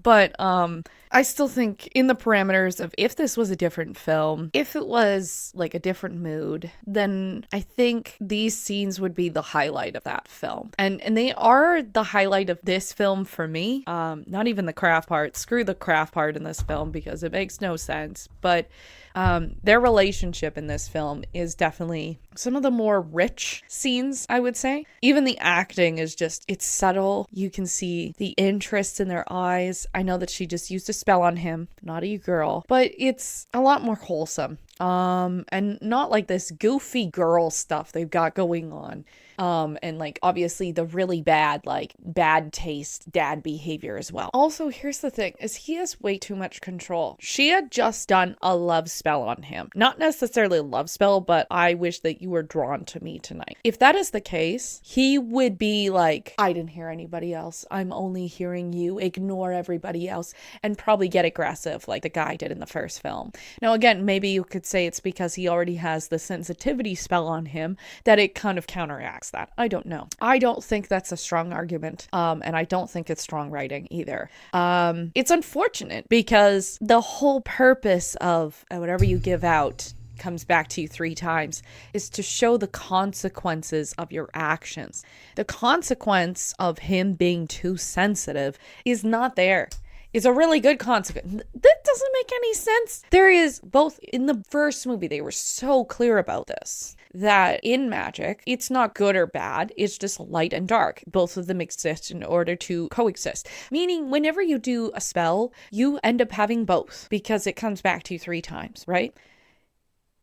But I still think in the parameters of if this was a different film, if it was like a different mood, then I think these scenes would be the highlight of that film. And they are the highlight of this film for me. Not even the craft part. Screw the craft part in this film because it makes no sense. But their relationship in this film is definitely some of the more rich scenes, I would say. Even the acting is just, it's subtle. You can see the interest in their eyes. I know that she just used a spell on him, naughty girl, but it's a lot more wholesome. And not like this goofy girl stuff they've got going on. And like obviously the really bad, like bad taste dad behavior as well. Also, here's the thing, is he has way too much control. She had just done a love spell on him. Not necessarily a love spell, but I wish that you were drawn to me tonight. If that is the case, he would be like, I didn't hear anybody else. I'm only hearing you. Ignore everybody else. And probably get aggressive like the guy did in the first film. Now, again, maybe you could say it's because he already has the sensitivity spell on him that it kind of counteracts that. I don't know. I don't think that's a strong argument. And I don't think it's strong writing either. It's unfortunate because the whole purpose of whatever you give out comes back to you 3 times is to show the consequences of your actions. The consequence of him being too sensitive is not there. Is a really good consequence. That doesn't make any sense. There is both in the first movie, they were so clear about this, that in magic, it's not good or bad. It's just light and dark. Both of them exist in order to coexist. Meaning whenever you do a spell, you end up having both because it comes back to you 3 times, right?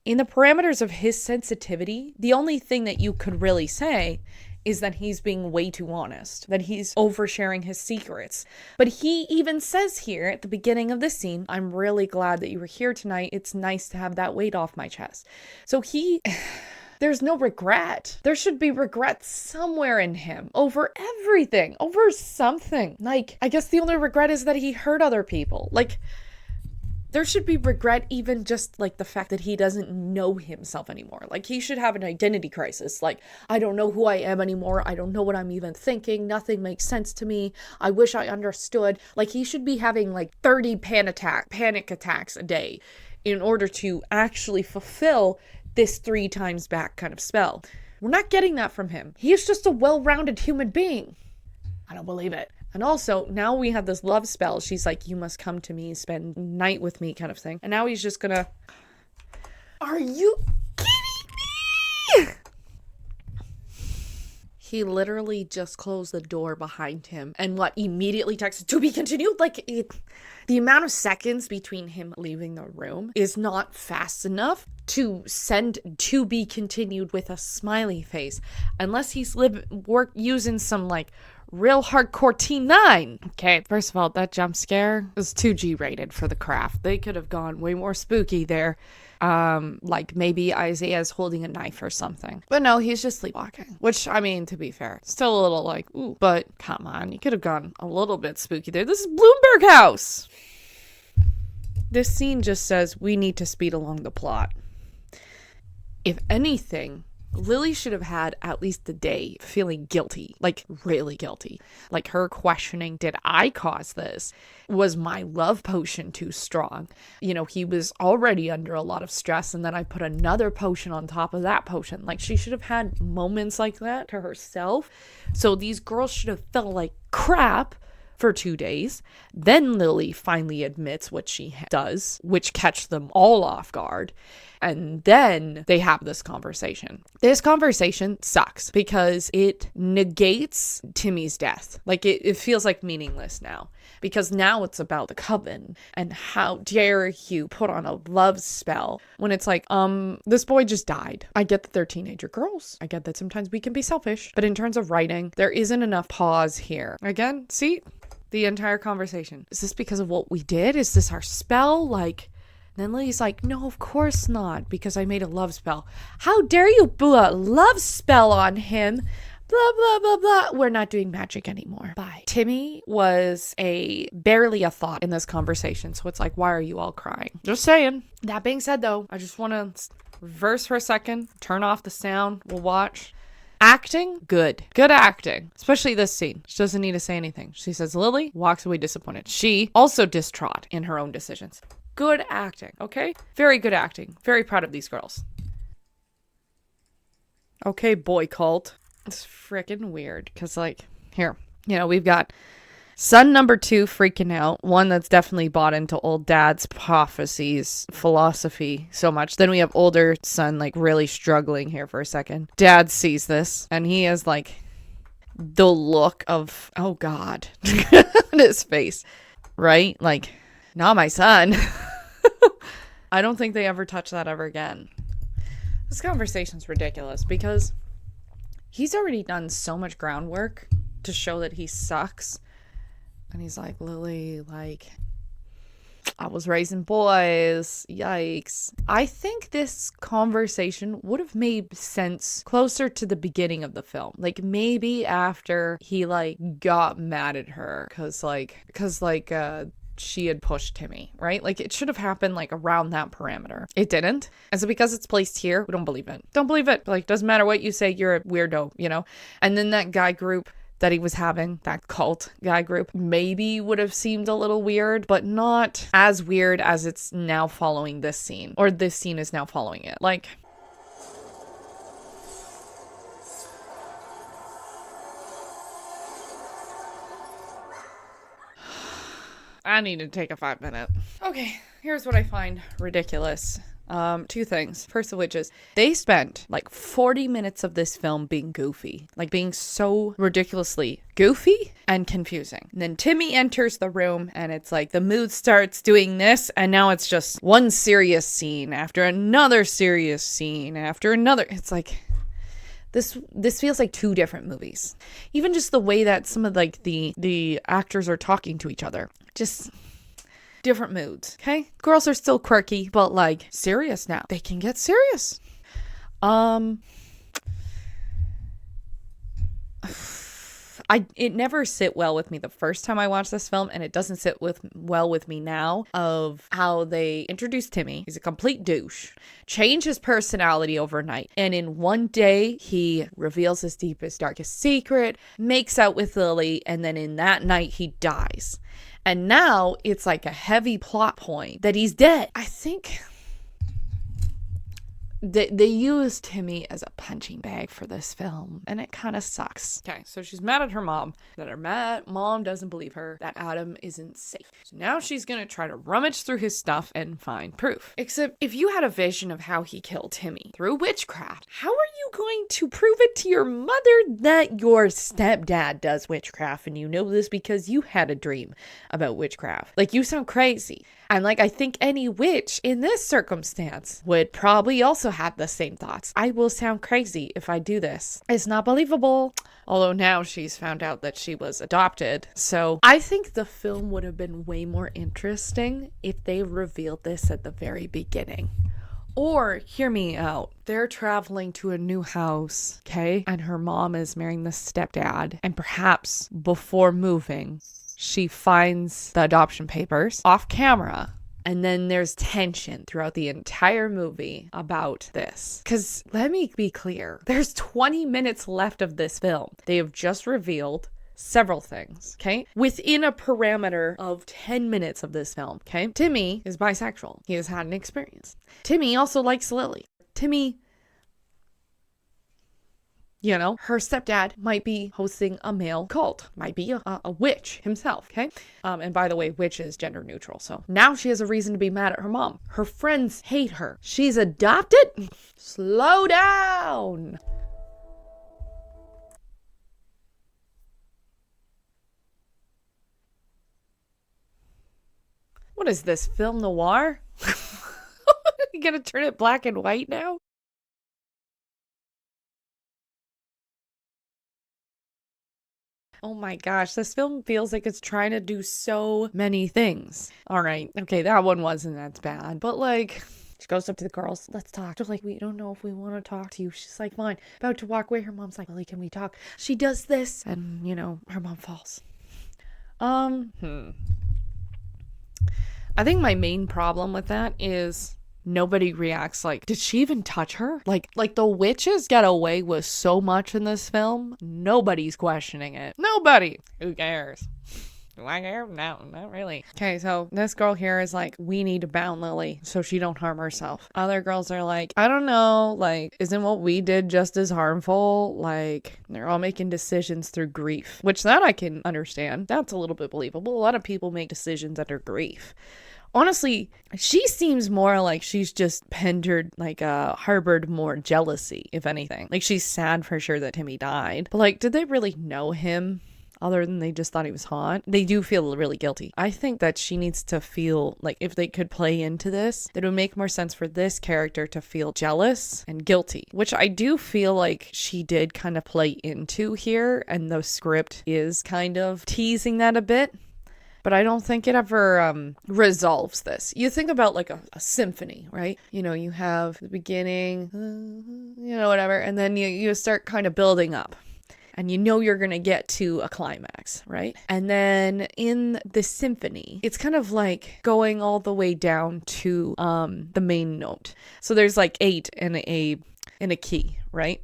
In the parameters of his sensitivity, the only thing that you could really say is that he's being way too honest, that he's oversharing his secrets. But he even says here at the beginning of this scene, I'm really glad that you were here tonight. It's nice to have that weight off my chest. So there's no regret. There should be regret somewhere in him over everything, over something. Like, I guess the only regret is that he hurt other people. Like, there should be regret even just like the fact that he doesn't know himself anymore. Like he should have an identity crisis. Like, I don't know who I am anymore. I don't know what I'm even thinking. Nothing makes sense to me. I wish I understood. Like he should be having like 30 panic attacks a day in order to actually fulfill this 3 times back kind of spell. We're not getting that from him. He is just a well-rounded human being. I don't believe it. And also, now we have this love spell. She's like, you must come to me, spend night with me kind of thing. And now he's just gonna... Are you kidding me? He literally just closed the door behind him and immediately texted, to be continued? The amount of seconds between him leaving the room is not fast enough to send to be continued with a smiley face. Unless he's using some real hardcore T9. Okay, first of all, that jump scare was too G-rated for the craft. They could have gone way more spooky there. Maybe Isaiah's holding a knife or something. But no, he's just sleepwalking. Which, I mean, to be fair, still a little ooh. But come on, you could have gone a little bit spooky there. This is Bloomberg House! This scene just says we need to speed along the plot. If anything, Lily should have had at least a day feeling guilty, really guilty. Her questioning, did I cause this? Was my love potion too strong? He was already under a lot of stress, and then I put another potion on top of that potion. She should have had moments like that to herself. So these girls should have felt like crap for 2 days. Then Lily finally admits what she does, which catch them all off guard. And then they have this conversation. This conversation sucks because it negates Timmy's death. It feels meaningless now. Because now it's about the coven. And how dare you put on a love spell when it's this boy just died. I get that they're teenager girls. I get that sometimes we can be selfish. But in terms of writing, there isn't enough pause here. Again, see? The entire conversation. Is this because of what we did? Is this our spell? Then Lily's like, no, of course not, because I made a love spell. How dare you put a love spell on him? Blah, blah, blah, blah. We're not doing magic anymore. Bye. Timmy was barely a thought in this conversation. So it's why are you all crying? Just saying. That being said, though, I just want to reverse for a second, turn off the sound. We'll watch. Acting, good. Good acting. Especially this scene. She doesn't need to say anything. She says Lily, walks away disappointed. She also distraught in her own decisions. Good acting, okay? Very good acting. Very proud of these girls. Okay, boy cult. It's freaking weird because, like, here, we've got son number 2 freaking out. One that's definitely bought into old dad's prophecies, philosophy so much. Then we have older son, like, really struggling here for a second. Dad sees this and he has, like, the look of, oh God, on his face, right? Like, not my son. I don't think they ever touch that ever again. This conversation's ridiculous because he's already done so much groundwork to show that he sucks. And he's like, Lily, like, I was raising boys. Yikes. I think this conversation would have made sense closer to the beginning of the film. Like, maybe after he, like, got mad at her because she had pushed Timmy, right? Like, it should have happened, like, around that parameter. It didn't. And so because it's placed here, we don't believe it. Don't believe it. Like, doesn't matter what you say, you're a weirdo, And then that guy group that he was having, that cult guy group, maybe would have seemed a little weird, but not as weird as it's now following this scene. Or this scene is now following it. Like, I need to take a 5-minute. Okay, here's what I find ridiculous. 2 things. First of which is they spent like 40 minutes of this film being goofy, like being so ridiculously goofy and confusing. And then Timmy enters the room and it's like the mood starts doing this, and now it's just one serious scene after another serious scene after another. It's like this feels like 2 different movies. Even just the way that some of like the actors are talking to each other. Just different moods, okay? Girls are still quirky, but like serious now. They can get serious. It never sit well with me the first time I watched this film, and it doesn't sit well with me now of how they introduced Timmy. He's a complete douche. Change his personality overnight. And in one day, he reveals his deepest, darkest secret, makes out with Lily, and then in that night, he dies. And now it's like a heavy plot point that he's dead. I think they used Timmy as a punching bag for this film, and it kind of sucks. Okay, so she's mad at her mom that her mom doesn't believe her that Adam isn't safe. So now she's gonna try to rummage through his stuff and find proof. Except if you had a vision of how he killed Timmy through witchcraft, how are you going to prove it to your mother that your stepdad does witchcraft and you know this because you had a dream about witchcraft? Like, you sound crazy. And like, I think any witch in this circumstance would probably also have the same thoughts. I will sound crazy if I do this. It's not believable. Although now she's found out that she was adopted. So I think the film would have been way more interesting if they revealed this at the very beginning. Or, hear me out, they're traveling to a new house, okay? And her mom is marrying the stepdad. And perhaps before moving, she finds the adoption papers off camera. And then there's tension throughout the entire movie about this. Because let me be clear, there's 20 minutes left of this film. They have just revealed several things, okay? Within a parameter of 10 minutes of this film, okay? Timmy is bisexual. He has had an experience. Timmy also likes Lily. Timmy, her stepdad might be hosting a male cult, might be a witch himself, okay? And by the way, witch is gender neutral, so now she has a reason to be mad at her mom. Her friends hate her. She's adopted? Slow down. What is this, film noir? You gonna turn it black and white now? Oh my gosh, this film feels like it's trying to do so many things. All right, okay, that one wasn't that bad, but like, she goes up to the girls, let's talk. They're like, we don't know if we want to talk to you. She's like, fine. About to walk away, her mom's like, Lily, can we talk? She does this, and her mom falls. I think my main problem with that is Nobody reacts like, did she even touch her? Like the witches get away with so much in this film. Nobody's questioning it. Nobody. Who cares? Do I care? No, not really. Okay, so this girl here is like, we need to bound Lily so she don't harm herself. Other girls are like, I don't know, like, isn't what we did just as harmful? Like, they're all making decisions through grief, which that I can understand. That's a little bit believable. A lot of people make decisions under grief. Honestly, she seems more like she's just harbored more jealousy, if anything. Like, she's sad for sure that Timmy died. But, like, did they really know him? Other than they just thought he was hot. They do feel really guilty. I think that she needs to feel like if they could play into this, it would make more sense for this character to feel jealous and guilty, which I do feel like she did kind of play into here, and the script is kind of teasing that a bit. But I don't think it ever resolves this. You think about like a symphony, right? You know, you have the beginning, whatever, and then you start kind of building up. And you know you're going to get to a climax, right? And then in the symphony, it's kind of like going all the way down to the main note. So there's like 8 in a key, right?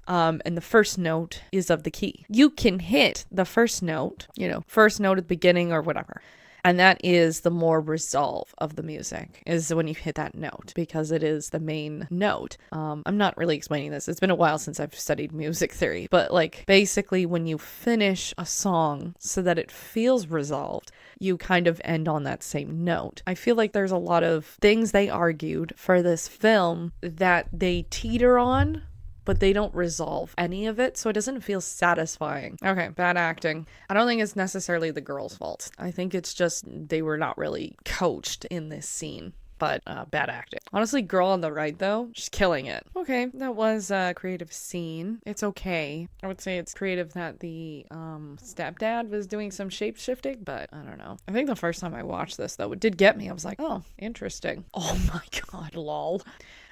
And the first note is of the key. You can hit the first note, first note at the beginning or whatever. And that is the more resolve of the music, is when you hit that note, because it is the main note. I'm not really explaining this. It's been a while since I've studied music theory, but like basically when you finish a song so that it feels resolved, you kind of end on that same note. I feel like there's a lot of things they argued for this film that they teeter on, but they don't resolve any of it, so it doesn't feel satisfying. Okay, bad acting. I don't think it's necessarily the girl's fault. I think it's just they were not really coached in this scene, but bad acting. Honestly, girl on the right, though, she's killing it. Okay, that was a creative scene. It's okay. I would say it's creative that the stepdad was doing some shape-shifting, but I don't know. I think the first time I watched this, though, it did get me. I was like, oh, interesting. Oh my god, lol.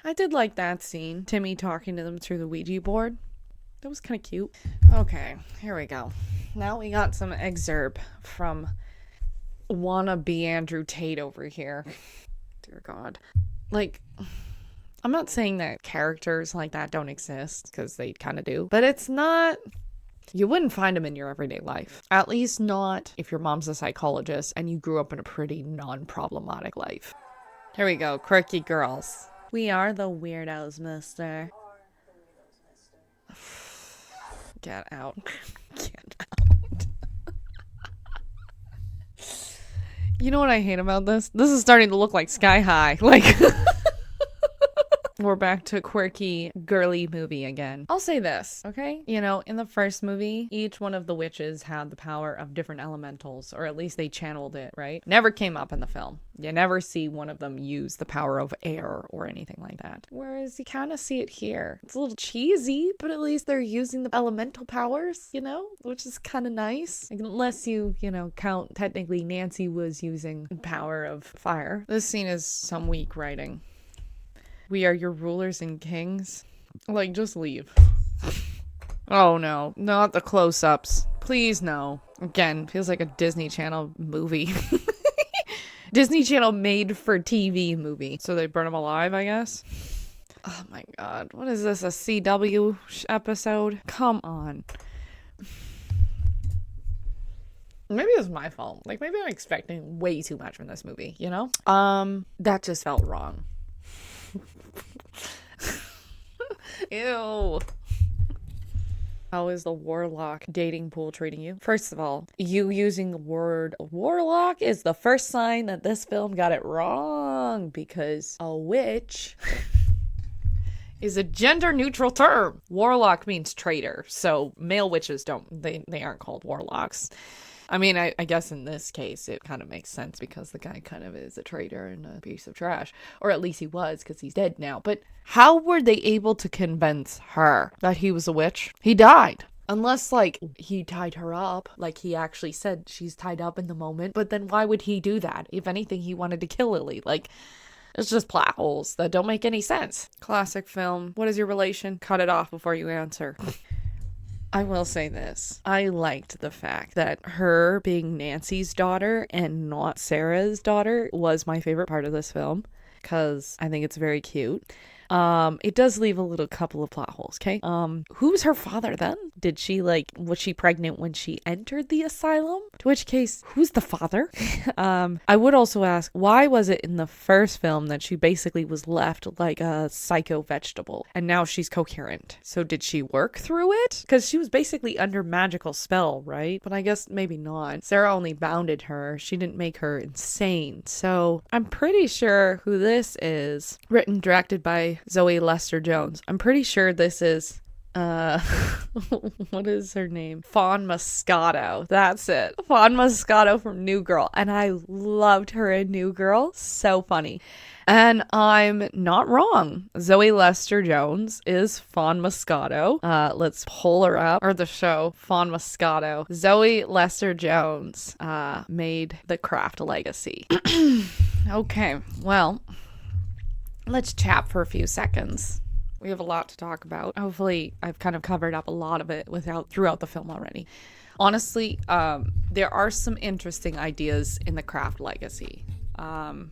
I did like that scene. Timmy talking to them through the Ouija board. That was kind of cute. Okay, here we go. Now we got some excerpt from wannabe Andrew Tate over here. Dear God. Like, I'm not saying that characters like that don't exist, because they kind of do. But it's not... You wouldn't find them in your everyday life. At least not if your mom's a psychologist and you grew up in a pretty non-problematic life. Here we go. Quirky girls. We are the weirdos, mister. Get out. Get out. You know what I hate about this? This is starting to look like Sky High. Like... We're back to quirky, girly movie again. I'll say this, okay? In the first movie, each one of the witches had the power of different elementals, or at least they channeled it, right? Never came up in the film. You never see one of them use the power of air or anything like that. Whereas you kind of see it here. It's a little cheesy, but at least they're using the elemental powers, which is kind of nice. Like, unless you, count technically Nancy was using the power of fire. This scene is some weak writing. We are your rulers and kings. Like, just leave. Oh no, not the close-ups. Please no. Again, feels like a Disney Channel movie. Disney Channel made for TV movie. So they burn them alive, I guess? Oh my god. What is this, a CW episode? Come on. Maybe it was my fault. Like, maybe I'm expecting way too much from this movie, That just felt wrong. Ew. How is the warlock dating pool treating you? First of all, you using the word warlock is the first sign that this film got it wrong, because a witch is a gender neutral term. Warlock means traitor, so male witches they aren't called warlocks. I mean, I guess in this case, it kind of makes sense because the guy kind of is a traitor and a piece of trash. Or at least he was, because he's dead now. But how were they able to convince her that he was a witch? He died. Unless, he tied her up. Like, he actually said she's tied up in the moment. But then why would he do that? If anything, he wanted to kill Lily. It's just plot holes that don't make any sense. Classic film. What is your relation? Cut it off before you answer. I will say this. I liked the fact that her being Nancy's daughter and not Sarah's daughter was my favorite part of this film. because I think it's very cute. It does leave a little couple of plot holes, okay? Who's her father then? Was she pregnant when she entered the asylum? To which case, who's the father? I would also ask, why was it in the first film that she basically was left like a psycho vegetable and now she's coherent? So did she work through it? Because she was basically under magical spell, right? But I guess maybe not. Sarah only bounded her. She didn't make her insane. So I'm pretty sure who this is. Written, directed by Zoe Lester-Jones. I'm pretty sure this is what is her name? Fawn Moscato. That's it. Fawn Moscato from New Girl. And I loved her in New Girl. So funny. And I'm not wrong. Zoe Lester-Jones is Fawn Moscato. Let's pull her up. Or the show, Fawn Moscato. Zoe Lester-Jones made The Craft legacy. Okay, well, let's chat for a few seconds. We have a lot to talk about. Hopefully, I've kind of covered up a lot of it throughout the film already. Honestly, there are some interesting ideas in The Craft legacy. And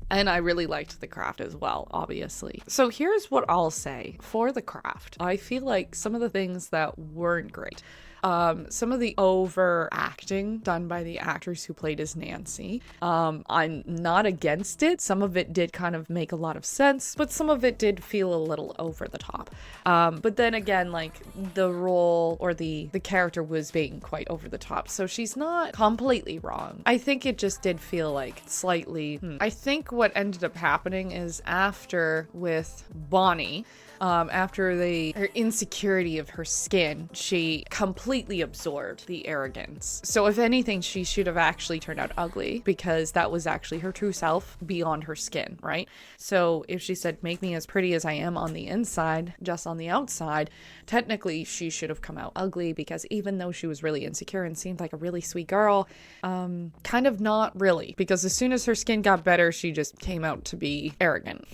I really liked The Craft as well, obviously. So here's what I'll say for The Craft. I feel like some of the things that weren't great. Some of the overacting done by the actress who played as Nancy. I'm not against it. Some of it did kind of make a lot of sense, but some of it did feel a little over the top. But then again, like the role or the character was being quite over the top. So she's not completely wrong. I think it just did feel like slightly. I think what ended up happening is after with Bonnie, after her insecurity of her skin, she completely absorbed the arrogance. So if anything, she should have actually turned out ugly because that was actually her true self beyond her skin, right? So if she said, make me as pretty as I am on the inside, just on the outside, technically she should have come out ugly because even though she was really insecure and seemed like a really sweet girl, kind of not really, because as soon as her skin got better, she just came out to be arrogant.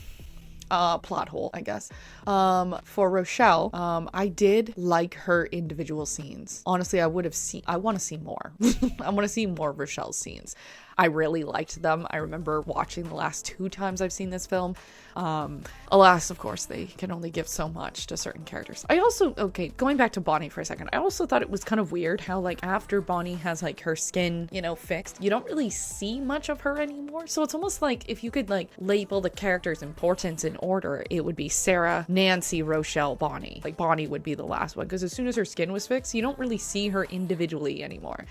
Plot hole, I guess. For Rochelle, I did like her individual scenes. Honestly, I want to see more. I want to see more Rochelle's scenes. I really liked them. I remember watching the last 2 times I've seen this film. Alas, of course, they can only give so much to certain characters. I also, going back to Bonnie for a second, I also thought it was kind of weird how, like, after Bonnie has, like, her skin, fixed, you don't really see much of her anymore. So it's almost like if you could, like, label the characters' importance in order, it would be Sarah, Nancy, Rochelle, Bonnie. Like, Bonnie would be the last one, because as soon as her skin was fixed, you don't really see her individually anymore.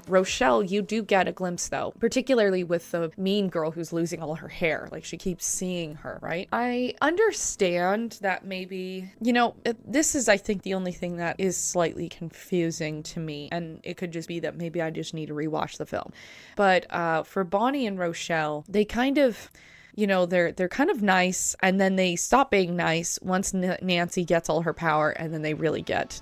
Rochelle, you do get a glimpse, though, particularly with the mean girl who's losing all her hair. Like, she keeps seeing her, right? I understand that maybe, this is, I think, the only thing that is slightly confusing to me, and it could just be that maybe I just need to rewatch the film. But for Bonnie and Rochelle, they kind of, they're kind of nice, and then they stop being nice once Nancy gets all her power, and then they really get,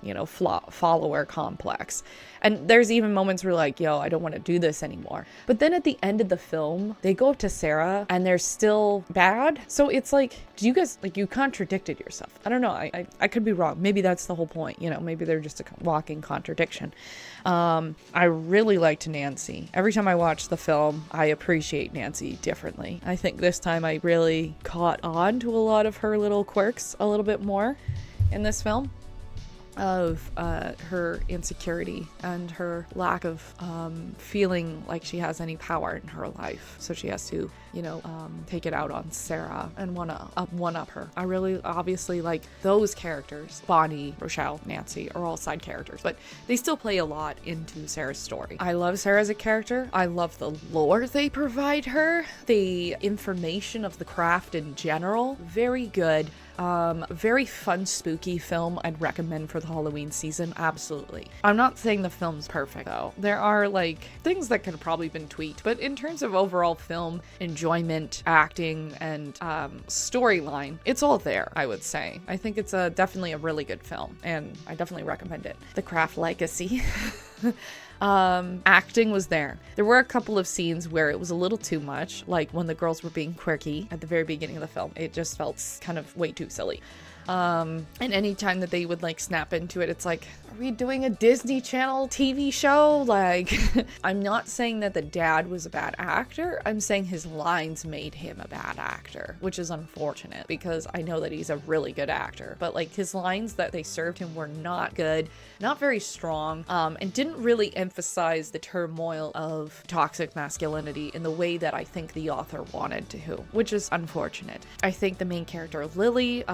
follower complex. And there's even moments where like, I don't want to do this anymore. But then at the end of the film, they go up to Sarah and they're still bad. So it's like, do you guys, like, you contradicted yourself. I don't know. I could be wrong. Maybe that's the whole point. Maybe they're just a walking contradiction. I really liked Nancy. Every time I watch the film, I appreciate Nancy differently. I think this time I really caught on to a lot of her little quirks a little bit more in this film, of her insecurity and her lack of feeling like she has any power in her life. So she has to, take it out on Sarah and one up her. I really obviously like those characters. Bonnie, Rochelle, Nancy are all side characters, but they still play a lot into Sarah's story. I love Sarah as a character. I love the lore they provide her. The information of the craft in general, very good. Very fun, spooky film I'd recommend for the Halloween season. Absolutely. I'm not saying the film's perfect, though. There are, like, things that could have probably been tweaked, but in terms of overall film enjoyment, acting, and storyline, it's all there, I would say. I think it's definitely a really good film, and I definitely recommend it. The Craft Legacy. Acting was there. There were a couple of scenes where it was a little too much, like when the girls were being quirky at the very beginning of the film. It just felt kind of way too silly. And anytime that they would like snap into it, it's like, are we doing a Disney Channel TV show? Like, I'm not saying that the dad was a bad actor. I'm saying his lines made him a bad actor, which is unfortunate because I know that he's a really good actor. But like his lines that they served him were not good, not very strong, and didn't really emphasize the turmoil of toxic masculinity in the way that I think the author wanted to, which is unfortunate. I think the main character, Lily,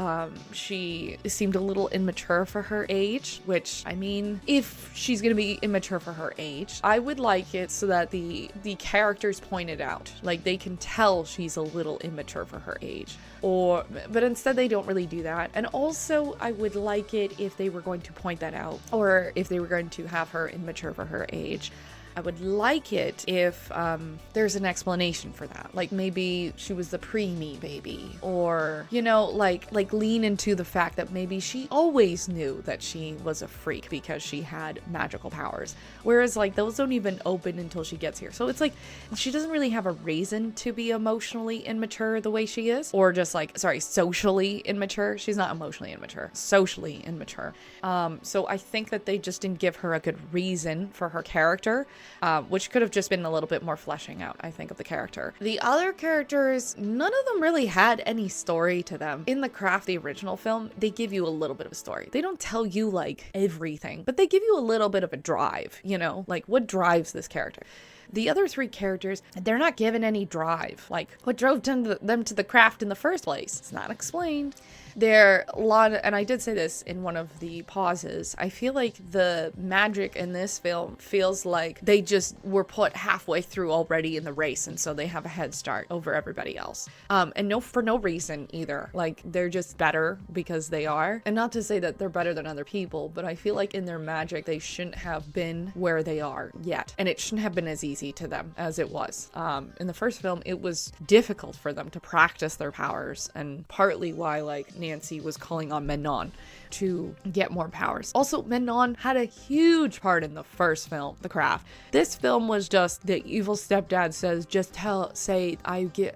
she seemed a little immature for her age, which, I mean, if she's gonna be immature for her age, I would like it so that the characters point it out. Like, they can tell she's a little immature for her age. But instead they don't really do that. And also, I would like it if they were going to point that out, or if they were going to have her immature for her age. I would like it if there's an explanation for that. Like maybe she was the preemie baby, or, you know, like lean into the fact that maybe she always knew that she was a freak because she had magical powers. Whereas like those don't even open until she gets here. So it's like she doesn't really have a reason to be emotionally immature the way she is, or just like, socially immature. She's not emotionally immature, socially immature. So I think that they just didn't give her a good reason for her character. Which could have just been a little bit more fleshing out, I think, of the character. The other characters, none of them really had any story to them. In The Craft, the original film, they give you a little bit of a story. They don't tell you, like, everything, but they give you a little bit of a drive, you know? Like, what drives this character? The other three characters, they're not given any drive. Like, what drove them to the craft in the first place? It's not explained. There a lot of, and I did say this in one of the pauses, I feel like the magic in this film feels like they just were put halfway through already in the race, and so they have a head start over everybody else. And for no reason either. Like, they're just better because they are. And not to say that they're better than other people, but I feel like in their magic, they shouldn't have been where they are yet. And it shouldn't have been as easy to them as it was. In the first film, it was difficult for them to practice their powers, and partly why, like, Nancy was calling on Menon to get more powers. Also, Menon had a huge part in the first film, The Craft. This film was just the evil stepdad says,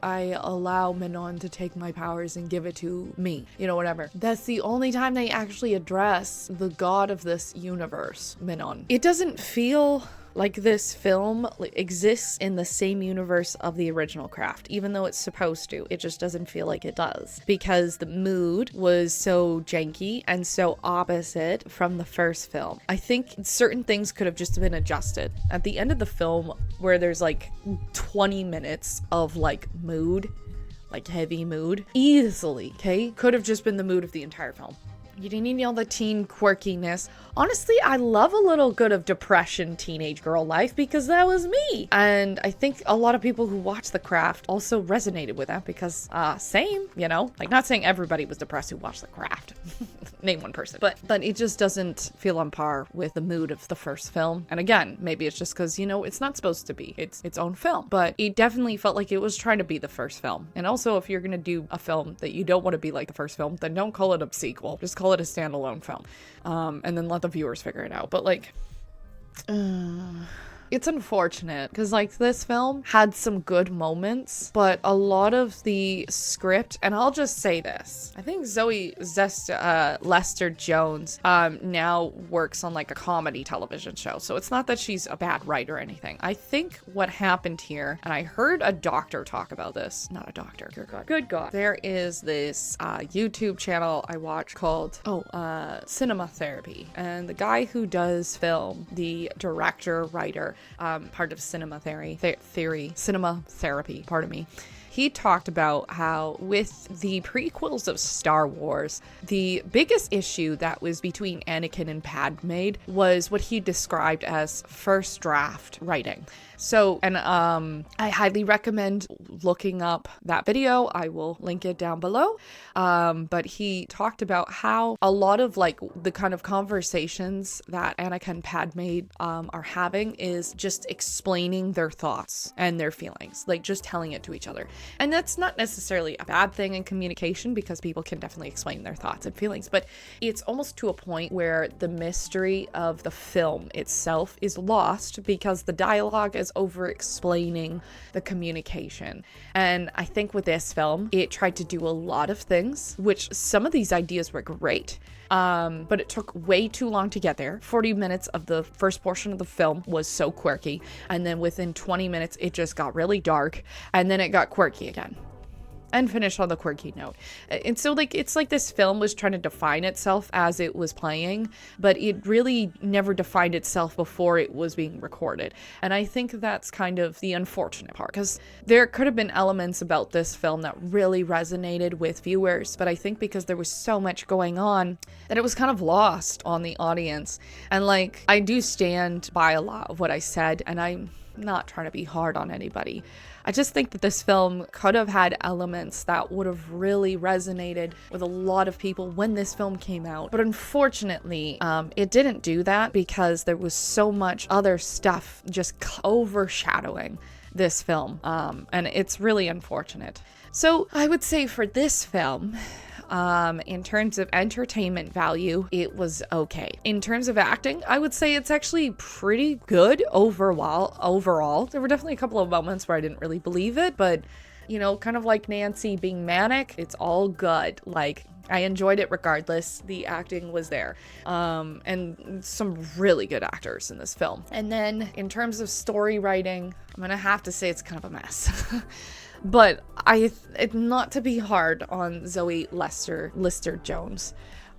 I allow Menon to take my powers and give it to me. You know, whatever. That's the only time they actually address the god of this universe, Menon. It doesn't feel like this film exists in the same universe of the original Craft, even though it's supposed to. It just doesn't feel like it does, because the mood was so janky and so opposite from the first film. I think certain things could have just been adjusted. At the end of the film, where there's like 20 minutes of like mood, like heavy mood, easily, okay, could have just been the mood of the entire film. You didn't need all the teen quirkiness. Honestly, I love a little good of depression teenage girl life because that was me. And I think a lot of people who watched The Craft also resonated with that because, same, you know? Like, not saying everybody was depressed who watched The Craft. Name one person. But it just doesn't feel on par with the mood of the first film. And again, maybe it's just because, you know, it's not supposed to be. It's its own film. But it definitely felt like it was trying to be the first film. And also, if you're going to do a film that you don't want to be like the first film, then don't call it a sequel. Just call it a standalone film. And then let the viewers figure it out. But like, it's unfortunate because like this film had some good moments, but a lot of the script, and I'll just say this, I think Zoe Lester Jones now works on like a comedy television show. So it's not that she's a bad writer or anything. I think what happened here, and I heard a doctor talk about this, not a doctor, good God. There is this YouTube channel I watch called Cinema Therapy, and the guy who does film, the director, writer, part of cinema therapy, pardon me. He talked about how with the prequels of Star Wars, the biggest issue that was between Anakin and Padme was what he described as first draft writing. So, and I highly recommend looking up that video. I will link it down below. But he talked about how a lot of like the kind of conversations that Anakin and Padme are having is just explaining their thoughts and their feelings, like just telling it to each other. And that's not necessarily a bad thing in communication because people can definitely explain their thoughts and feelings, but it's almost to a point where the mystery of the film itself is lost because the dialogue is was over explaining the communication. And I think with this film, it tried to do a lot of things, which some of these ideas were great. But it took way too long to get there. 40 minutes of the first portion of the film was so quirky. And then within 20 minutes, it just got really dark. And then it got quirky again. And finished on the quirky note. And so it's like this film was trying to define itself as it was playing, but it really never defined itself before it was being recorded. And I think that's kind of the unfortunate part, because there could have been elements about this film that really resonated with viewers, but I think because there was so much going on that it was kind of lost on the audience. And I do stand by a lot of what I said, and I'm not trying to be hard on anybody. I just think that this film could have had elements that would have really resonated with a lot of people when this film came out. But unfortunately, it didn't do that because there was so much other stuff just overshadowing this film. And it's really unfortunate. So I would say for this film, in terms of entertainment value, it was okay. In terms of acting, I would say it's actually pretty good overall. There were definitely a couple of moments where I didn't really believe it, but kind of like Nancy being manic, it's all good. I enjoyed it regardless. The acting was there. And some really good actors in this film. And then in terms of story writing, I'm gonna have to say it's kind of a mess. But not to be hard on Zoe Lister-Jones.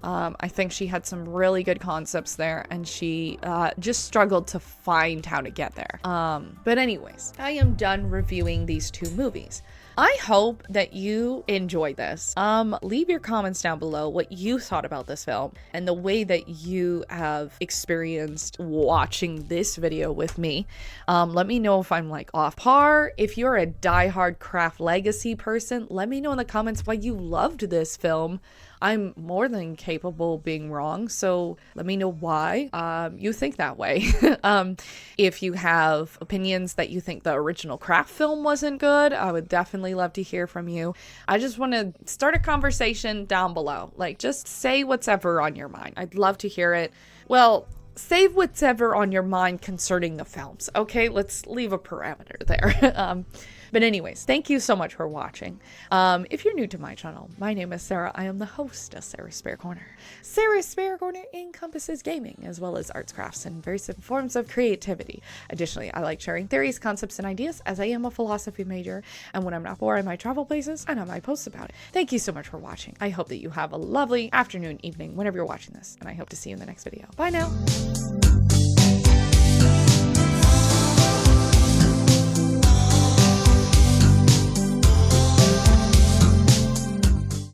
I think she had some really good concepts there, and she just struggled to find how to get there. But anyways, I am done reviewing these two movies. I hope that you enjoyed this. Leave your comments down below what you thought about this film and the way that you have experienced watching this video with me. Let me know if I'm off par. If you're a diehard Craft Legacy person, let me know in the comments why you loved this film. I'm more than capable of being wrong, so let me know why you think that way. If you have opinions that you think the original Craft film wasn't good, I would definitely love to hear from you. I just want to start a conversation down below. Just say what's ever on your mind. I'd love to hear it. Well, say what's ever on your mind concerning the films. Okay, let's leave a parameter there. But anyways, thank you so much for watching. If you're new to my channel, my name is Sarah. I am the host of Sarah's Spare Corner. Sarah's Spare Corner encompasses gaming, as well as arts, crafts, and various different forms of creativity. Additionally, I like sharing theories, concepts, and ideas, as I am a philosophy major, and when I'm not bored, I might travel places, and I might post about it. Thank you so much for watching. I hope that you have a lovely afternoon, evening, whenever you're watching this, and I hope to see you in the next video. Bye now!